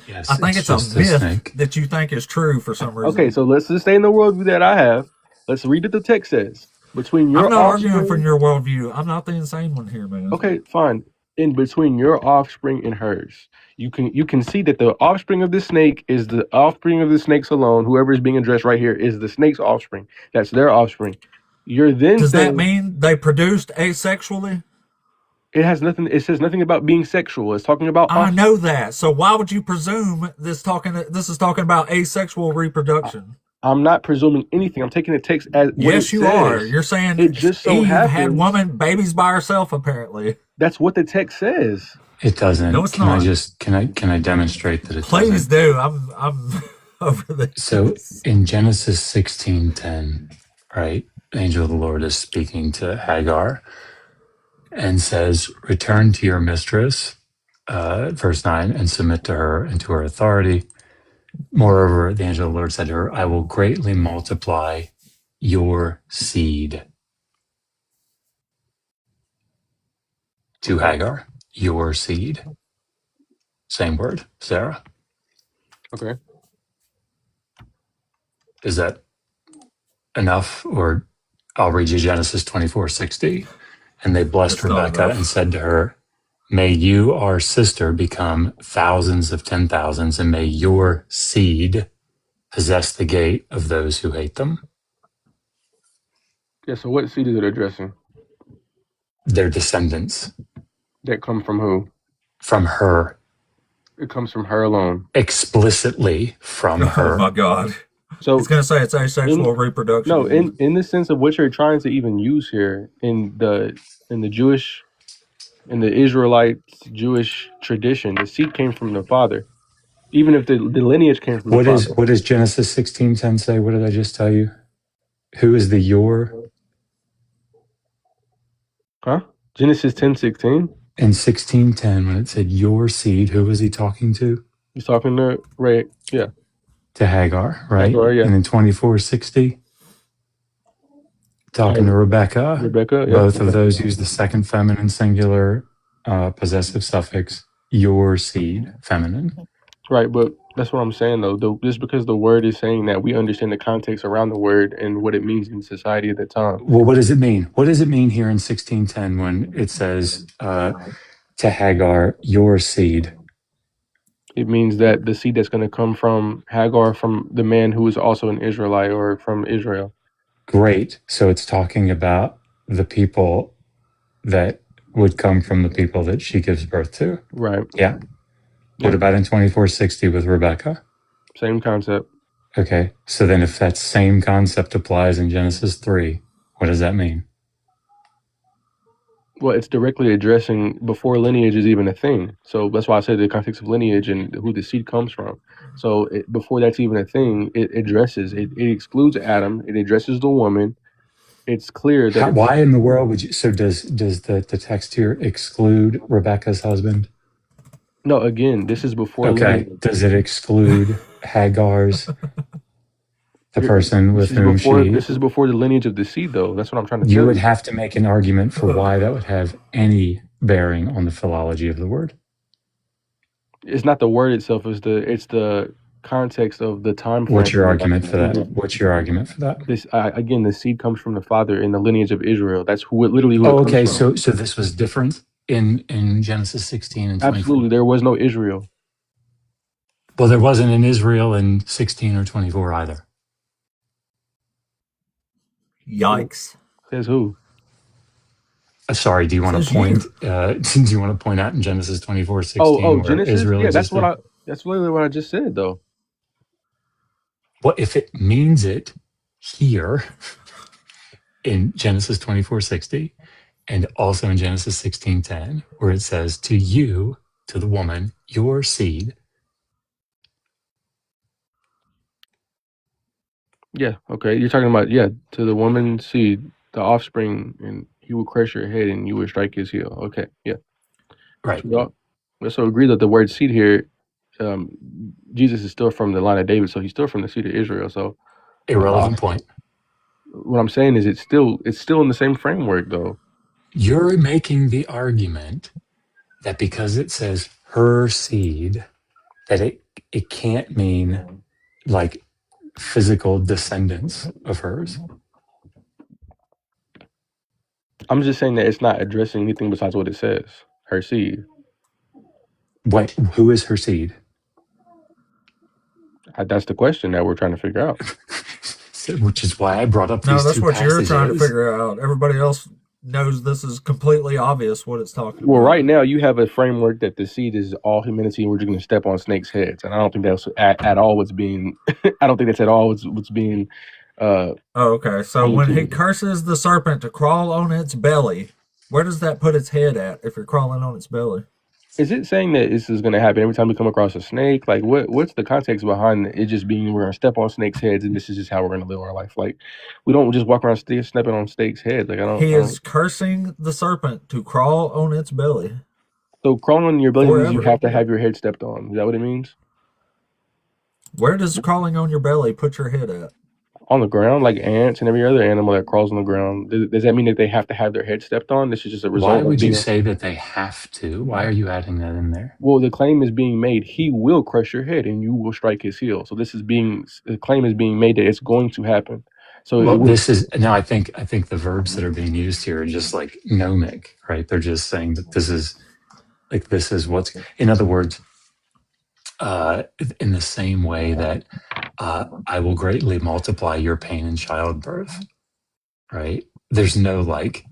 Yes, I think it's a just myth snake. that you think is true for some reason. Okay, so let's just stay in the worldview that I have. Let's read what the text says. Between your I'm not offspring, arguing from your worldview. I'm not the insane one here, man. Okay, fine. In between your offspring and hers, you can see that the offspring of the snake is the offspring of the snakes alone. Whoever is being addressed right here is the snake's offspring. That's their offspring. You're then Does saying that mean they produced asexually? it has nothing. It says nothing about being sexual. It's talking about. I know that. So why would you presume this is talking about asexual reproduction? I'm not presuming anything. I'm taking the text as what Yes, it you says. are. You're saying It just so Eve had happens- woman babies by herself, apparently. That's what the text says. It doesn't. No, it's can I not. just can I demonstrate that it Please doesn't? do. I'm over this. So in Genesis 16:10, right, the angel of the Lord is speaking to Hagar and says, "Return to your mistress," verse 9, "and submit to her and to her authority." Moreover, the angel of the Lord said to her, I will greatly multiply your seed. To Hagar, your seed. Same word, Sarah. Okay. Is that enough? Or I'll read you Genesis 24:60. And they blessed That's not Rebekah enough. and said to her, may you, our sister, become thousands of 10,000s, and may your seed possess the gate of those who hate them. Yeah. So what seed is it addressing? Their descendants. That come from who? From her. It comes from her alone. Explicitly from Oh her. my God. So It's going to say it's asexual reproduction. no, in the sense of what you're trying to even use here in the Jewish, in the Israelite Jewish tradition, the seed came from the father, even if the lineage came from the father. What does Genesis 16:10 say? What did I just tell you? Who is the your? Huh? Genesis 10:16. In 16:10, when it said your seed, who was he talking to? He's talking to Ray. Yeah. To Hagar, right? Hagar, yeah. And in 24:60, talking to Rebecca. Rebecca, yeah. Both of those use the second feminine singular possessive suffix, your seed, feminine. Right, but that's what I'm saying though. Just because the word is saying that, we understand the context around the word and what it means in society at the time. Well, what does it mean? What does it mean here in 16:10 when it says to Hagar, your seed? It means that the seed that's going to come from Hagar, from the man who is also an Israelite or from Israel. Great. So it's talking about the people that would come from the people that she gives birth to. Right. Yeah. What about in 24:60 with Rebecca? Same concept. Okay. So then if that same concept applies in Genesis 3, what does that mean? Well, it's directly addressing before lineage is even a thing. So that's why I said the context of lineage and who the seed comes from. So before that's even a thing, it addresses, it excludes Adam. It addresses the woman. It's clear that Why in the world would you? So does the text here exclude Rebecca's husband? No, again, this is before. Okay. Lineage. Does it exclude Hagar's, the person with whom she? This is before the lineage of the seed, though. That's what I'm trying to tell You you. would have to make an argument for why that would have any bearing on the philology of the word. It's not the word itself; it's the context of the time frame. What's your argument for that? What's your argument for that? This again, the seed comes from the father in the lineage of Israel. That's who it literally. Who Oh, it comes okay. from. So this was different in Genesis 16 and 24. Absolutely, there was no Israel. Well, there wasn't an Israel in 16 or 24 either. Yikes. Says who? Sorry, do you want to point? Do you want to point out in Genesis 24:16? Oh, Genesis. Israel Yeah, existed? that's literally what I just said, though. Well, if it means it here in Genesis 24:60 and also in Genesis 16:10, where it says to you, to the woman, your seed. Yeah. Okay. You're talking about to the woman's seed, the offspring, and he will crush your head, and you will strike his heel. Okay. Yeah. Right. So we also agree that the word seed here, Jesus is still from the line of David, so he's still from the seed of Israel. So irrelevant point. What I'm saying is, it's still in the same framework, though. You're making the argument that because it says her seed, that it can't mean like physical descendants of hers. I'm just saying that it's not addressing anything besides what it says. Her seed. Wait, who is her seed? That's the question that we're trying to figure out. Which is why I brought up these two passages. No, that's what you're trying to figure out. Everybody else knows this is completely obvious what it's talking about. Well, right now you have a framework that the seed is all humanity, and we're just going to step on snakes' heads, and I don't think that's at all what's being. I don't think that's at all what's being. Okay, so when he curses the serpent to crawl on its belly, where does that put its head at if you're crawling on its belly? Is it saying that this is going to happen every time we come across a snake? Like, what's the context behind it just being we're going to step on snakes' heads and this is just how we're going to live our life? Like, we don't just walk around stepping on snakes' heads. Like, He is cursing the serpent to crawl on its belly. So crawling on your belly means you have to have your head stepped on. Is that what it means? Where does crawling on your belly put your head at? On the ground, like ants and every other animal that crawls on the ground. Does that mean that they have to have their head stepped on? This is just a Why result of would you being. say that they have to? Why are you adding that in there? Well, the claim is being made. He will crush your head, and you will strike his heel. So the claim is being made that it's going to happen. So it Well, would. this is now. I think the verbs that are being used here are just like gnomic, right? They're just saying that this is what's. In other words, in the same way that I will greatly multiply your pain in childbirth, right? There's no like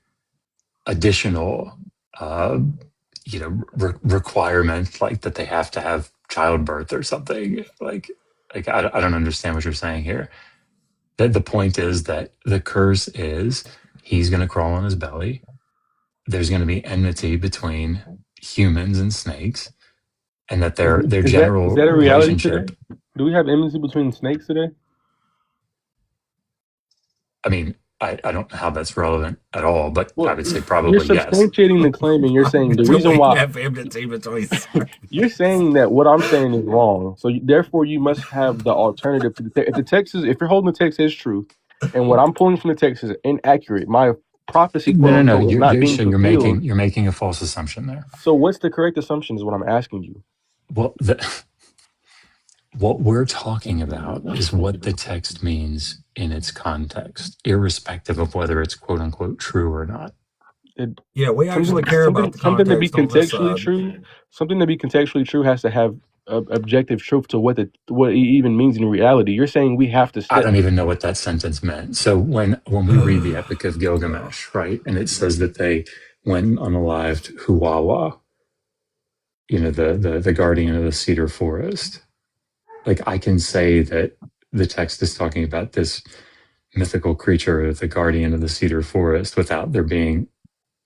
additional, requirement like that they have to have childbirth or something. Like I don't understand what you're saying here. The point is that the curse is he's going to crawl on his belly. There's going to be enmity between humans and snakes, and that their Is general that a reality relationship. today? Do we have enmity between snakes today? I mean, I don't know how that's relevant at all, but I Well, would say you're probably yes. substantiating the claim, and you're saying the Do reason we why have enmity between? you're saying that what I'm saying is wrong. So therefore, you must have the alternative to the text. If the text is, if you're holding the text as truth, and what I'm pulling from the text is inaccurate, my prophecy, quote No. unquote, is not being So you're fulfilled. making a false assumption there. So what's the correct assumption? Is what I'm asking you. Well, what we're talking about is what the text means in its context, irrespective of whether it's quote unquote true or not. Yeah, we actually care about the something to be context on this contextually side. true. Something to be contextually true has to have objective truth to what it even means in reality. You're saying we have to. I don't even know what that sentence meant. So when we read the Epic of Gilgamesh, right, and it says that they went unalived Huwawa, the guardian of the cedar forest. Like I can say that the text is talking about this mythical creature, the guardian of the cedar forest, without there being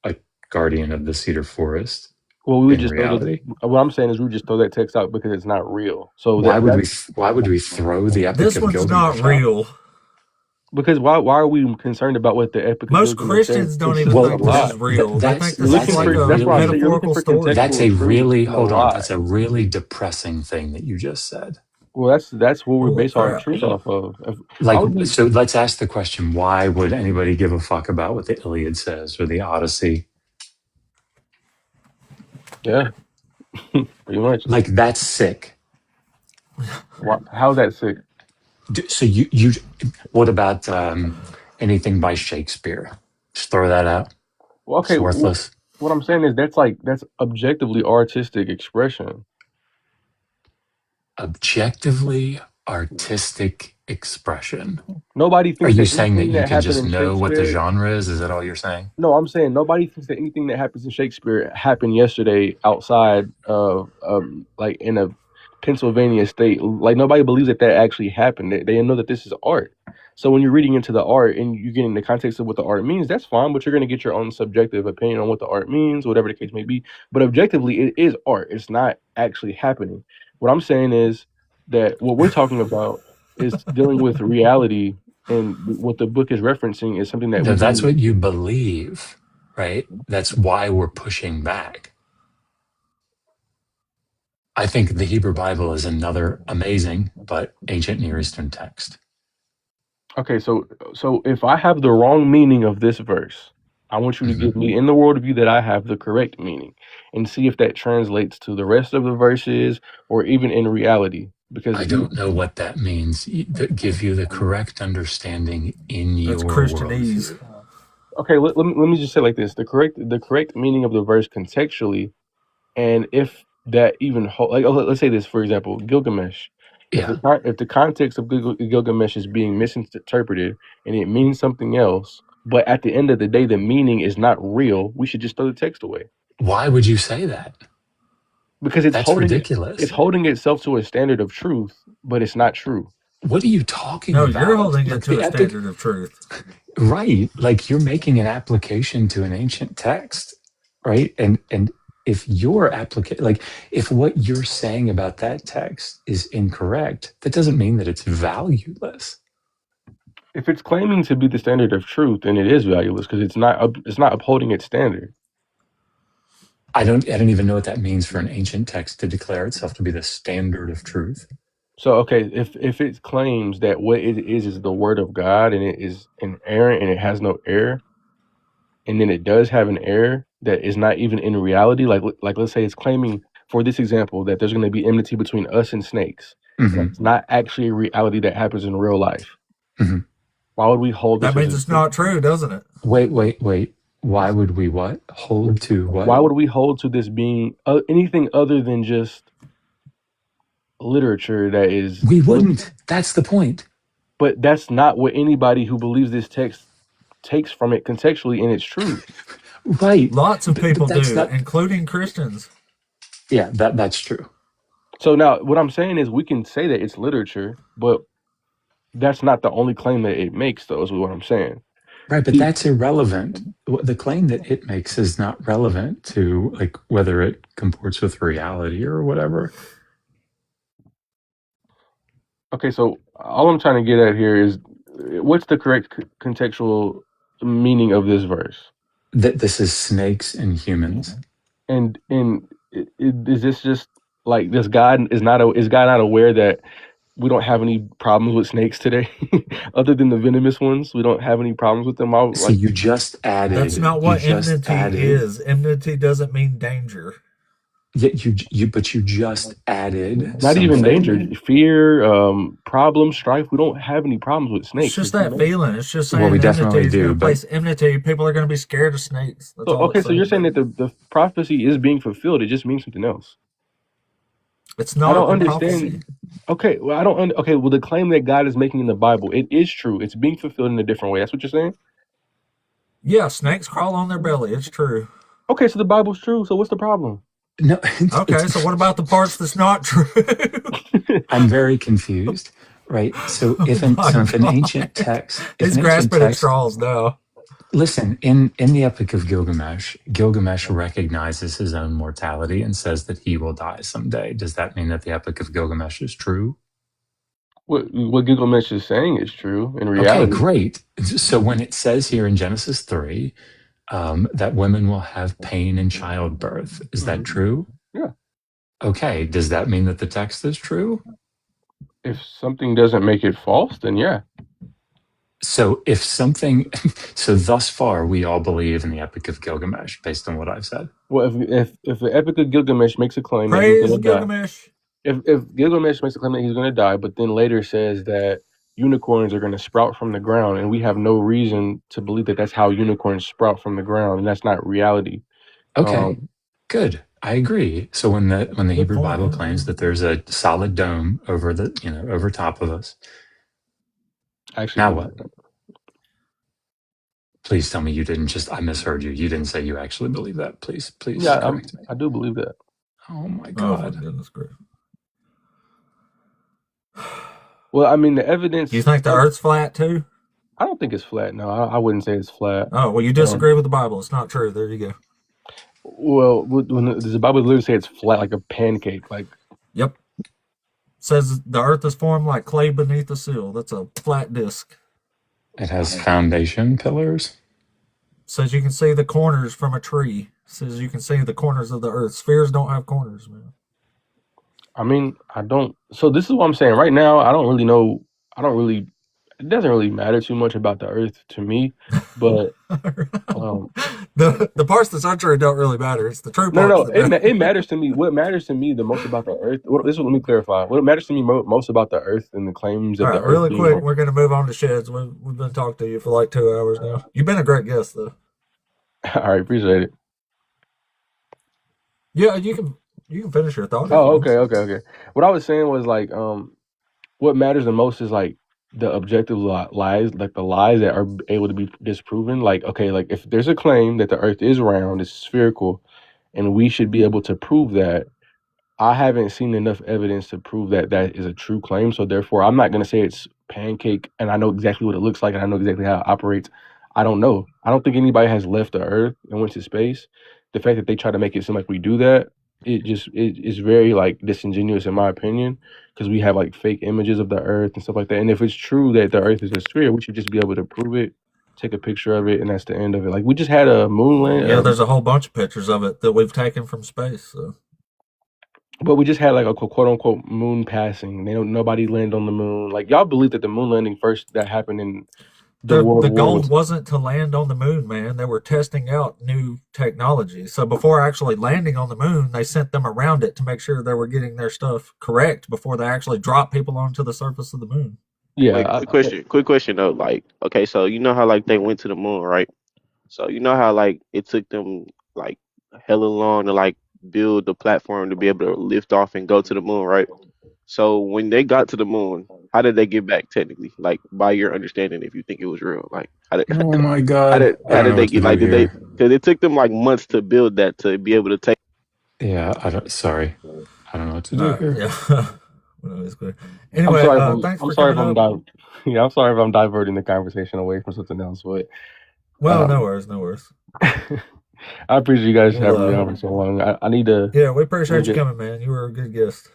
a guardian of the cedar forest. Well, we would in just reality. What I'm saying is we just throw that text out because it's not real. So why would we throw the Epic This of one's Gilgamesh not real. out? Because why are we concerned about what the Epic Most of Gilgamesh Christians says? don't It's even just think a this lie. is real. They think You're this is looking like for- a that's why I say you're metaphorical looking for story. That's a contextual really truth, hold no on. lie. That's a really depressing thing that you just said. Well, that's what we Holy base our crap. truth off of. So let's ask the question: why would anybody give a fuck about what the Iliad says or the Odyssey? Yeah, pretty much. Like that's sick. How's that sick? So you what about anything by Shakespeare? Just throw that out. Well, okay, It's worthless. what I'm saying is that's objectively artistic expression. Objectively artistic expression. Nobody thinks. Are you that saying that anything you can happened just in know what the Shakespeare- genre is? Is that all you're saying? No, I'm saying nobody thinks that anything that happens in Shakespeare happened yesterday outside of like in a Pennsylvania state. Like nobody believes that actually happened. They know that this is art. So when you're reading into the art and you're getting the context of what the art means, that's fine. But you're going to get your own subjective opinion on what the art means, whatever the case may be. But objectively, it is art. It's not actually happening. What I'm saying is that what we're talking about is dealing with reality, and what the book is referencing is something that No, that's what you believe, right? That's why we're pushing back. I think the Hebrew Bible is another amazing but ancient Near Eastern text. Okay, so if I have the wrong meaning of this verse, I want you to give me in the worldview that I have the correct meaning, and see if that translates to the rest of the verses or even in reality. Because I don't know what that means. That give you the correct understanding in That's your Christianese. worldview. Okay, let me just say it like this: the correct meaning of the verse contextually, and if that even let's say this, for example, Gilgamesh. Yeah. If the context of Gilgamesh is being misinterpreted and it means something else, but at the end of the day the meaning is not real, we should just throw the text away. Why would you say that? Because that's ridiculous. It's holding itself to a standard of truth, but it's not true. What are you talking about? No, you're holding it to a standard of truth. Right. Like you're making an application to an ancient text, right? And if your application, like if what you're saying about that text is incorrect, that doesn't mean that it's valueless. If it's claiming to be the standard of truth, then it is valueless because it's not upholding its standard. I don't even know what that means for an ancient text to declare itself to be the standard of truth. So okay, if it claims that what it is the word of God and it is inerrant and it has no error, and then it does have an error that is not even in reality, like let's say it's claiming for this example that there's going to be enmity between us and snakes, and Hmm. it's not actually a reality that happens in real life. Hmm. Why would we hold That this as means a it's true? not true, doesn't it? Wait. Why would we what? Hold to Why what? would we hold to this being anything other than just literature that is We wouldn't. That's the point. but that's not what anybody who believes this text takes from it contextually, and it's true. Right. Lots of But people that's do, not, including Christians. yeah, that's true. So now what I'm saying is we can say that it's literature, but that's not the only claim that it makes, though, is what I'm saying. Right. But that's irrelevant. The claim that it makes is not relevant to like whether it comports with reality or whatever. Okay, so all I'm trying to get at here is what's the correct contextual meaning of this verse? That this is snakes and humans. And is this just like this God is God not aware that we don't have any problems with snakes today, other than the venomous ones? We don't have any problems with them. See, Like, That's not you what just enmity added, is. Enmity doesn't mean danger. yet but you just added not even danger, something. fear, problem, strife. We don't have any problems with It's snakes. just It's that humanity. feeling. It's just Well, we saying enmity definitely is going do, to but place enmity. People are going to be scared of snakes. That's So all okay, it's so you're saying. saying that the prophecy is being fulfilled. It just means something else. It's I don't not a understand. prophecy. Okay, well, I don't. Okay, well, the claim that God is making in the Bible, it is true. It's being fulfilled in a different way. That's what you're saying. Yeah, snakes crawl on their belly. It's true. Okay, so the Bible's true. So what's the problem? no, Okay, so what about the parts that's not true? I'm very confused. Right. Oh my If an ancient God. text, if He's an ancient grasping at text, straws now. listen, in the Epic of Gilgamesh, Gilgamesh recognizes his own mortality and says that he will die someday. Does that mean that the Epic of Gilgamesh is true? What Gilgamesh is saying is true in Okay, reality. great. So when it says here in Genesis 3 that women will have pain in childbirth, is that Mhm. true? Yeah. Okay, does that mean that the text is true? If something doesn't make it false, then yeah. So if something, so thus far we all believe in the Epic of Gilgamesh based on what I've said. Well, if the Epic of Gilgamesh makes a claim that he's Praise gonna die, Gilgamesh. if Gilgamesh makes a claim that he's gonna die, but then later says that unicorns are gonna sprout from the ground, and we have no reason to believe that that's how unicorns sprout from the ground, and that's not reality. Okay, Um, good. I agree. So when the Good Hebrew point. Bible Yeah. claims that there's a solid dome over over top of us, I actually now believe what? that. Please tell me you didn't just I misheard you. You didn't say you actually believe that. Please Yeah, correct me. I do believe that. Oh my Oh my God. goodness gracious. Well, I mean, the You evidence. think the Earth's flat too? I don't think it's flat. No, I wouldn't say it's flat. Oh well, you Um, disagree with the Bible. It's not true. There you go. well, when the Bible literally say it's flat like a pancake, like Yep. Says the Earth is formed like clay beneath the sill. That's a flat disc. It has foundation pillars. Says you can see the corners from a tree. Says you can see the corners of the Earth. Spheres don't have corners, man. I mean, I don't. So this is what I'm saying. Right now, I don't really know. I don't really. It doesn't really matter too much about the Earth to me. But um, The parts that's not true don't really matter. It's the true no, no, parts no. that matter. It matters to me. What matters to me the most about the Earth. This is what let me clarify. What matters to me most about the Earth and the claims All of the right, Earth really quick, being. we're going to move on to sheds. We've been talking to you for like 2 hours now. You've been a great guest, though. All right, appreciate it. Yeah, you can finish your thought if you Oh, want. okay. What I was saying was like, what matters the most is like the objective lies, like the lies that are able to be disproven. Like, okay, like if there's a claim that the Earth is round, it's spherical, and we should be able to prove that. I haven't seen enough evidence to prove that that is a true claim. So therefore, I'm not going to say it's pancake, and I know exactly what it looks like, and I know exactly how it operates. I don't know. I don't think anybody has left the Earth and went to space. The fact that they try to make it seem like we do that, it is very like disingenuous in my opinion, because we have like fake images of the Earth and stuff like that. And if it's true that the Earth is a sphere, we should just be able to prove it, take a picture of it, and that's the end of it. Like we just had a moon land. Yeah, there's a whole bunch of pictures of it that we've taken from space. So But we just had like a quote unquote moon passing. Nobody landed on the moon. Like y'all believe that the moon landing first that happened in the World The War goal was wasn't to land on the moon, man. They were testing out new technology. So before actually landing on the moon, they sent them around it to make sure they were getting their stuff correct before they actually dropped people onto the surface of the moon. yeah. Wait, quick question though. Like, okay, so you know how like they went to the moon, right? So you know how like it took them like hella long to like build the platform to be able to lift off and go to the moon, right? So when they got to the moon, how did they get back technically? Like by your understanding, if you think it was real, like Oh my how God. did I how don't did know they what to get do like did they here. because it took them like months to build that to be able to take. Yeah, sorry. I don't know what to do All right, here. yeah. Well, it's good. I'm Anyway, sorry if I'm thanks I'm for sorry coming if I'm up. yeah, I'm sorry if I'm diverting the conversation away from something else, but Well, no um worries, no worries. I appreciate you guys having me Well, on for so long. I need to yeah, we appreciate look you at coming, man. You were a good guest.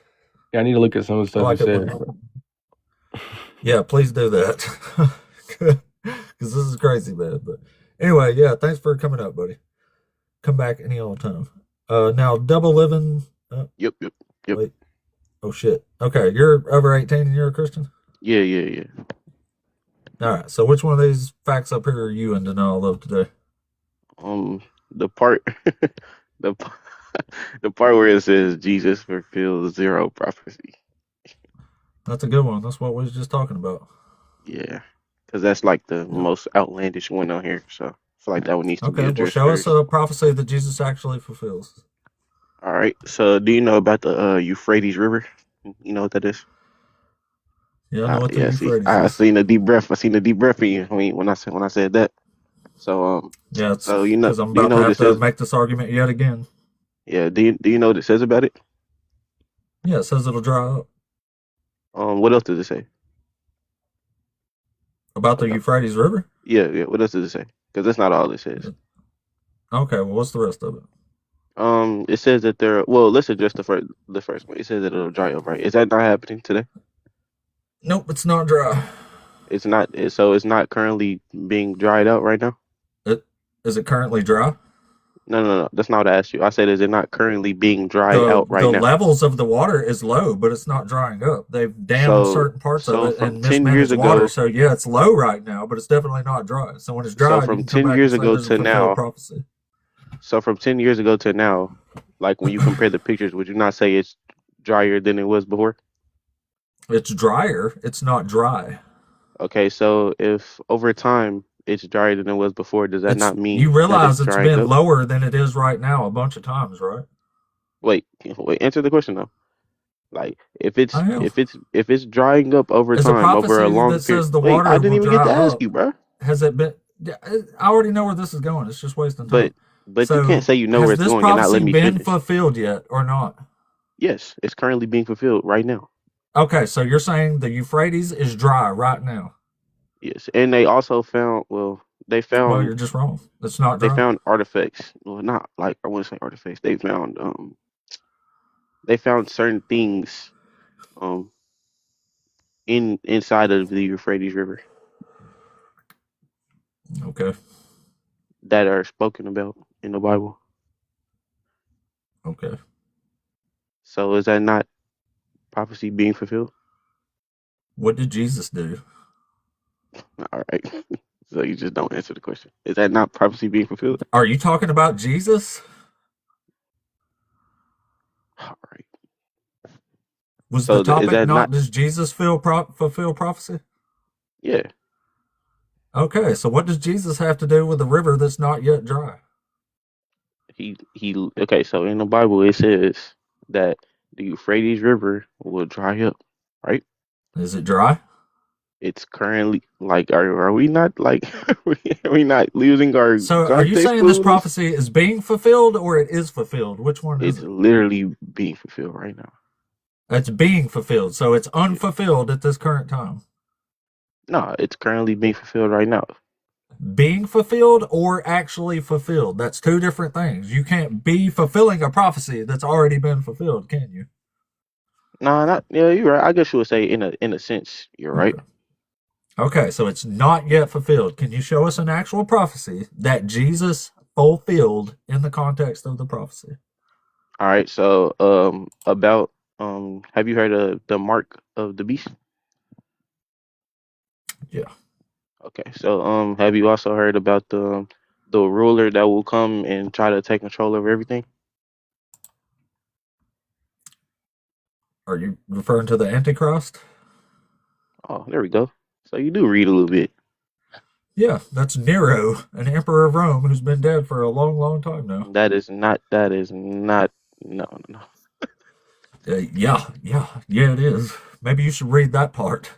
I need to look at some of the I stuff you like it said. when. Yeah, please do that. Because this is crazy, man. But anyway, yeah, thanks for coming up, buddy. Come back any old time. Now double living. Yep, yep, yep. Wait. Oh shit. Okay, you're over 18 and you're a Christian. Yeah, yeah, yeah. All right. So which one of these facts up here are you in denial of today? The part, the p- the part where it says Jesus fulfills zero prophecy. That's a good one. That's what we was just talking about. Yeah, because that's like the Yeah. most outlandish one on here. So I feel like that one needs to be Okay. Well, addressed show us first. a prophecy that Jesus actually fulfills. All right. So do you know about the Euphrates River? You know what that is? Yeah, I know what the Yeah. See, Euphrates I is. seen a deep breath. I seen a deep breath in you. I mean, when I said that. So Yeah, it's so you know, because I'm do you about know to what have it to says? make this argument yet again. Yeah. Do you know what it says about it? Yeah, it says it'll dry up. What else does it say? About the Euphrates River? Yeah, yeah. What else does it say? Because that's not all it says. Okay, well, what's the rest of it? It says that there. Well, let's address the first one. It says that it'll dry up, right? Is that not happening today? Nope, it's not dry. It's not. So it's not currently being dried out right now. Is it currently dry? No. That's not what I asked you. I said, is it not currently being dried The out right the now? levels of the water is low, but it's not drying up. They've dammed So, certain parts of so it from and 10 years mismanaged water. ago, So yeah, it's low right now, but it's definitely not dry. So when it's dry, you from can come 10 back and years say ago there's a to fulfilled now, prophecy. so from 10 years ago to now, like when you compare the pictures, would you not say it's drier than it was before? It's drier. It's not dry. Okay, so if over time it's drier than it was before, does that It's not mean you that it's realize it's drying been up? lower than it is right now a bunch of times, right? Wait, answer the question though. Like if it's I am. if it's drying up over Is a time over a prophecy long that period. says the Wait, I water didn't will even get dry to ask up. you, bro. Has it been? Yeah, I already know where this is going. It's just wasting time. But you can't So say you know where has it's this going and not let prophecy me been finish. fulfilled yet or not? Yes, it's currently being fulfilled right now. Okay, so you're saying the Euphrates is dry right now. Yes, and they also found Well, you're just wrong. It's not they dry. found artifacts. Well, not like I wouldn't say artifacts. They found certain things um inside of the Euphrates River Okay. that are spoken about in the Bible. Okay. So is that not prophecy being fulfilled? What did Jesus do? All right. So you just don't answer the question. Is that not prophecy being fulfilled? Are you talking about Jesus? All right. Was So the is topic that not not? does Jesus fulfill prophecy? Yeah. Okay, so what does Jesus have to do with the river that's not yet dry? He. Okay. So in the Bible it says that the Euphrates River will dry up. Right. Is it dry? It's currently like are we not like are we not losing our So are you context saying this clues? prophecy is being fulfilled or it is fulfilled? Which one is It's it? literally being fulfilled right now. It's being fulfilled. So it's Yeah. unfulfilled at this current time. No, it's currently being fulfilled right now. Being fulfilled or actually fulfilled. That's two different things. You can't be fulfilling a prophecy that's already been fulfilled, can you? No, not yeah, you're right. I guess you would say in a sense, you're right. Okay. Okay, so it's not yet fulfilled. Can you show us an actual prophecy that Jesus fulfilled in the context of the prophecy? All right. So about have you heard of the mark of the beast? Yeah. Okay. So have you also heard about the ruler that will come and try to take control over everything? Are you referring to the Antichrist? Oh, there we go. So you do read a little bit. Yeah, that's Nero, an emperor of Rome who's been dead for a long, long time now. That is not no no no. Yeah, it is. Maybe you should read that part.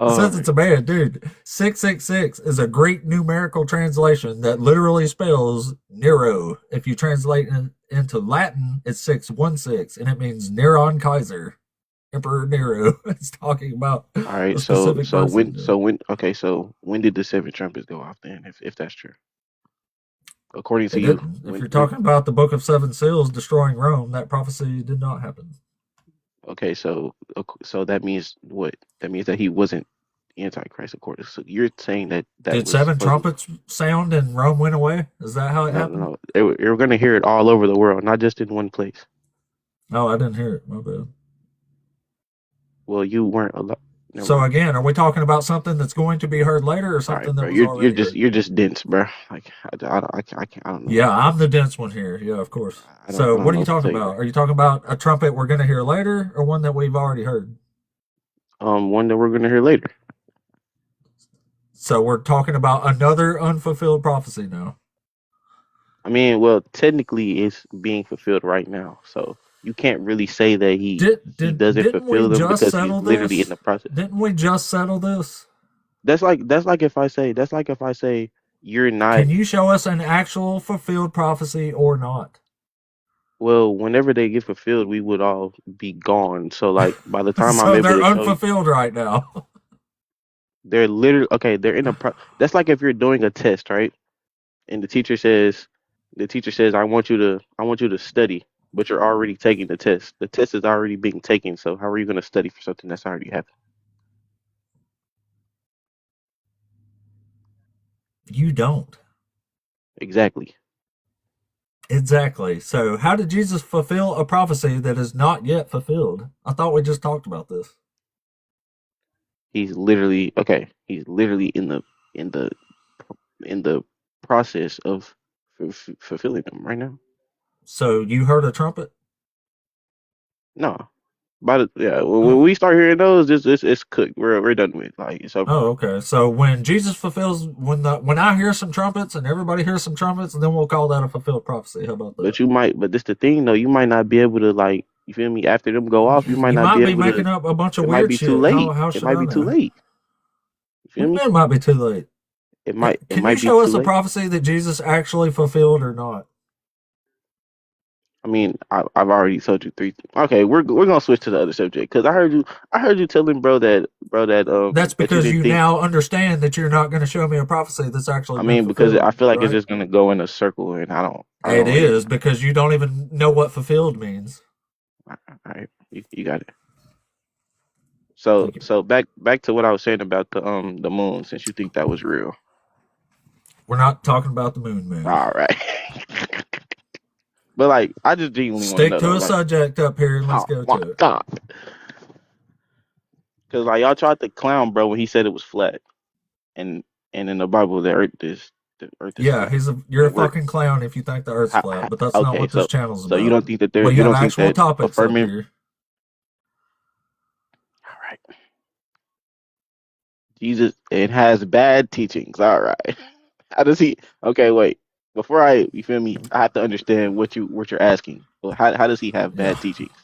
It Oh says it's a man, dude. 666 is a Greek numerical translation that literally spells Nero. If you translate it into Latin, it's 616, and it means Neron Kaiser, Emperor Nero. It's talking about all right. a So specific person. so when did the seven trumpets go off then? If that's true, according to They you, didn't. If when you're talking about the Book of Seven Seals destroying Rome, that prophecy did not happen. okay, so that means what? That means that he wasn't Antichrist, according. So you're saying that that Did was seven supposed to. trumpets sound and Rome went away? Is that how it No, no, happened? no. They were going to hear it all over the world, not just in one place. Oh, I didn't hear it. My bad. Well, you weren't allowed. Never So mind. again, are we talking about something that's going to be heard later or All right, something bro. that was already heard? You're just dense, bro. Like I don't know. Yeah, I'm the dense one here. Yeah, of course. I So don't what are know you what to talking tell you, bro. about? Are you talking about a trumpet we're going to hear later or one that we've already heard? One that we're going to hear later. So we're talking about another unfulfilled prophecy now. I mean, well, technically, it's being fulfilled right now, so you can't really say that he doesn't Didn't we fulfill them just because he's settle literally in this? the process. Didn't we just settle this? That's like if I say you're not. Can you show us an actual fulfilled prophecy or not? Well, whenever they get fulfilled, we would all be gone. So like by the time I'm So able they're to show you, unfulfilled right now. they're literally okay. They're in a that's like if you're doing a test, right? And the teacher says, I want you to study, but you're already taking the test. The test is already being taken. So how are you going to study for something that's already happened? You don't. Exactly. Exactly. So how did Jesus fulfill a prophecy that is not yet fulfilled? I thought we just talked about this. He's literally okay. He's literally in the in the process of fulfilling them right now. So you heard a trumpet? No, but yeah, when Oh. we start hearing those, it's cooked. We're done with like it's over. Oh, okay. So when Jesus fulfills, when I hear some trumpets and everybody hears some trumpets, then we'll call that a fulfilled prophecy. How about that? But this the thing though. You might not be able to like. You feel me? After them go off, you might You not might be be able to. making up a bunch of It might weird be too shit. late. How It should might I be too know? late. You What feel do me? you mean it might be too late? It Can you might be show too us a late. prophecy that Jesus actually fulfilled or not? I mean, I've already told you three. Okay, we're gonna switch to the other subject because I heard you telling That's that you because didn't you think. now understand that you're not going to show me a prophecy that's actually I been mean, because I fulfilled, feel like it's right? just gonna go in a circle, and I It don't really. is because you don't even know what fulfilled means. All right, you got it. So Thank you. so back to what I was saying about the moon, since you think that was real. We're not talking about the moon, man. All right. But like, I just genuinely want to Stick know to though, a like, subject up here and let's oh go my to it. god, because like y'all tried to clown bro when he said it was flat, and in the Bible the earth is Yeah, flat, you're a and we're fucking clown if you think the Earth's flat, but that's not okay. what this So channel's so you about. don't think that We you have don't think actual that topics up affirming. here. All right, Jesus, it has bad teachings. All right, how does he? Okay, wait. Before you feel me, I have to understand what you're asking. Well, how does he have Yeah, bad teachings?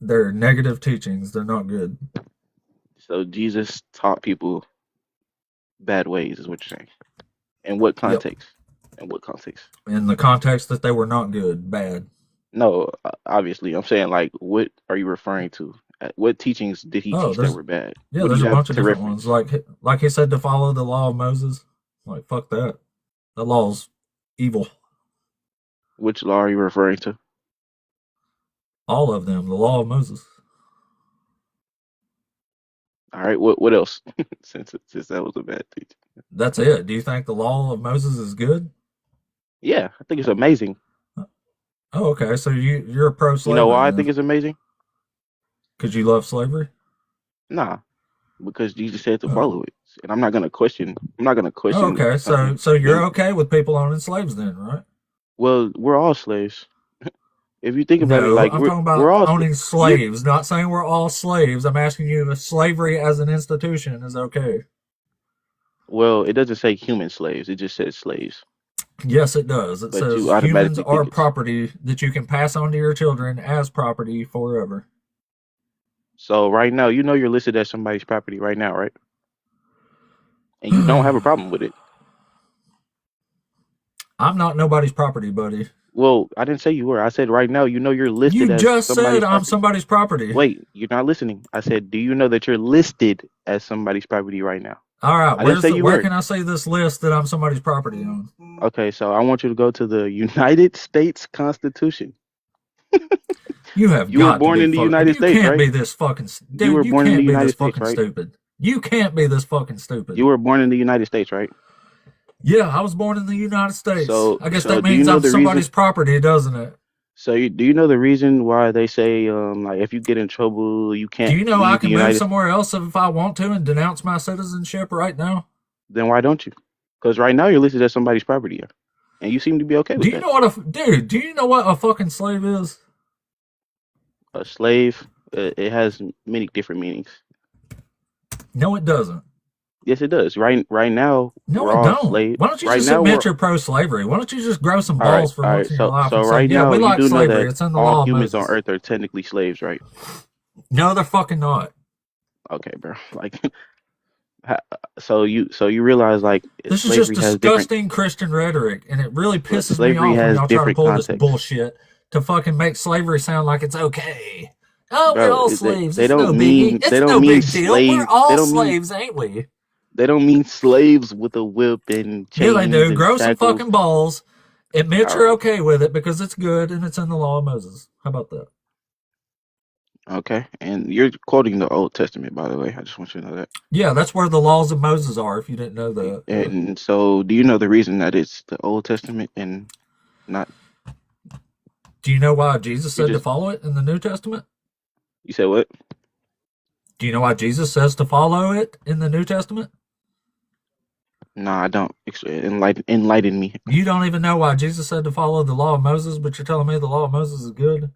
they're negative teachings. They're not good. So Jesus taught people bad ways, is what you're saying. In what Yep. context? In what context? In the context that they were not good, bad. No, obviously, I'm saying like, what are you referring to? What teachings did he Oh, teach that were bad? What do there's you a have bunch of to different ones. reference? Like he said to follow the law of Moses. Like fuck that. That law's evil. Which law are you referring to? All of them. The law of Moses. All right, what else? since that was a bad teaching. That's it. Do you think the law of Moses is good? Yeah, I think it's amazing. Oh, okay. So you're a pro You know slavery why I then, think it's amazing? because you love slavery. Nah, because Jesus said to Oh. follow it, and I'm not gonna question. I'm not gonna Oh, question okay. something. So you're Him. okay with people owning slaves then, right? Well, we're all slaves. If you think about it, No, like I'm talking we're about all owning you. slaves. Not saying we're all slaves. I'm asking you if slavery as an institution is okay. Well, it doesn't say human slaves. It just says slaves. Yes, it does. It But you says humans automatically are think it's property that you can pass on to your children as property forever. so. Right now, you know you're listed as somebody's property right now, right? And you don't have a problem with it. I'm not nobody's property, buddy. Well, I didn't say you were. I said right now, you know you're listed You as just said somebody's I'm property. somebody's property. Wait, you're not listening. I said, do you know that you're listed as somebody's property right now? All right, I didn't say you where weren't. can I see this list that I'm somebody's property on? Okay, so I want you to go to the United States Constitution. You have You were got to born be in the fucking. United You States, can't right? be this fucking. You were Dude, you born in the can't be United this States, fucking right? stupid. You can't be this fucking stupid. You were born in the United States, right? Yeah, I was born in the United States. So, I guess so that do you means know I'm the somebody's reason? property, doesn't it? So, do you know the reason why they say, like, if you get in trouble, you Do can't you know I leave the can move United? somewhere else if I want to and denounce my citizenship right now? Then why don't you? Because right now you're listed as somebody's property, and you seem to be okay Do with you that. know what a dude? Do you know what a fucking slave is? A slave, it has many different meanings. No, it doesn't. Yes, it does. Right now, No, we're it all don't. slaves. Why don't you Right just now, admit we're you're pro-slavery? Why don't you just grow some all right. balls for All once right. in your life So and say, right "Yeah, now, we you like do know slavery. that It's in the all law of humans on Moses." Earth are technically slaves, right? No, they're fucking not. Okay, bro. Like, ha- so you realize like This is just slavery has different, disgusting Christian rhetoric, and it really but pisses me slavery off when has y'all try to different pull this contexts, bullshit to fucking make slavery sound like it's okay. Oh, we're bro. all slaves. They It's no don't biggie. mean they It's don't no mean big deal. We're slave. all slaves, ain't we? They don't mean slaves with a whip and Yeah, they chains do. and Grow some shackles. fucking balls. Admit All you're right. okay with it because it's good and it's in the law of Moses. How about that? Okay. And you're quoting the Old Testament, by the way. I just want you to know that. Yeah, that's where the laws of Moses are. If you didn't know that, yeah. And so, do you know the reason that it's the Old Testament and not? Do you know why Jesus You said to just follow it in the New Testament? you said what? Do you know why Jesus says to follow it in the New Testament? No, I don't. Enlighten me. You don't even know why Jesus said to follow the law of Moses, but you're telling me the law of Moses is good?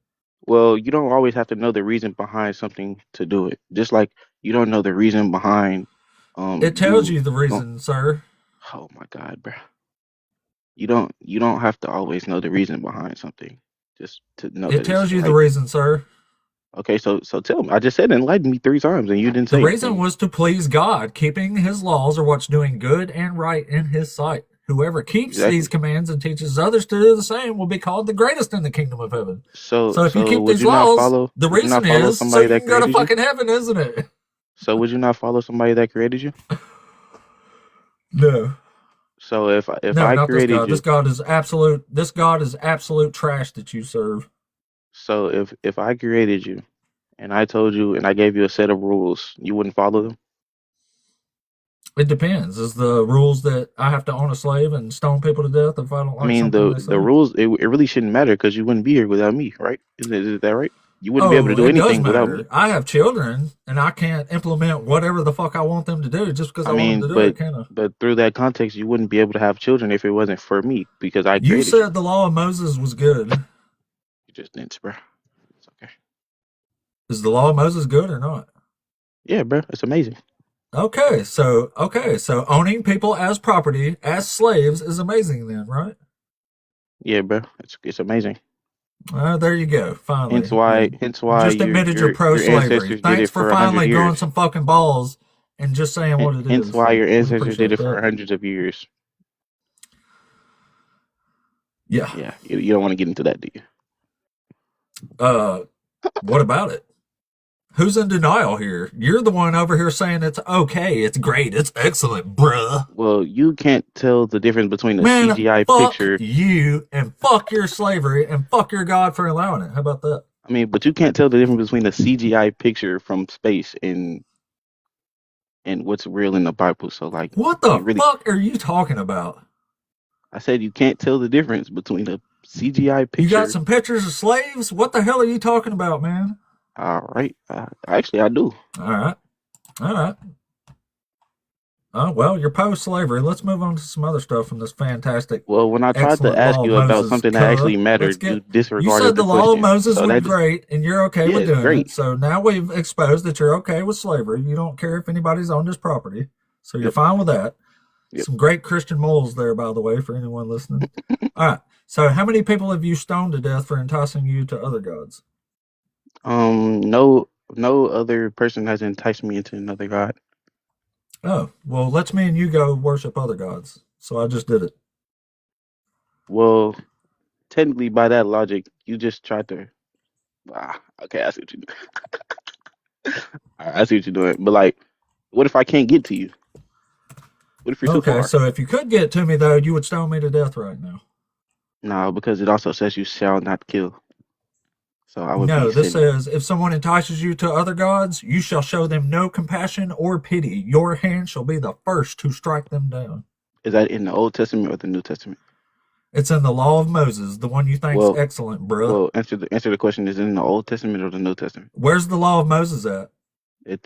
Well, you don't always have to know the reason behind something to do it. Just like you don't know the reason behind It tells you you the going. reason, sir. Oh my God, bro. You don't have to always know the reason behind something just to know It that it's tells you the right. reason, sir. Okay, so tell me. I just said enlighten me 3 times and you didn't The say reason anything. was to please God. Keeping his laws are what's doing good and right in his sight. Whoever keeps these Exactly. commands and teaches others to do the same will be called the greatest in the kingdom of heaven. So So if you so keep would these you not laws, follow the would you reason not follow is so somebody you that can go to created you? fucking heaven, isn't it? So would you not follow somebody that created you? No. So if No, I not this created God. This you, God is absolute. This God is absolute trash that you serve. so if I created you and I told you and I gave you a set of rules, you wouldn't follow them? It depends. Is the rules that I have to own a slave and stone people to death if I don't I like mean, something they the say? rules it really shouldn't matter because you wouldn't be here without me, right? Is that right? You wouldn't be able to Oh, do it does anything without me. matter. I have children, and I can't implement whatever the fuck I want them to do just because I I want them mean, to do it, can I? but through that context, you wouldn't be able to have children if it wasn't for me because I You created you. said the law of Moses was good. You just didn't, bro. It's okay. Is the law of Moses good or not? Yeah, bro. It's amazing. Okay, so owning people as property, as slaves, is amazing then, right? Yeah, bro. It's amazing. There you go. Hence Finally, why you hence why just admitted you're your pro-slavery. ancestors did Thanks it for for 100 finally growing years. some fucking balls and just saying what it Hence is. why your We ancestors did appreciate it for that. hundreds of years. Yeah. Yeah, you don't want to get into that, do you? What about it? Who's in denial here? You're the one over here saying it's okay, it's great, it's excellent, bruh. Well, you can't tell the difference between a Man, CGI fuck picture. you and fuck your slavery and fuck your God for allowing it. How about that? I mean, but you can't tell the difference between a CGI picture from space and what's real in the Bible. So like What the you really fuck are you talking about? I said you can't tell the difference between a CGI You picture. got some pictures of slaves? What the hell are you talking about, man? All right. Actually, I do. All right. All right. Oh, well, you're post-slavery. Let's move on to some other stuff from this fantastic, Well, when I tried to excellent ask law of you about Moses. something that actually Let's mattered, you get. You disregarded said the the law of question. Moses So was that just, great, and you're okay yeah, with it's doing great. it. So now we've exposed that you're okay with slavery. You don't care if anybody's on this property. So you're Yep. fine with that. Yep. Some great Christian moles there, by the way, for anyone listening. All right. So how many people have you stoned to death for enticing you to other gods? No other person has enticed me into another god. Oh, well, let's me and you go worship other gods. So I just did it. Well, technically, by that logic, you just tried to. Okay, I see what you do. I see what you're doing. But like, what if I can't get to you? What if you're too Okay, far? so if you could get to me, though, you would stone me to death right now. No, because it also says you shall not kill. So I would No, be this sinning. says, if someone entices you to other gods, you shall show them no compassion or pity. Your hand shall be the first to strike them down. Is that in the Old Testament or the New Testament? It's in the law of Moses, the one you think's Well, excellent, bruh. well, answer the question. Is it in the Old Testament or the New Testament? Where's the law of Moses at?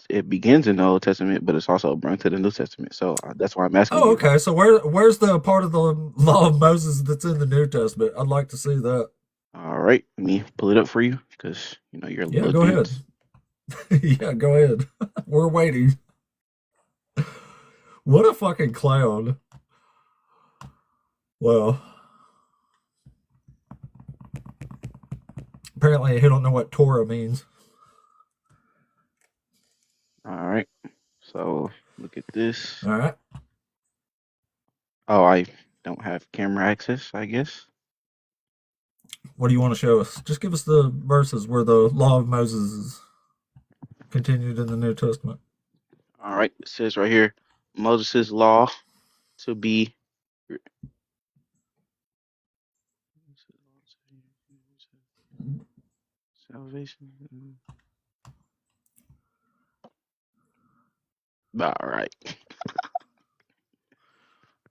It begins in the Old Testament, but it's also brought to the New Testament. So that's why I'm asking Oh, you. okay. So where's the part of the law of Moses that's in the New Testament? I'd like to see that. All right, let me pull it up for you because you're a Yeah, little go ahead. dense. Yeah, go ahead. We're waiting. What a fucking clown. Well, apparently he don't know what Torah means. All right, so look at this. All right. Oh, I don't have camera access, I guess. What do you want to show us? Just give us the verses where the law of Moses is continued in the New Testament. All right, it says right here, Moses' law to be. Salvation. All right.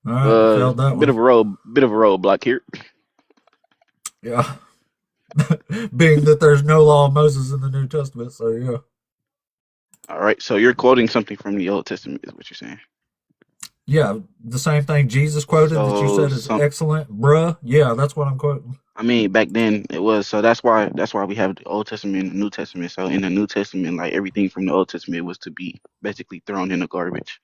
All right, failed that Bit of one. bit of a roadblock here. Yeah. Being that there's no law of Moses in the New Testament, so yeah. All right, so you're quoting something from the Old Testament, is what you're saying. Yeah, the same thing Jesus quoted that you said is excellent, bruh. Yeah, that's what I'm quoting. I mean, back then it was, so that's why we have the Old Testament and the New Testament. So in the New Testament, like everything from the Old Testament was to be basically thrown in the garbage.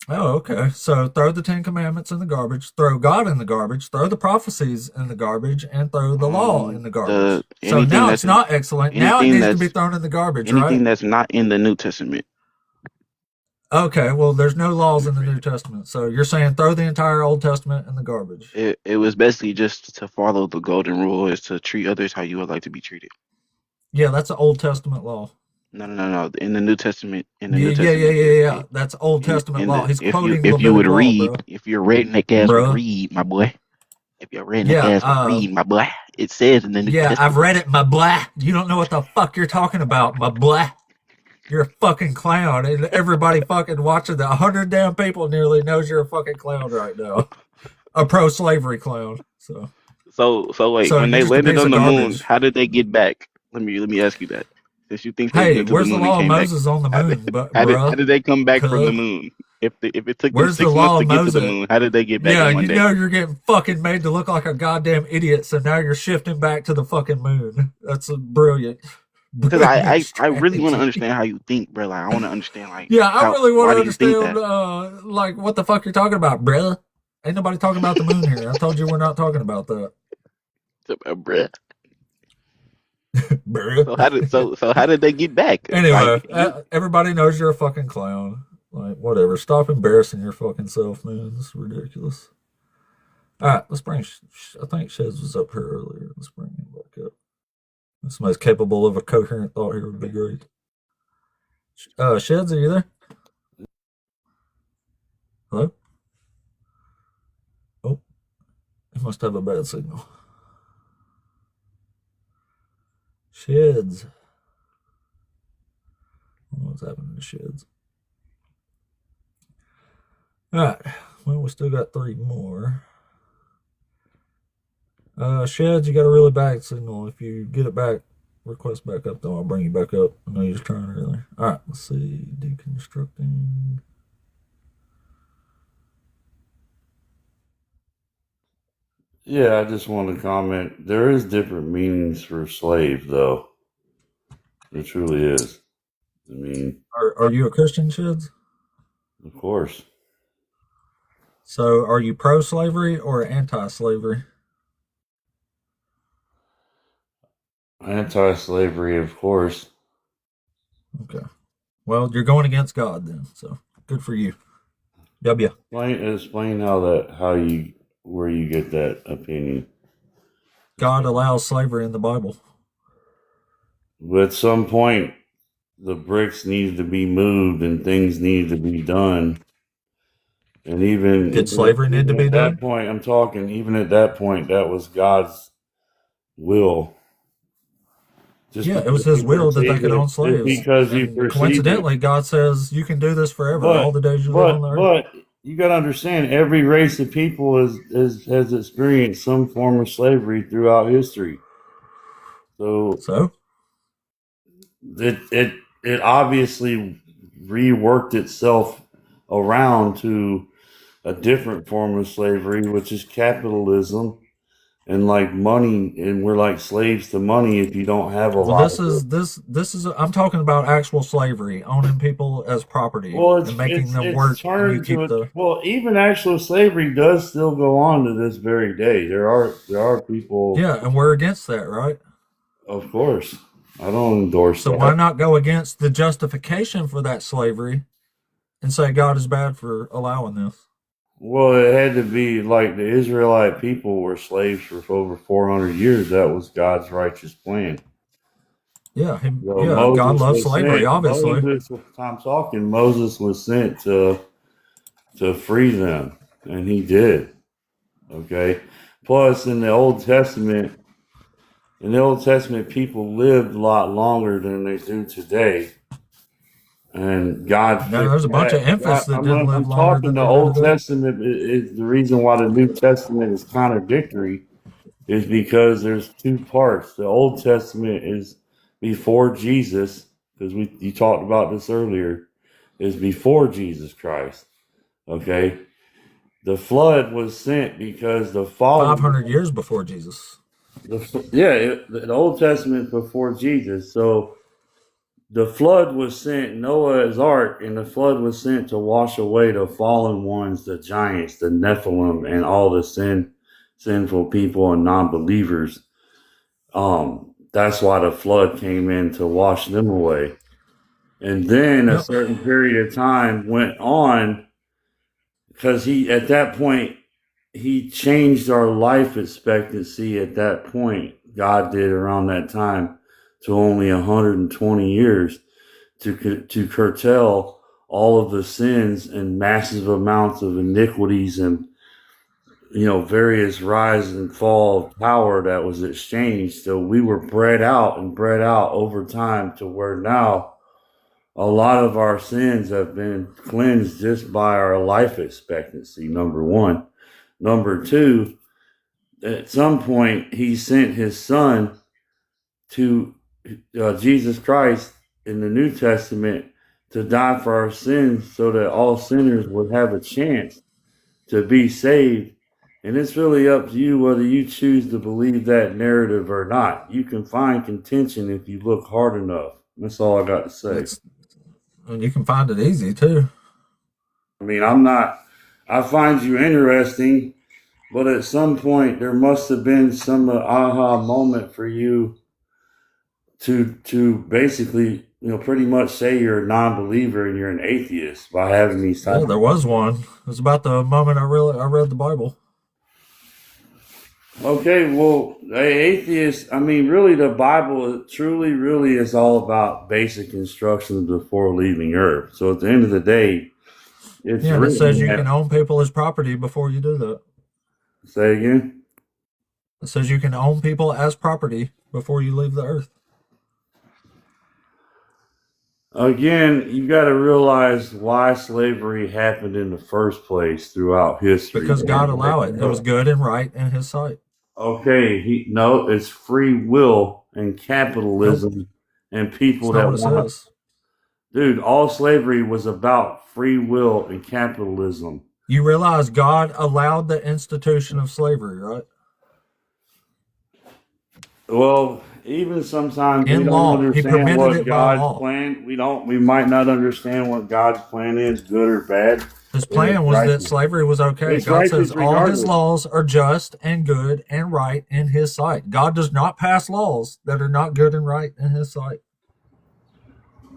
Oh, okay. So throw the Ten Commandments in the garbage, throw God in the garbage, throw the prophecies in the garbage, and throw the law in the garbage. So now it's not excellent. Now it needs to be thrown in the garbage, right? Anything that's not in the New Testament. Okay, well, there's no laws in the New Testament. So you're saying throw the entire Old Testament in the garbage. It was basically just to follow the golden rule, is to treat others how you would like to be treated. Yeah, that's an Old Testament law. No. In the New Testament. Yeah. That's Old Testament law. He's quoting if you would law, read, bro. if your redneck ass would read, my boy. If your redneck ass would read, my boy. It says in the New Testament. Yeah, I've read it, my boy. You don't know what the fuck you're talking about, my boy. You're a fucking clown, and everybody fucking watching, 100 damn people nearly knows you're a fucking clown right now. A pro-slavery clown. So wait, when they landed on the moon, how did they get back? Let me ask you that. Since you think they went to where's the the moon law of and came Moses back, on the moon? how did they come back from the moon? If it took them 6 months to get to the moon, how did they get back in one day? Yeah, you know you're getting fucking made to look like a goddamn idiot, so now you're shifting back to the fucking moon. That's brilliant. Because I really want to understand how you think, bro. Like I want to understand, like I really want to understand, like what the fuck you're talking about, bruh. Ain't nobody talking about the moon here. I told you we're not talking about that, bruh. bruh. So how did they get back? Anyway, everybody knows you're a fucking clown. Like whatever. Stop embarrassing your fucking self, man. This is ridiculous. All right, let's bring. I think Sheds was up here earlier. Let's bring him back up. Somebody's capable of a coherent thought here would be great. Sheds, are you there? Hello? Oh, he must have a bad signal. Sheds. What's happening to Sheds? All right. Well, we still got 3 more. Sheds, you got a really bad signal. If you get it back, request back up, though. I'll bring you back up. I know you was trying earlier. All right, let's see. Deconstructing. Yeah, I just want to comment. There is different meanings for slave, though. There truly is. I mean, Are you a Christian, Sheds? of course. So are you pro-slavery or anti-slavery? Anti-slavery, of course. Okay. Well, you're going against God then, so good for you. W. Explain where you get that opinion. God allows slavery in the Bible. But at some point, the bricks needed to be moved and things needed to be done. And Did slavery need to be at done? that point, I'm talking, even at that point, that was God's will. Yeah, it was his will that they could own slaves. Because you And perceived coincidentally, God says you can do this forever, all the days you live on the earth. But you got to understand, every race of people has experienced some form of slavery throughout history. So it obviously reworked itself around to a different form of slavery, which is capitalism, and like money, and we're like slaves to money if you don't have a lot. This is I'm talking about actual slavery, owning people as property and making them work. And you keep well, even actual slavery does still go on to this very day. There are people. Yeah, and we're against that, right? Of course, I don't endorse So that. why not go against the justification for that slavery and say God is bad for allowing this? Well, it had to be like the Israelite people were slaves for over 400 years. That was God's righteous plan. Yeah, God loves slavery, obviously. Moses was sent to free them, and he did. Okay. Plus, in the Old Testament, people lived a lot longer than they do today. And God. Now, there's a bunch of emphasis that didn't live longer than the Old Testament is the reason why the New Testament is contradictory, is because there's two parts. The Old Testament is before Jesus, because you talked about this earlier, is before Jesus Christ. Okay, the flood was sent because the fall 500 years before Jesus. The Old Testament before Jesus. So the flood was sent, Noah's ark, and the flood was sent to wash away the fallen ones, the giants, the Nephilim, and all the sinful people and non-believers. That's why the flood came in, to wash them away. And then a certain period of time went on, because at that point, he changed our life expectancy at that point. God did around that time to only 120 years to curtail all of the sins and massive amounts of iniquities and various rise and fall of power that was exchanged. So we were bred out over time to where now a lot of our sins have been cleansed just by our life expectancy, number one. Number two, at some point, he sent his son to Jesus Christ in the New Testament to die for our sins so that all sinners would have a chance to be saved. And it's really up to you whether you choose to believe that narrative or not. You can find contention if you look hard enough. That's all I got to say. And you can find it easy too. I mean, I find you interesting, but at some point there must have been some aha moment for you to basically, pretty much say you're a non-believer and you're an atheist by having these types. Yeah, there was one. It was about the moment I read the Bible. Okay, well, atheist, I mean, really the Bible truly, really is all about basic instructions before leaving Earth. So at the end of the day, it says you can own people as property before you do that. Say again? It says you can own people as property before you leave the earth. Again, you got to realize why slavery happened in the first place throughout history. Because God allowed it. It was good and right in his sight. Okay, no, it's free will and capitalism and It's people not that what it want. says. Dude, all slavery was about free will and capitalism. You realize God allowed the institution of slavery, right? Well, even sometimes we In don't law. He understand permitted what it by God's law. plan. We might not understand what God's plan is, good or bad. His And plan it's was that righteous. slavery was okay. It's God says righteous all his regardless. laws are just and good and right in his sight. God does not pass laws that are not good and right in his sight.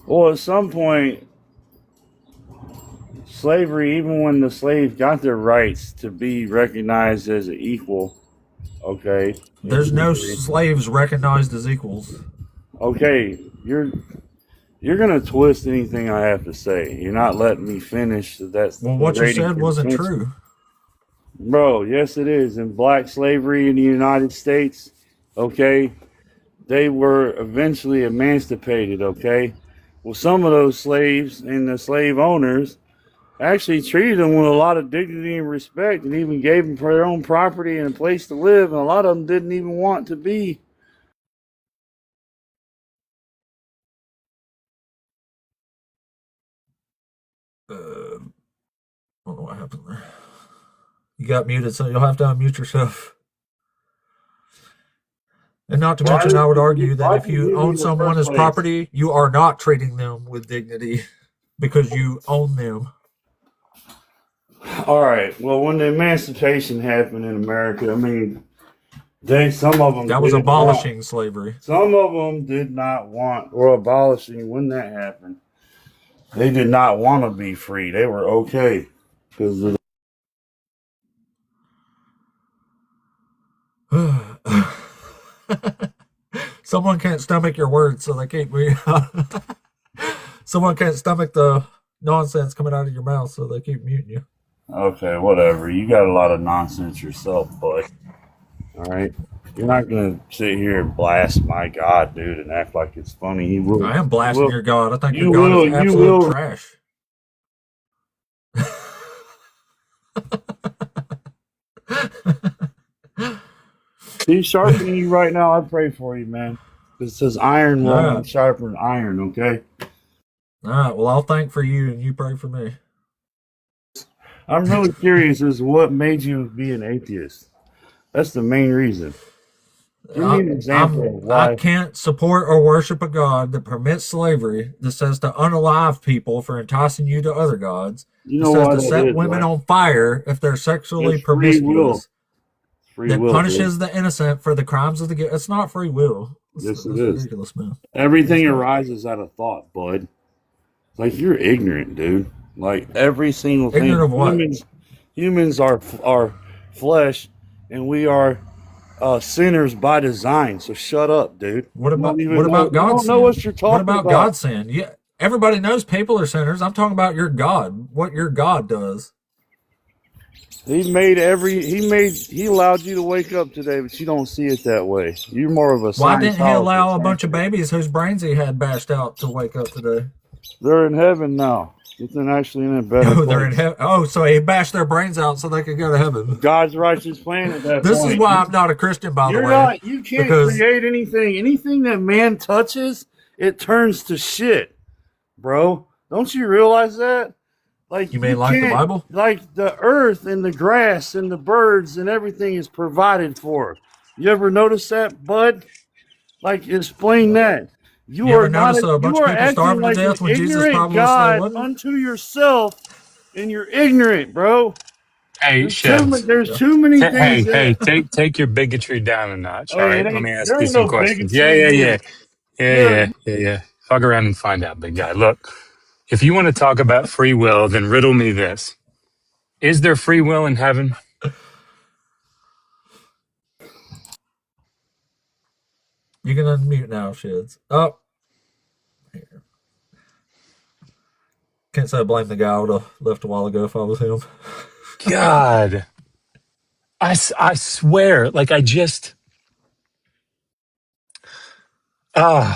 Well, at some point, slavery, even when the slaves got their rights to be recognized as an equal, okay, There's no slaves recognized as equals. okay, you're gonna twist anything I have to say. You're not letting me finish. That's Well, what you rating said wasn't contention. true. Bro, yes, it is. In black slavery in the United States, okay, they were eventually emancipated, okay? Well, some of those slaves and the slave owners actually treated them with a lot of dignity and respect and even gave them their own property and a place to live. And a lot of them didn't even want to be. I don't know what happened there. You got muted, so you'll have to unmute yourself. And not to mention, I would argue that if you own someone as property, you are not treating them with dignity because you own them. All right. Well, when the emancipation happened in America, I mean, some of them That was did abolishing slavery. Some of them did not want, or abolishing when that happened. They did not want to be free. They were okay because of Someone can't stomach your words, so they can't be. Someone can't stomach the nonsense coming out of your mouth, so they keep muting you. Okay, whatever. You got a lot of nonsense yourself, bud. All right. You're not gonna sit here and blast my God, dude, and act like it's funny. He will. I am blasting your God. I think You your God will- is you absolute will- trash. He's sharpening you right now. I pray for you, man. It says iron will Yeah. not sharpen iron. Okay. All right. Well, I'll thank for you, and you pray for me. I'm really curious as to what made you be an atheist. That's the main reason. Give me an example of why. I can't support or worship a God that permits slavery, that says to unalive people for enticing you to other gods, You that know says why to that set is, women right? on fire if they're sexually It's free will. promiscuous, Free that will, punishes the innocent for the crimes of the guilty. It's not free will. Yes, it That's is. ridiculous, man. Everything It's not. arises out of thought, bud. Like you're ignorant, dude. Like every single thing. Ignorant of what? Humans are flesh, and we are sinners by design. So shut up, dude. What about You what about you don't God's know sin? what you're talking What about about. God's sin? Yeah, everybody knows people are sinners. I'm talking about your God. What your God does. He allowed you to wake up today, but you don't see it that way. You're more of a Why didn't he allow a Scientologist, bunch of aren't you? babies whose brains he had bashed out to wake up today? They're in heaven now. It's actually in a better Oh, place. they're in heaven. Oh, so he bashed their brains out so they could go to heaven. God's righteous plan at that This point. is why I'm not a Christian, by the way. You can't because- create anything. Anything that man touches, it turns to shit, bro. Don't you realize that? Like You mean like the can't- Bible? Like the earth and the grass and the birds and everything is provided for. You ever notice that, bud? Like explain that. You ever notice a bunch of people starving to death when Jesus ignorant probably God wasn't? unto yourself, and you're ignorant, bro. Hey, There's Chef. too many Hey, things. take your bigotry down a notch. Hey, All right, it let ain't- me ask there you ain't some no questions. bigotry Yeah. here. Fuck around and find out, big guy. Look, if you want to talk about free will, then riddle me this: is there free will in heaven? You can unmute now, Shids. Oh. Here. Can't say I blame the guy I would have left a while ago if I was him. God, I swear, like I just, how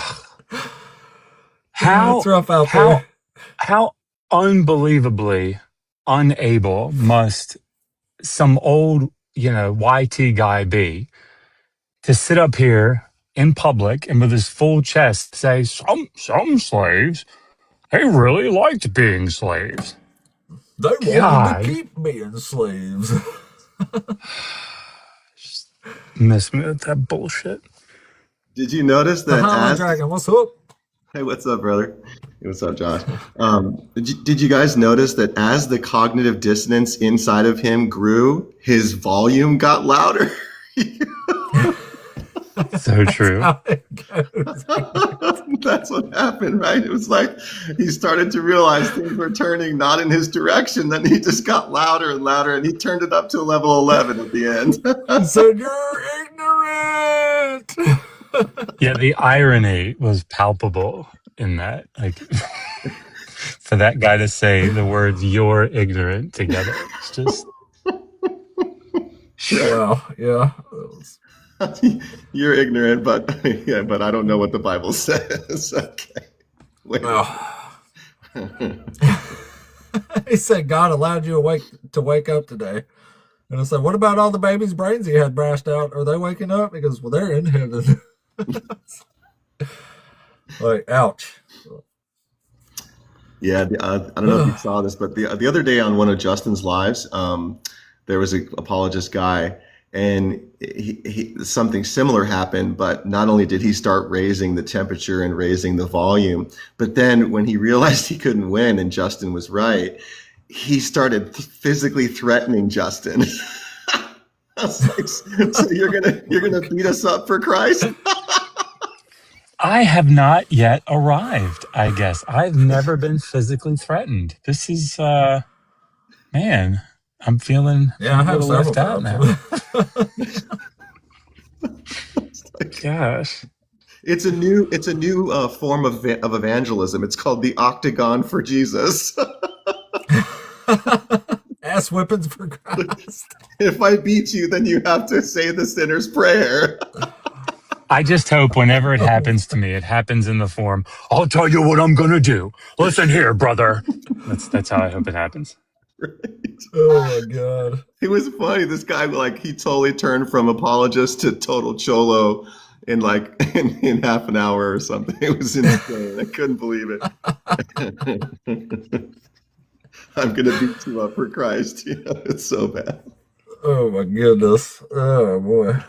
It's rough out how there. how unbelievably unable must some old YT guy be to sit up here in public and with his full chest say some slaves, they really liked being slaves. They wanted God. to keep being slaves. Miss me with that bullshit. Did you notice that Bahama as Dragon, what's up? Hey, what's up, brother? Hey, what's up, Josh? Did you guys notice that as the cognitive dissonance inside of him grew, his volume got louder? So true. How it goes. That's what happened, right? It was like he started to realize things were turning not in his direction. Then he just got louder and louder, and he turned it up to level 11 at the end. So you're ignorant. Yeah, the irony was palpable in that. Like, for that guy to say the words "you're ignorant" together, it's just Wow, yeah. You're ignorant, but yeah, but I don't know what the Bible says. Okay. Wait. Well, he said God allowed you to wake up today. And I said, what about all the baby's brains he had bashed out? Are they waking up? He goes, well, they're in heaven. Like, ouch. Yeah, I don't know if you saw this, but the other day on one of Justin's lives, there was an apologist guy, and he something similar happened. But not only did he start raising the temperature and raising the volume, but then when he realized he couldn't win and Justin was right, he started physically threatening Justin. I was like, so you're gonna beat us up for Christ? I have not yet arrived. I guess I've never been physically threatened. This is, man, I'm feeling Yeah, I a have little several left out times. now. Gosh. It's a new form of evangelism. It's called the Octagon for Jesus. Ass whippings for Christ. If I beat you, then you have to say the sinner's prayer. I just hope whenever it happens to me, it happens in the form, I'll tell you what I'm going to do. Listen here, brother. That's how I hope it happens. Right. Oh my God. It was funny. This guy, like, he totally turned from apologist to total cholo in in half an hour or something. It was insane. I couldn't believe it. I'm gonna beat you up for Christ. You know, it's so bad. Oh my goodness. Oh boy.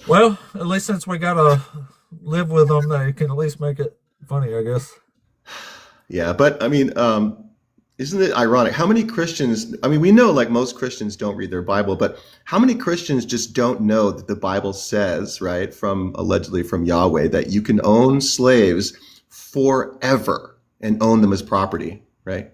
Well, at least since we gotta live with them, they can at least make it funny, I guess. Yeah, but I mean, isn't it ironic? How many Christians, I mean, we know like most Christians don't read their Bible, but how many Christians just don't know that the Bible says, right, allegedly from Yahweh, that you can own slaves forever and own them as property, right?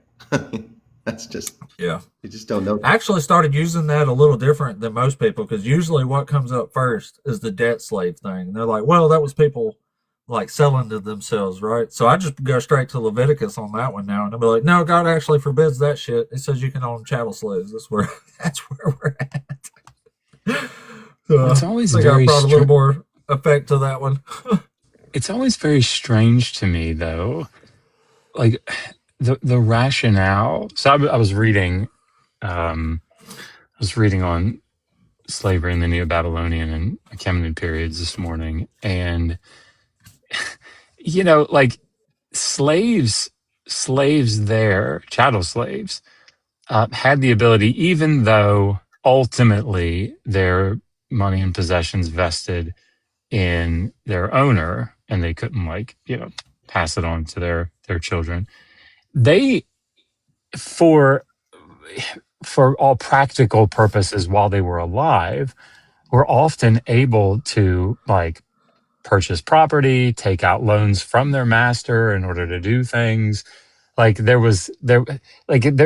That's just, Yeah. you just don't know. I actually started using that a little different than most people because usually what comes up first is the debt slave thing. And they're like, well, that was people like selling to themselves, right? So I just go straight to Leviticus on that one now. And I'll be like, no, God actually forbids that shit. It says you can own chattel slaves. That's where we're at. So It's always I think I very brought a little more effect to that one. It's always very strange to me, though, like the rationale. So I was reading, on slavery in the Neo-Babylonian and Achaemenid periods this morning, and like slaves there, chattel slaves, had the ability, even though ultimately their money and possessions vested in their owner, and they couldn't pass it on to their children. They, for all practical purposes, while they were alive, were often able to purchase property, take out loans from their master in order to do things. There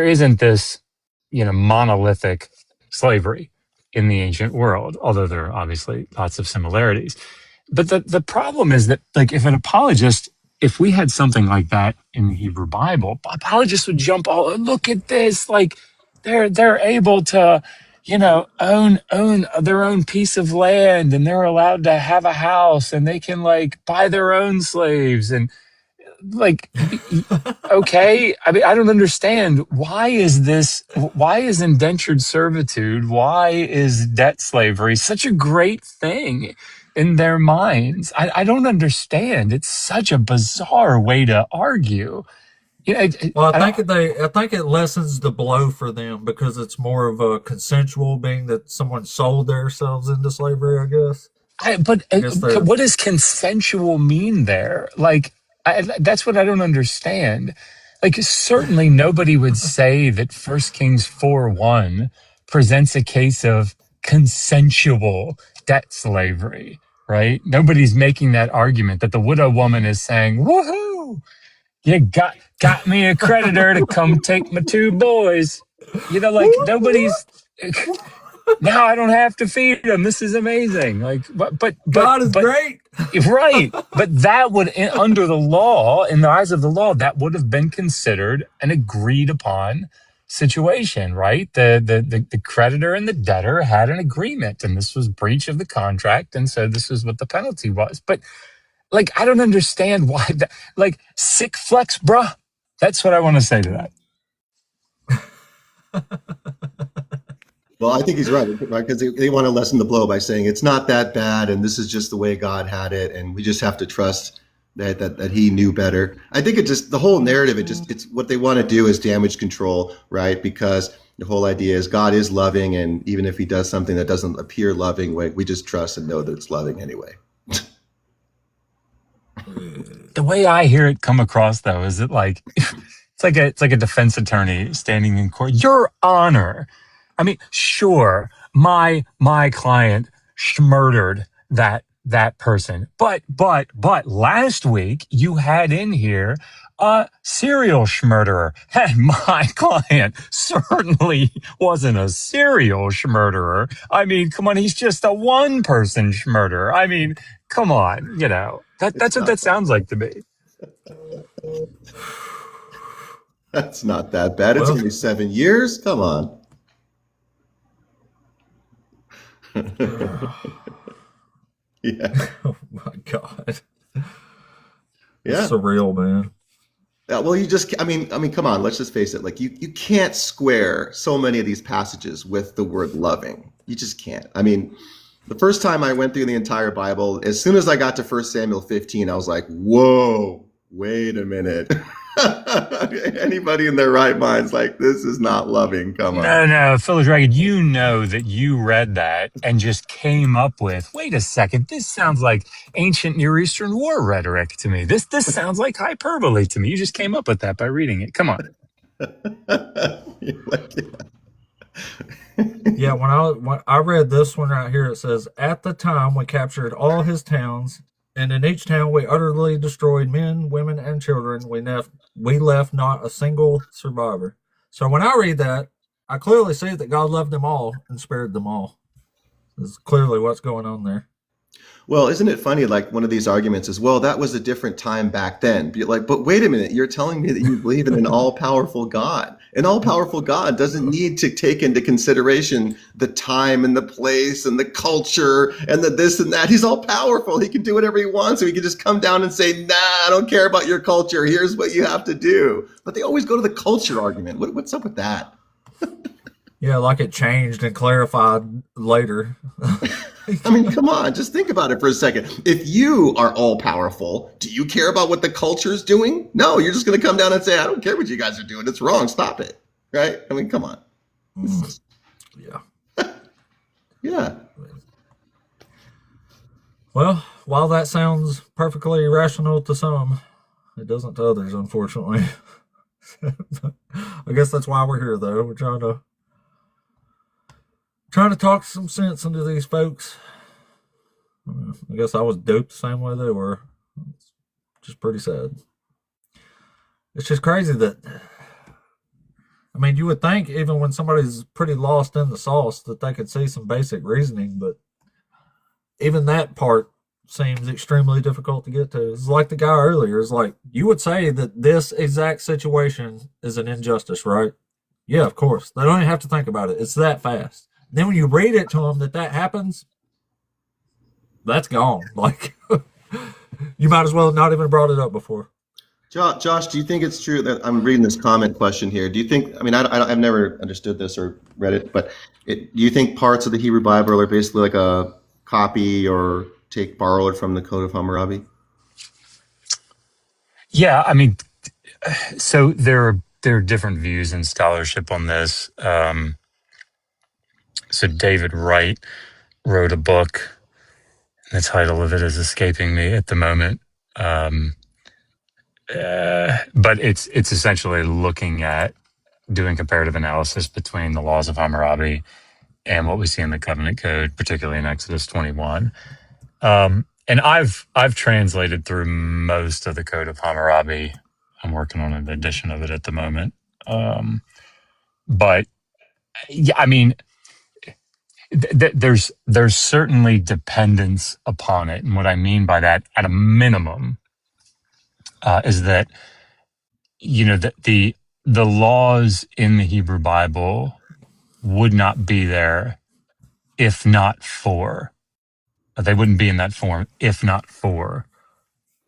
isn't this, monolithic slavery in the ancient world, although there are obviously lots of similarities. But the problem is that, if we had something like that in the Hebrew Bible, apologists would jump all, look at this, they're able to, own their own piece of land, and they're allowed to have a house, and they can buy their own slaves, and Okay, I mean, I don't understand. Why is indentured servitude, why is debt slavery such a great thing in their minds? I don't understand. It's such a bizarre way to argue. You know, Well, I don't, I think it lessens the blow for them because it's more of a consensual, being that someone sold themselves into slavery. I guess. but I guess they're what does consensual mean there? Like, that's what I don't understand. Like, certainly nobody would say that First Kings 4:1 presents a case of consensual debt slavery, right? Nobody's making that argument that the widow woman is saying, "Woohoo! You got me a creditor to come take my two boys." You know, like nobody's now I don't have to feed them. This is amazing. Like, God is great. right. But that would, under the law, in the eyes of the law, that would have been considered an agreed upon situation, right? The creditor and the debtor had an agreement, and this was breach of the contract, and so this is what the penalty was. But like, I don't understand why that. Like, sick flex, bruh. That's what I want to say to that. Well, I think he's right, because they want to lessen the blow by saying it's not that bad, and this is just the way God had it, and we just have to trust that He knew better. I think it just, the whole narrative, it's what they want to do is damage control, right? Because the whole idea is God is loving, and even if He does something that doesn't appear loving, we just trust and know that it's loving anyway. The way I hear it come across, though, is it like it's like a defense attorney standing in court. Your Honor, I mean, sure, my client murdered that person, but last week you had in here a serial murderer, and my client certainly wasn't a serial murderer. I mean, come on, he's just a one-person murderer. I mean, come on, you know, that's what that sounds like to me. That's not that bad. It's only 7 years. Come on. Yeah. Oh my God. Yeah. It's surreal, man. Yeah, well, I mean, come on, let's just face it. Like, you can't square so many of these passages with the word loving. You just can't. I mean, the first time I went through the entire Bible, as soon as I got to 1 Samuel 15, I was like, whoa, wait a minute. Anybody in their right mind's like, this is not loving. Come on. No, Phil Dragon, you know that you read that and just came up with, wait a second, this sounds like ancient Near Eastern war rhetoric to me. This sounds like hyperbole to me. You just came up with that by reading it. Come on. Yeah, when I read this one right here, it says, "At the time we captured all his towns, and in each town we utterly destroyed men, women, and children. We left not a single survivor." So when I read that, I clearly see that God loved them all and spared them all. This is clearly what's going on there. Well, isn't it funny? Like, one of these arguments is, well, that was a different time back then. But wait a minute, you're telling me that you believe in an all-powerful God. An all-powerful God doesn't need to take into consideration the time and the place and the culture and the this and that. He's all-powerful. He can do whatever he wants. So he can just come down and say, nah, I don't care about your culture. Here's what you have to do. But they always go to the culture argument. What's up with that? Yeah, like it changed and clarified later. I mean, come on, just think about it for a second. If you are all powerful, do you care about what the culture is doing? No, you're just going to come down and say, I don't care what you guys are doing. It's wrong. Stop it. Right? I mean, come on. Yeah. Yeah. Well, while that sounds perfectly rational to some, it doesn't to others, unfortunately. I guess that's why we're here, though. We're trying to talk some sense into these folks. I guess I was duped the same way they were. It's just pretty sad. It's just crazy that, I mean, you would think even when somebody's pretty lost in the sauce that they could see some basic reasoning, but even that part seems extremely difficult to get to. It's like the guy earlier. It's like, you would say that this exact situation is an injustice, right? Yeah, of course. They don't even have to think about it. It's that fast. Then when you read it to them that happens, that's gone. Like, you might as well have not even brought it up before. Josh, do you think it's true that I'm reading this comment question here? Do you think, I mean, I've never understood this or read it, but do you think parts of the Hebrew Bible are basically like a copy or borrow it from the Code of Hammurabi? Yeah, I mean, so there are different views in scholarship on this. So David Wright wrote a book, and the title of it is escaping me at the moment. But it's essentially looking at doing comparative analysis between the laws of Hammurabi and what we see in the Covenant Code, particularly in Exodus 21. And I've translated through most of the Code of Hammurabi. I'm working on an edition of it at the moment. But yeah, I mean, there's certainly dependence upon it, and what I mean by that, at a minimum, is that the laws in the Hebrew Bible would not be there if not for. They wouldn't be in that form if not for,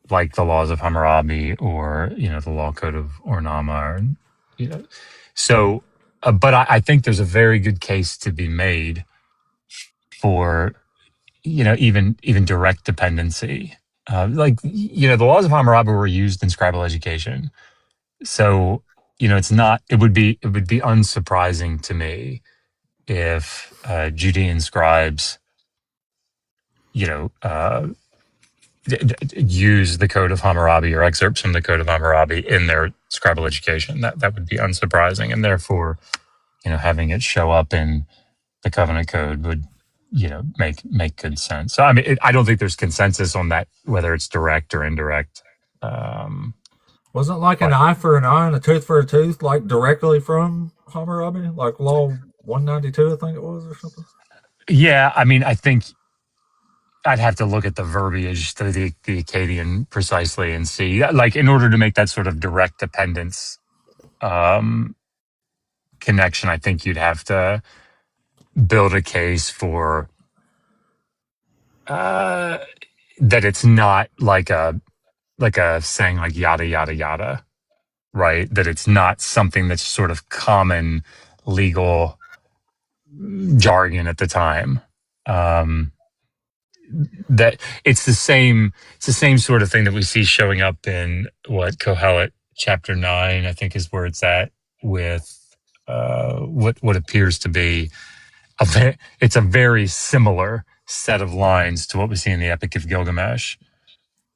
like the laws of Hammurabi or the Law Code of Ornama, or So, but I think there's a very good case to be made for even direct dependency. The laws of Hammurabi were used in scribal education, so it would be unsurprising to me if Judean scribes use the Code of Hammurabi or excerpts from the Code of Hammurabi in their scribal education. That would be unsurprising, and therefore having it show up in the Covenant Code would make good sense. So I mean, I don't think there's consensus on that, whether it's direct or indirect. Wasn't like an eye for an eye and a tooth for a tooth, like directly from Hammurabi, like Law 192, I think it was, or something? Yeah, I mean, I think I'd have to look at the verbiage, the Akkadian precisely, and see, like, in order to make that sort of direct dependence connection, I think you'd have to build a case for that it's not like a saying like yada yada yada, right? That it's not something that's sort of common legal jargon at the time. That it's the same sort of thing that we see showing up in Kohelet chapter 9, I think, is where it's at, with what appears to be it's a very similar set of lines to what we see in the Epic of Gilgamesh.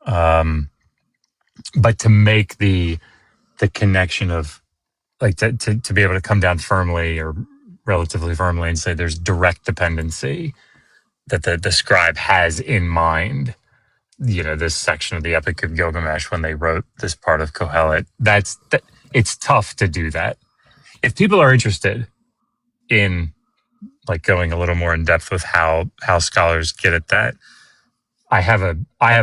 But to make the connection of, like, to be able to come down firmly or relatively firmly and say there's direct dependency, that the scribe has in mind, this section of the Epic of Gilgamesh when they wrote this part of Kohelet. It's tough to do that. If people are interested in, like, going a little more in depth with how scholars get at that, I have a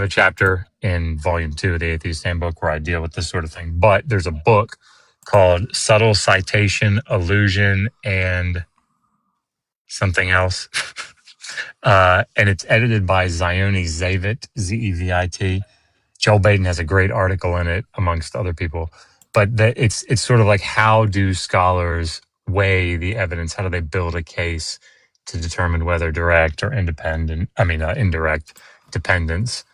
chapter in volume 2 of the Atheist Handbook where I deal with this sort of thing. But there's a book called Subtle Citation, Allusion, and something else. And it's edited by Zioni Zevit, Zevit. Joel Baden has a great article in it, amongst other people. But it's sort of like, how do scholars weigh the evidence? How do they build a case to determine whether direct or indirect dependence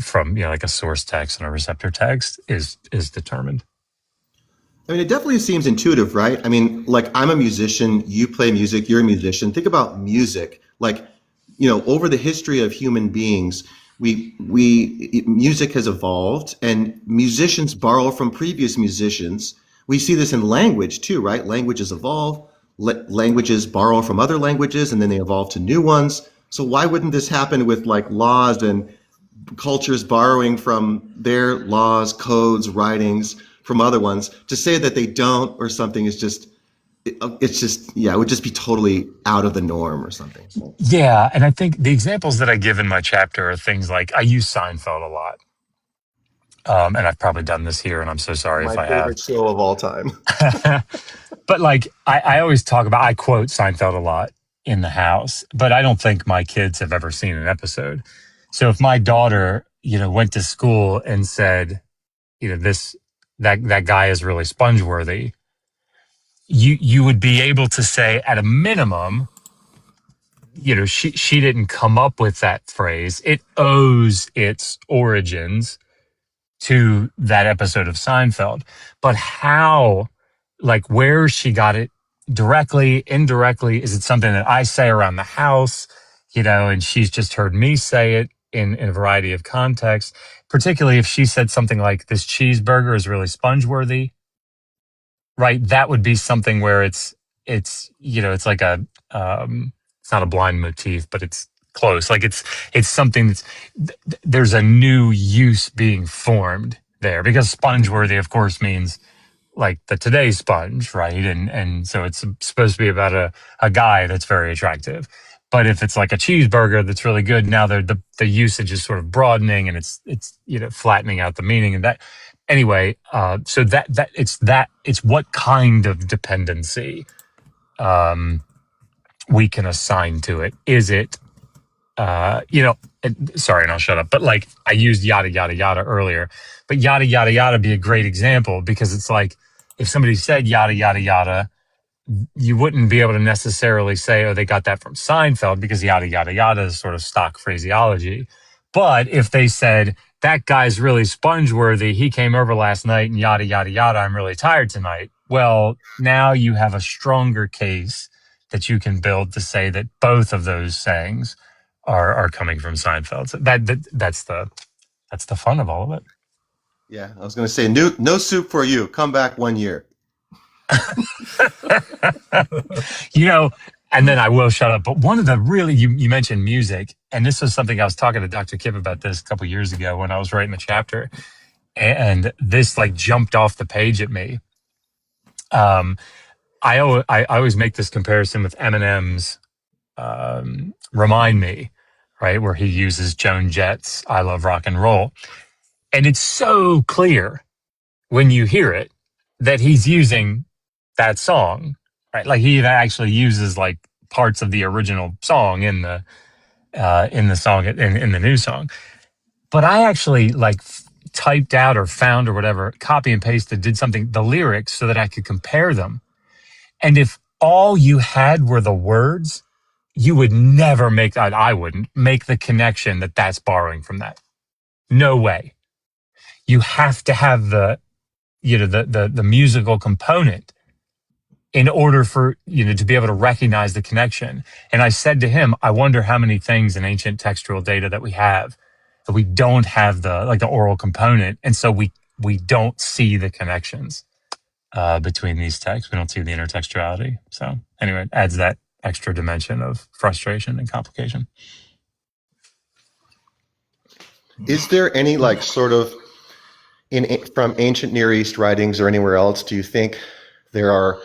from like a source text and a receptor text is determined? I mean, it definitely seems intuitive, right? I mean, like, I'm a musician, you play music, you're a musician. Think about music. Like, over the history of human beings, music has evolved, and musicians borrow from previous musicians. We see this in language too, right? Languages evolve, languages borrow from other languages, and then they evolve to new ones. So why wouldn't this happen with, like, laws and cultures borrowing from their laws, codes, writings from other ones? To say that they don't or something is just, it would just be totally out of the norm or something. Yeah, and I think the examples that I give in my chapter are things like, I use Seinfeld a lot. And I've probably done this here, and I'm so sorry if I have. My favorite show of all time. But, like, I always I quote Seinfeld a lot in the house, but I don't think my kids have ever seen an episode. So if my daughter, went to school and said, this that guy is really sponge-worthy, you would be able to say at a minimum, she didn't come up with that phrase. It owes its origins to that episode of Seinfeld. But how, like, where she got it, directly, indirectly, is it something that I say around the house, and she's just heard me say it in a variety of contexts, particularly if she said something like, this cheeseburger is really sponge-worthy, right? That would be something where it's like it's not a blind motif, but it's close. Like it's something there's a new use being formed there, because sponge-worthy, of course, means like the Today Sponge, right? And so it's supposed to be about a guy that's very attractive. But if it's like a cheeseburger that's really good, now the usage is sort of broadening, and it's flattening out the meaning. And that, anyway, so that it's what kind of dependency we can assign to it. Is it sorry, and I'll shut up. But like, I used yada yada yada earlier, but yada yada yada be a great example, because it's like, if somebody said yada yada yada, you wouldn't be able to necessarily say, oh, they got that from Seinfeld, because yada yada yada is sort of stock phraseology. But if they said, that guy's really sponge-worthy, he came over last night and yada yada yada, I'm really tired tonight, well, now you have a stronger case that you can build to say that both of those sayings are coming from Seinfeld. So that's the fun of all of it. Yeah, I was going to say, no soup for you. Come back 1 year. And then I will shut up. But one of the really, you mentioned music, and this was something I was talking to Dr. Kip about this a couple years ago when I was writing the chapter, and this like jumped off the page at me. I always make this comparison with Eminem's "Remind Me," right, where he uses Joan Jett's "I Love Rock and Roll," and it's so clear when you hear it that he's using that song, right? Like, he actually uses like parts of the original song in the song, in the new song. But I actually like typed out or found or whatever, copy and pasted, did something, the lyrics, so that I could compare them. And if all you had were the words, you would never make that. I wouldn't make the connection that that's borrowing from that. No way. You have to have the musical component in order for, to be able to recognize the connection. And I said to him, I wonder how many things in ancient textual data that we have that we don't have the oral component. And so we don't see the connections between these texts. We don't see the intertextuality. So anyway, it adds that extra dimension of frustration and complication. Is there any like sort of from ancient Near East writings or anywhere else, do you think there are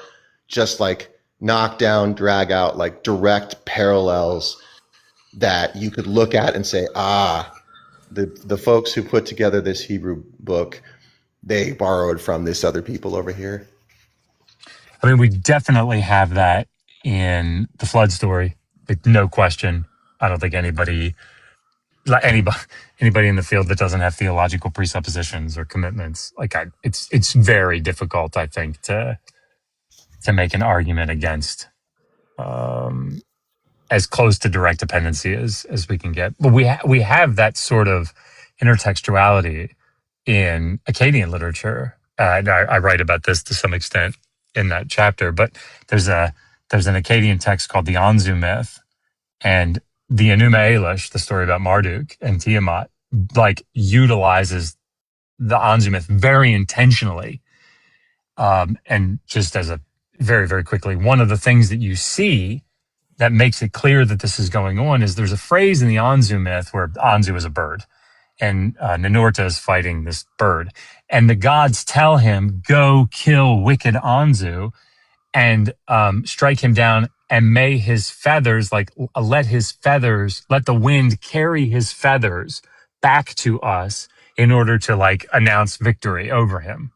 just like knockdown, drag out, like direct parallels that you could look at and say, the folks who put together this Hebrew book, they borrowed from this other people over here? I mean, we definitely have that in the flood story, like, no question. I don't think anybody in the field that doesn't have theological presuppositions or commitments, it's very difficult, I think, to make an argument against as close to direct dependency as we can get. But we have that sort of intertextuality in Akkadian literature. And I write about this to some extent in that chapter. But there's an Akkadian text called the Anzu myth, and the Enuma Elish, the story about Marduk and Tiamat, like utilizes the Anzu myth very intentionally. And just as a very, very quickly, one of the things that you see that makes it clear that this is going on is there's a phrase in the Anzu myth where Anzu is a bird, and Ninurta is fighting this bird. And the gods tell him, go kill wicked Anzu and strike him down, and may his feathers, let the wind carry his feathers back to us in order to announce victory over him,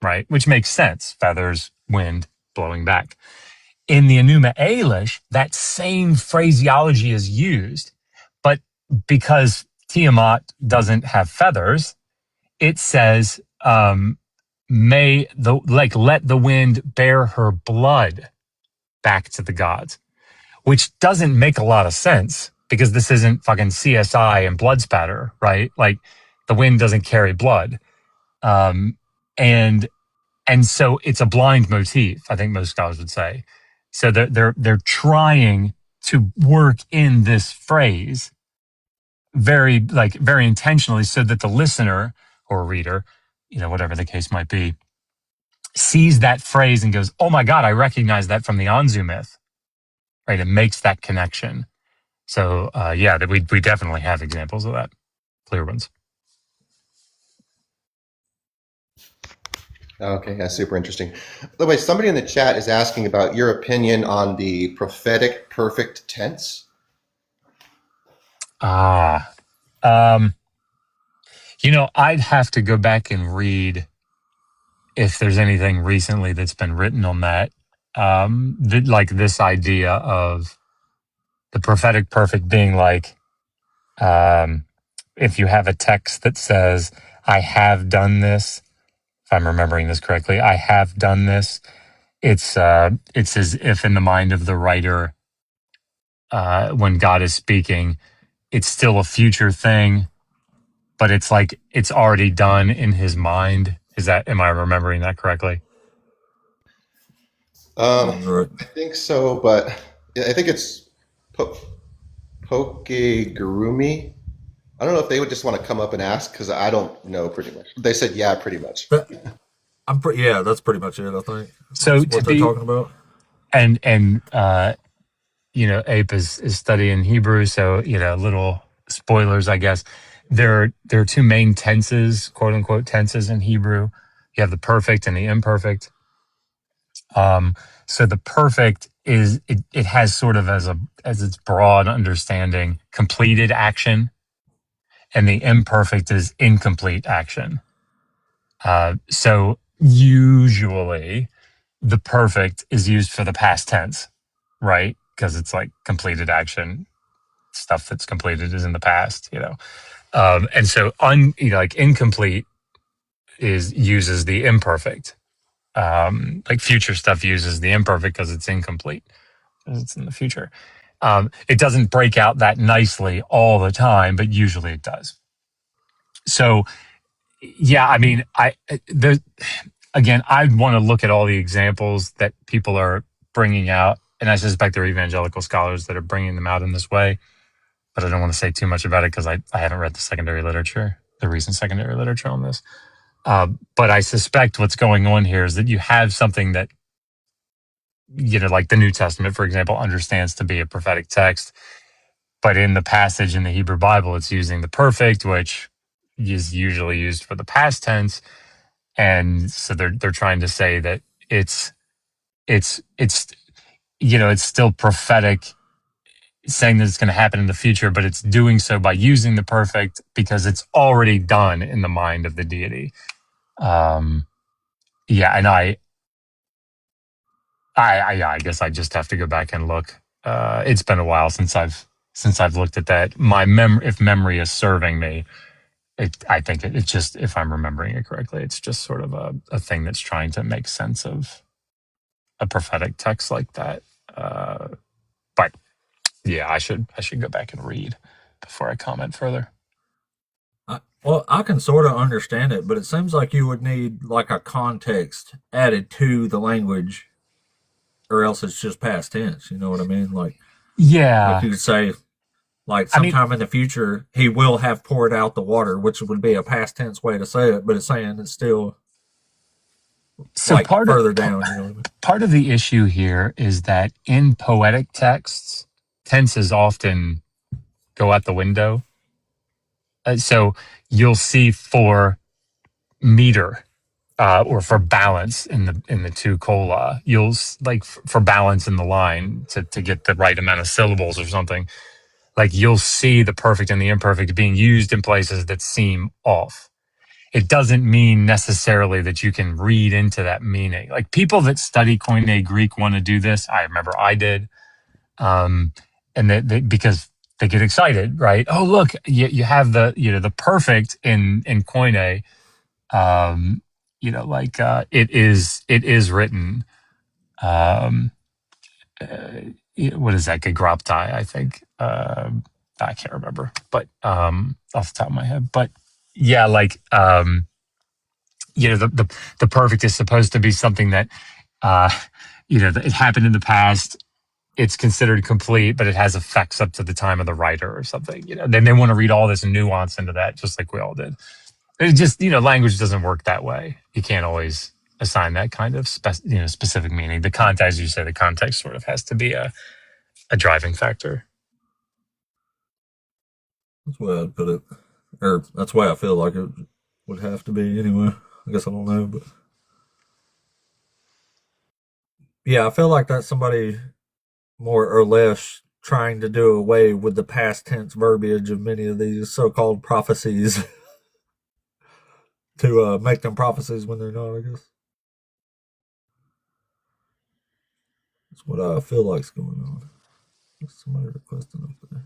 right? Which makes sense. Feathers, wind, blowing back. In the Enuma Elish, that same phraseology is used, but because Tiamat doesn't have feathers, it says, let the wind bear her blood back to the gods, which doesn't make a lot of sense because this isn't fucking CSI and blood spatter, right? Like the wind doesn't carry blood. And so it's a blind motif, I think most scholars would say. So they're trying to work in this phrase very intentionally so that the listener or reader, whatever the case might be, sees that phrase and goes, "Oh my God, I recognize that from the Anzu myth," right? It makes that connection. So we definitely have examples of that, clear ones. Okay, that's super interesting. By the way, somebody in the chat is asking about your opinion on the prophetic perfect tense. I'd have to go back and read if there's anything recently that's been written on that. Like this idea of the prophetic perfect being like, if you have a text that says, "I have done this," if I'm remembering this correctly, "I have done this," it's as if in the mind of the writer, when God is speaking, it's still a future thing, but it's like it's already done in his mind. Am I remembering that correctly? I think so, but I think it's Pokegurumi. I don't know if they would just want to come up and ask because I don't know pretty much. They said, yeah, pretty much. That's pretty much it, I think. So That's what they're talking about. And Ape is studying Hebrew, so little spoilers, I guess. There are two main tenses, quote unquote tenses in Hebrew. You have the perfect and the imperfect. So the perfect is it has sort of as its broad understanding completed action, and the imperfect is incomplete action. So usually the perfect is used for the past tense, right? Because it's like completed action, stuff that's completed is in the past, and so incomplete uses the imperfect. Like future stuff uses the imperfect because it's incomplete, because it's in the future. It doesn't break out that nicely all the time, but usually it does. So, yeah, I mean, I'd want to look at all the examples that people are bringing out, and I suspect there are evangelical scholars that are bringing them out in this way, but I don't want to say too much about it because I haven't read the recent secondary literature on this. But I suspect what's going on here is that you have something that, like the New Testament, for example, understands to be a prophetic text, but in the passage in the Hebrew Bible, it's using the perfect, which is usually used for the past tense. And so they're trying to say that it's still prophetic, saying that it's going to happen in the future, but it's doing so by using the perfect because it's already done in the mind of the deity. And I guess I just have to go back and look. It's been a while since I've looked at that. If memory is serving me, I think it's just, if I'm remembering it correctly, it's just sort of a thing that's trying to make sense of a prophetic text like that. But yeah, I should go back and read before I comment further. Well, I can sort of understand it, but it seems like you would need like a context added to the language, or else it's just past tense. You know what I mean? Like you could say, like sometime in the future, he will have poured out the water, which would be a past tense way to say it, but it's saying it's still further down. You know what I mean? Part of the issue here is that in poetic texts, tenses often go out the window. So you'll see for meter or for balance in the two cola, you'll like for balance in the line to get the right amount of syllables or something. Like you'll see the perfect and the imperfect being used in places that seem off. It doesn't mean necessarily that you can read into that meaning. Like people that study Koine Greek want to do this. I remember I did, and because they get excited, right? Oh, look, you have the perfect in Koine, Like it is written. Um, what is that? Gegraptai, I think. I can't remember, but off the top of my head. But yeah, like the perfect is supposed to be something that uh, it happened in the past. It's considered complete, but it has effects up to the time of the writer or something. Then they want to read all this nuance into that, just like we all did. It just, language doesn't work that way. You can't always assign that kind of specific meaning. The context, as you say, the context sort of has to be a driving factor. That's why I'd put it, or that's why I feel like it would have to be anyway. I guess I don't know, but yeah, I feel like that's somebody more or less trying to do away with the past tense verbiage of many of these so-called prophecies to make them prophecies when they're not, I guess. That's what I feel like's going on. There's somebody requesting up there.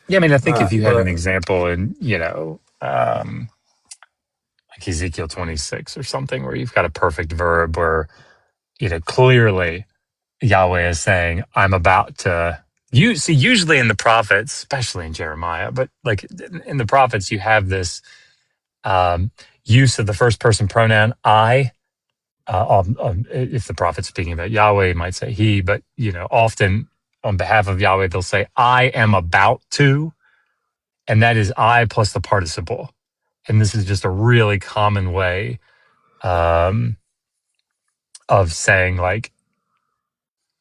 Yeah, I mean, I think All if right, you had but an example in, like Ezekiel 26 or something, where you've got a perfect verb where, clearly Yahweh is saying, I'm about to. You see, usually in the prophets, especially in Jeremiah, but like in the prophets, you have this use of the first person pronoun I. If the prophet's speaking about Yahweh, he might say he, but often on behalf of Yahweh, they'll say, I am about to, and that is I plus the participle. And this is just a really common way of saying, like,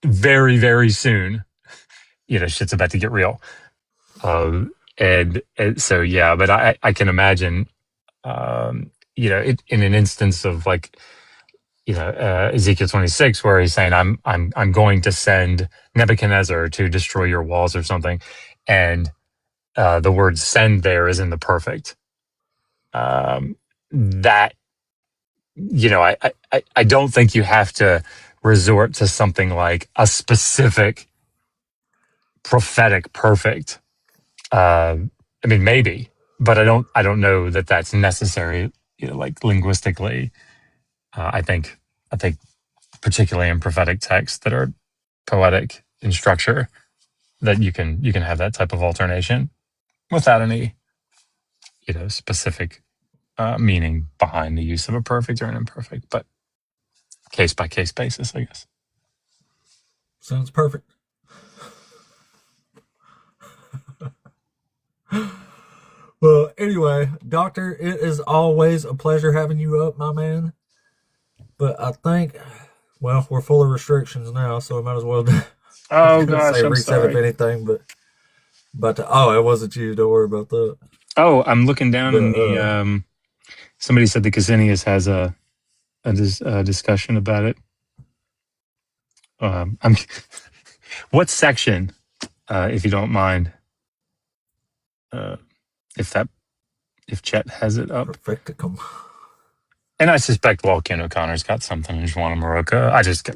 very, very soon, shit's about to get real. And so, yeah, but I can imagine, in an instance of like, Ezekiel 26, where he's saying, I'm going to send Nebuchadnezzar to destroy your walls or something. And the word send there is in the perfect. That, I don't think you have to resort to something like a specific prophetic perfect. I mean, maybe, but I don't know that that's necessary, like linguistically. I think particularly in prophetic texts that are poetic in structure, that you can have that type of alternation without any specific meaning behind the use of a perfect or an imperfect, but case by case basis, I guess. sounds perfect. Well, anyway, Doctor, it is always a pleasure having you up, my man. But I think, well, we're full of restrictions now, so I might as well. I was Oh going to gosh, say I'm reset if sorry. anything, but oh, it wasn't you. Don't worry about that. Oh, I'm looking down But in the. Somebody said the Cassinius has a discussion about it. I'm. What section, if you don't mind, if Chet has it up, perfecticum. and I suspect Walken O'Connor's got something in Juana Morocco. I just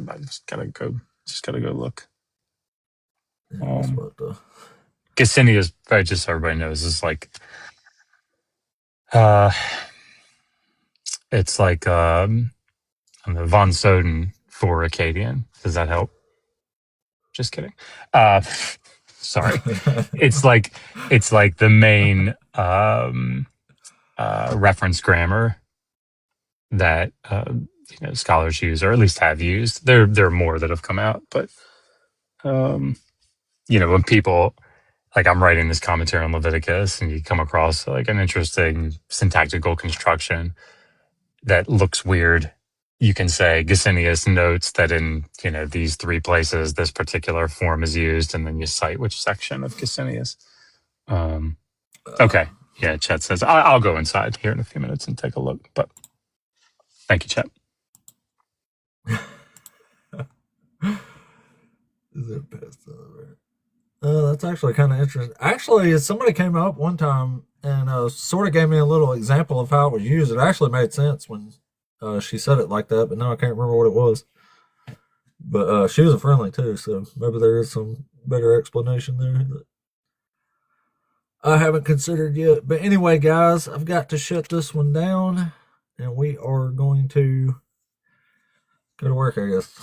gotta go look. Yeah, that's what. Cassinius, just so everybody knows, is like, it's like von Soden for Akkadian. Does that help? Just kidding. Sorry. It's like the main reference grammar that scholars use, or at least have used. There are more that have come out, but when people, like, I'm writing this commentary on Leviticus, and you come across like an interesting syntactical construction that looks weird, you can say Gesenius notes that in these three places this particular form is used, and then you cite which section of Gesenius. Okay, yeah. Chet says I'll go inside here in a few minutes and take a look. But thank you, Chet. Is it past right? That's actually kind of interesting. Actually, somebody came up one time and sort of gave me a little example of how it was used. It actually made sense when she said it like that, but now I can't remember what it was. But she was a friendly too, so maybe there is some better explanation there. I haven't considered yet. But anyway, guys, I've got to shut this one down, and we are going to go to work, I guess,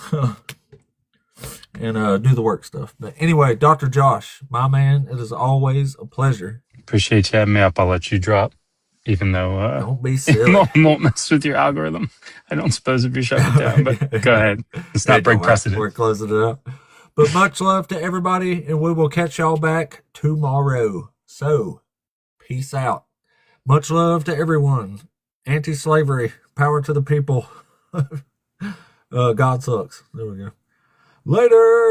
and do the work stuff. But anyway, Dr. Josh, my man, it is always a pleasure. Appreciate you having me up. I'll let you drop, even though Don't be it silly. won't mess with your algorithm. I don't suppose if you shut it down, but go ahead. Let's not break precedent. We're closing it up. But much love to everybody, and we will catch y'all back tomorrow. So, peace out. Much love to everyone. Anti-slavery. Power to the people. God sucks. There we go. Later.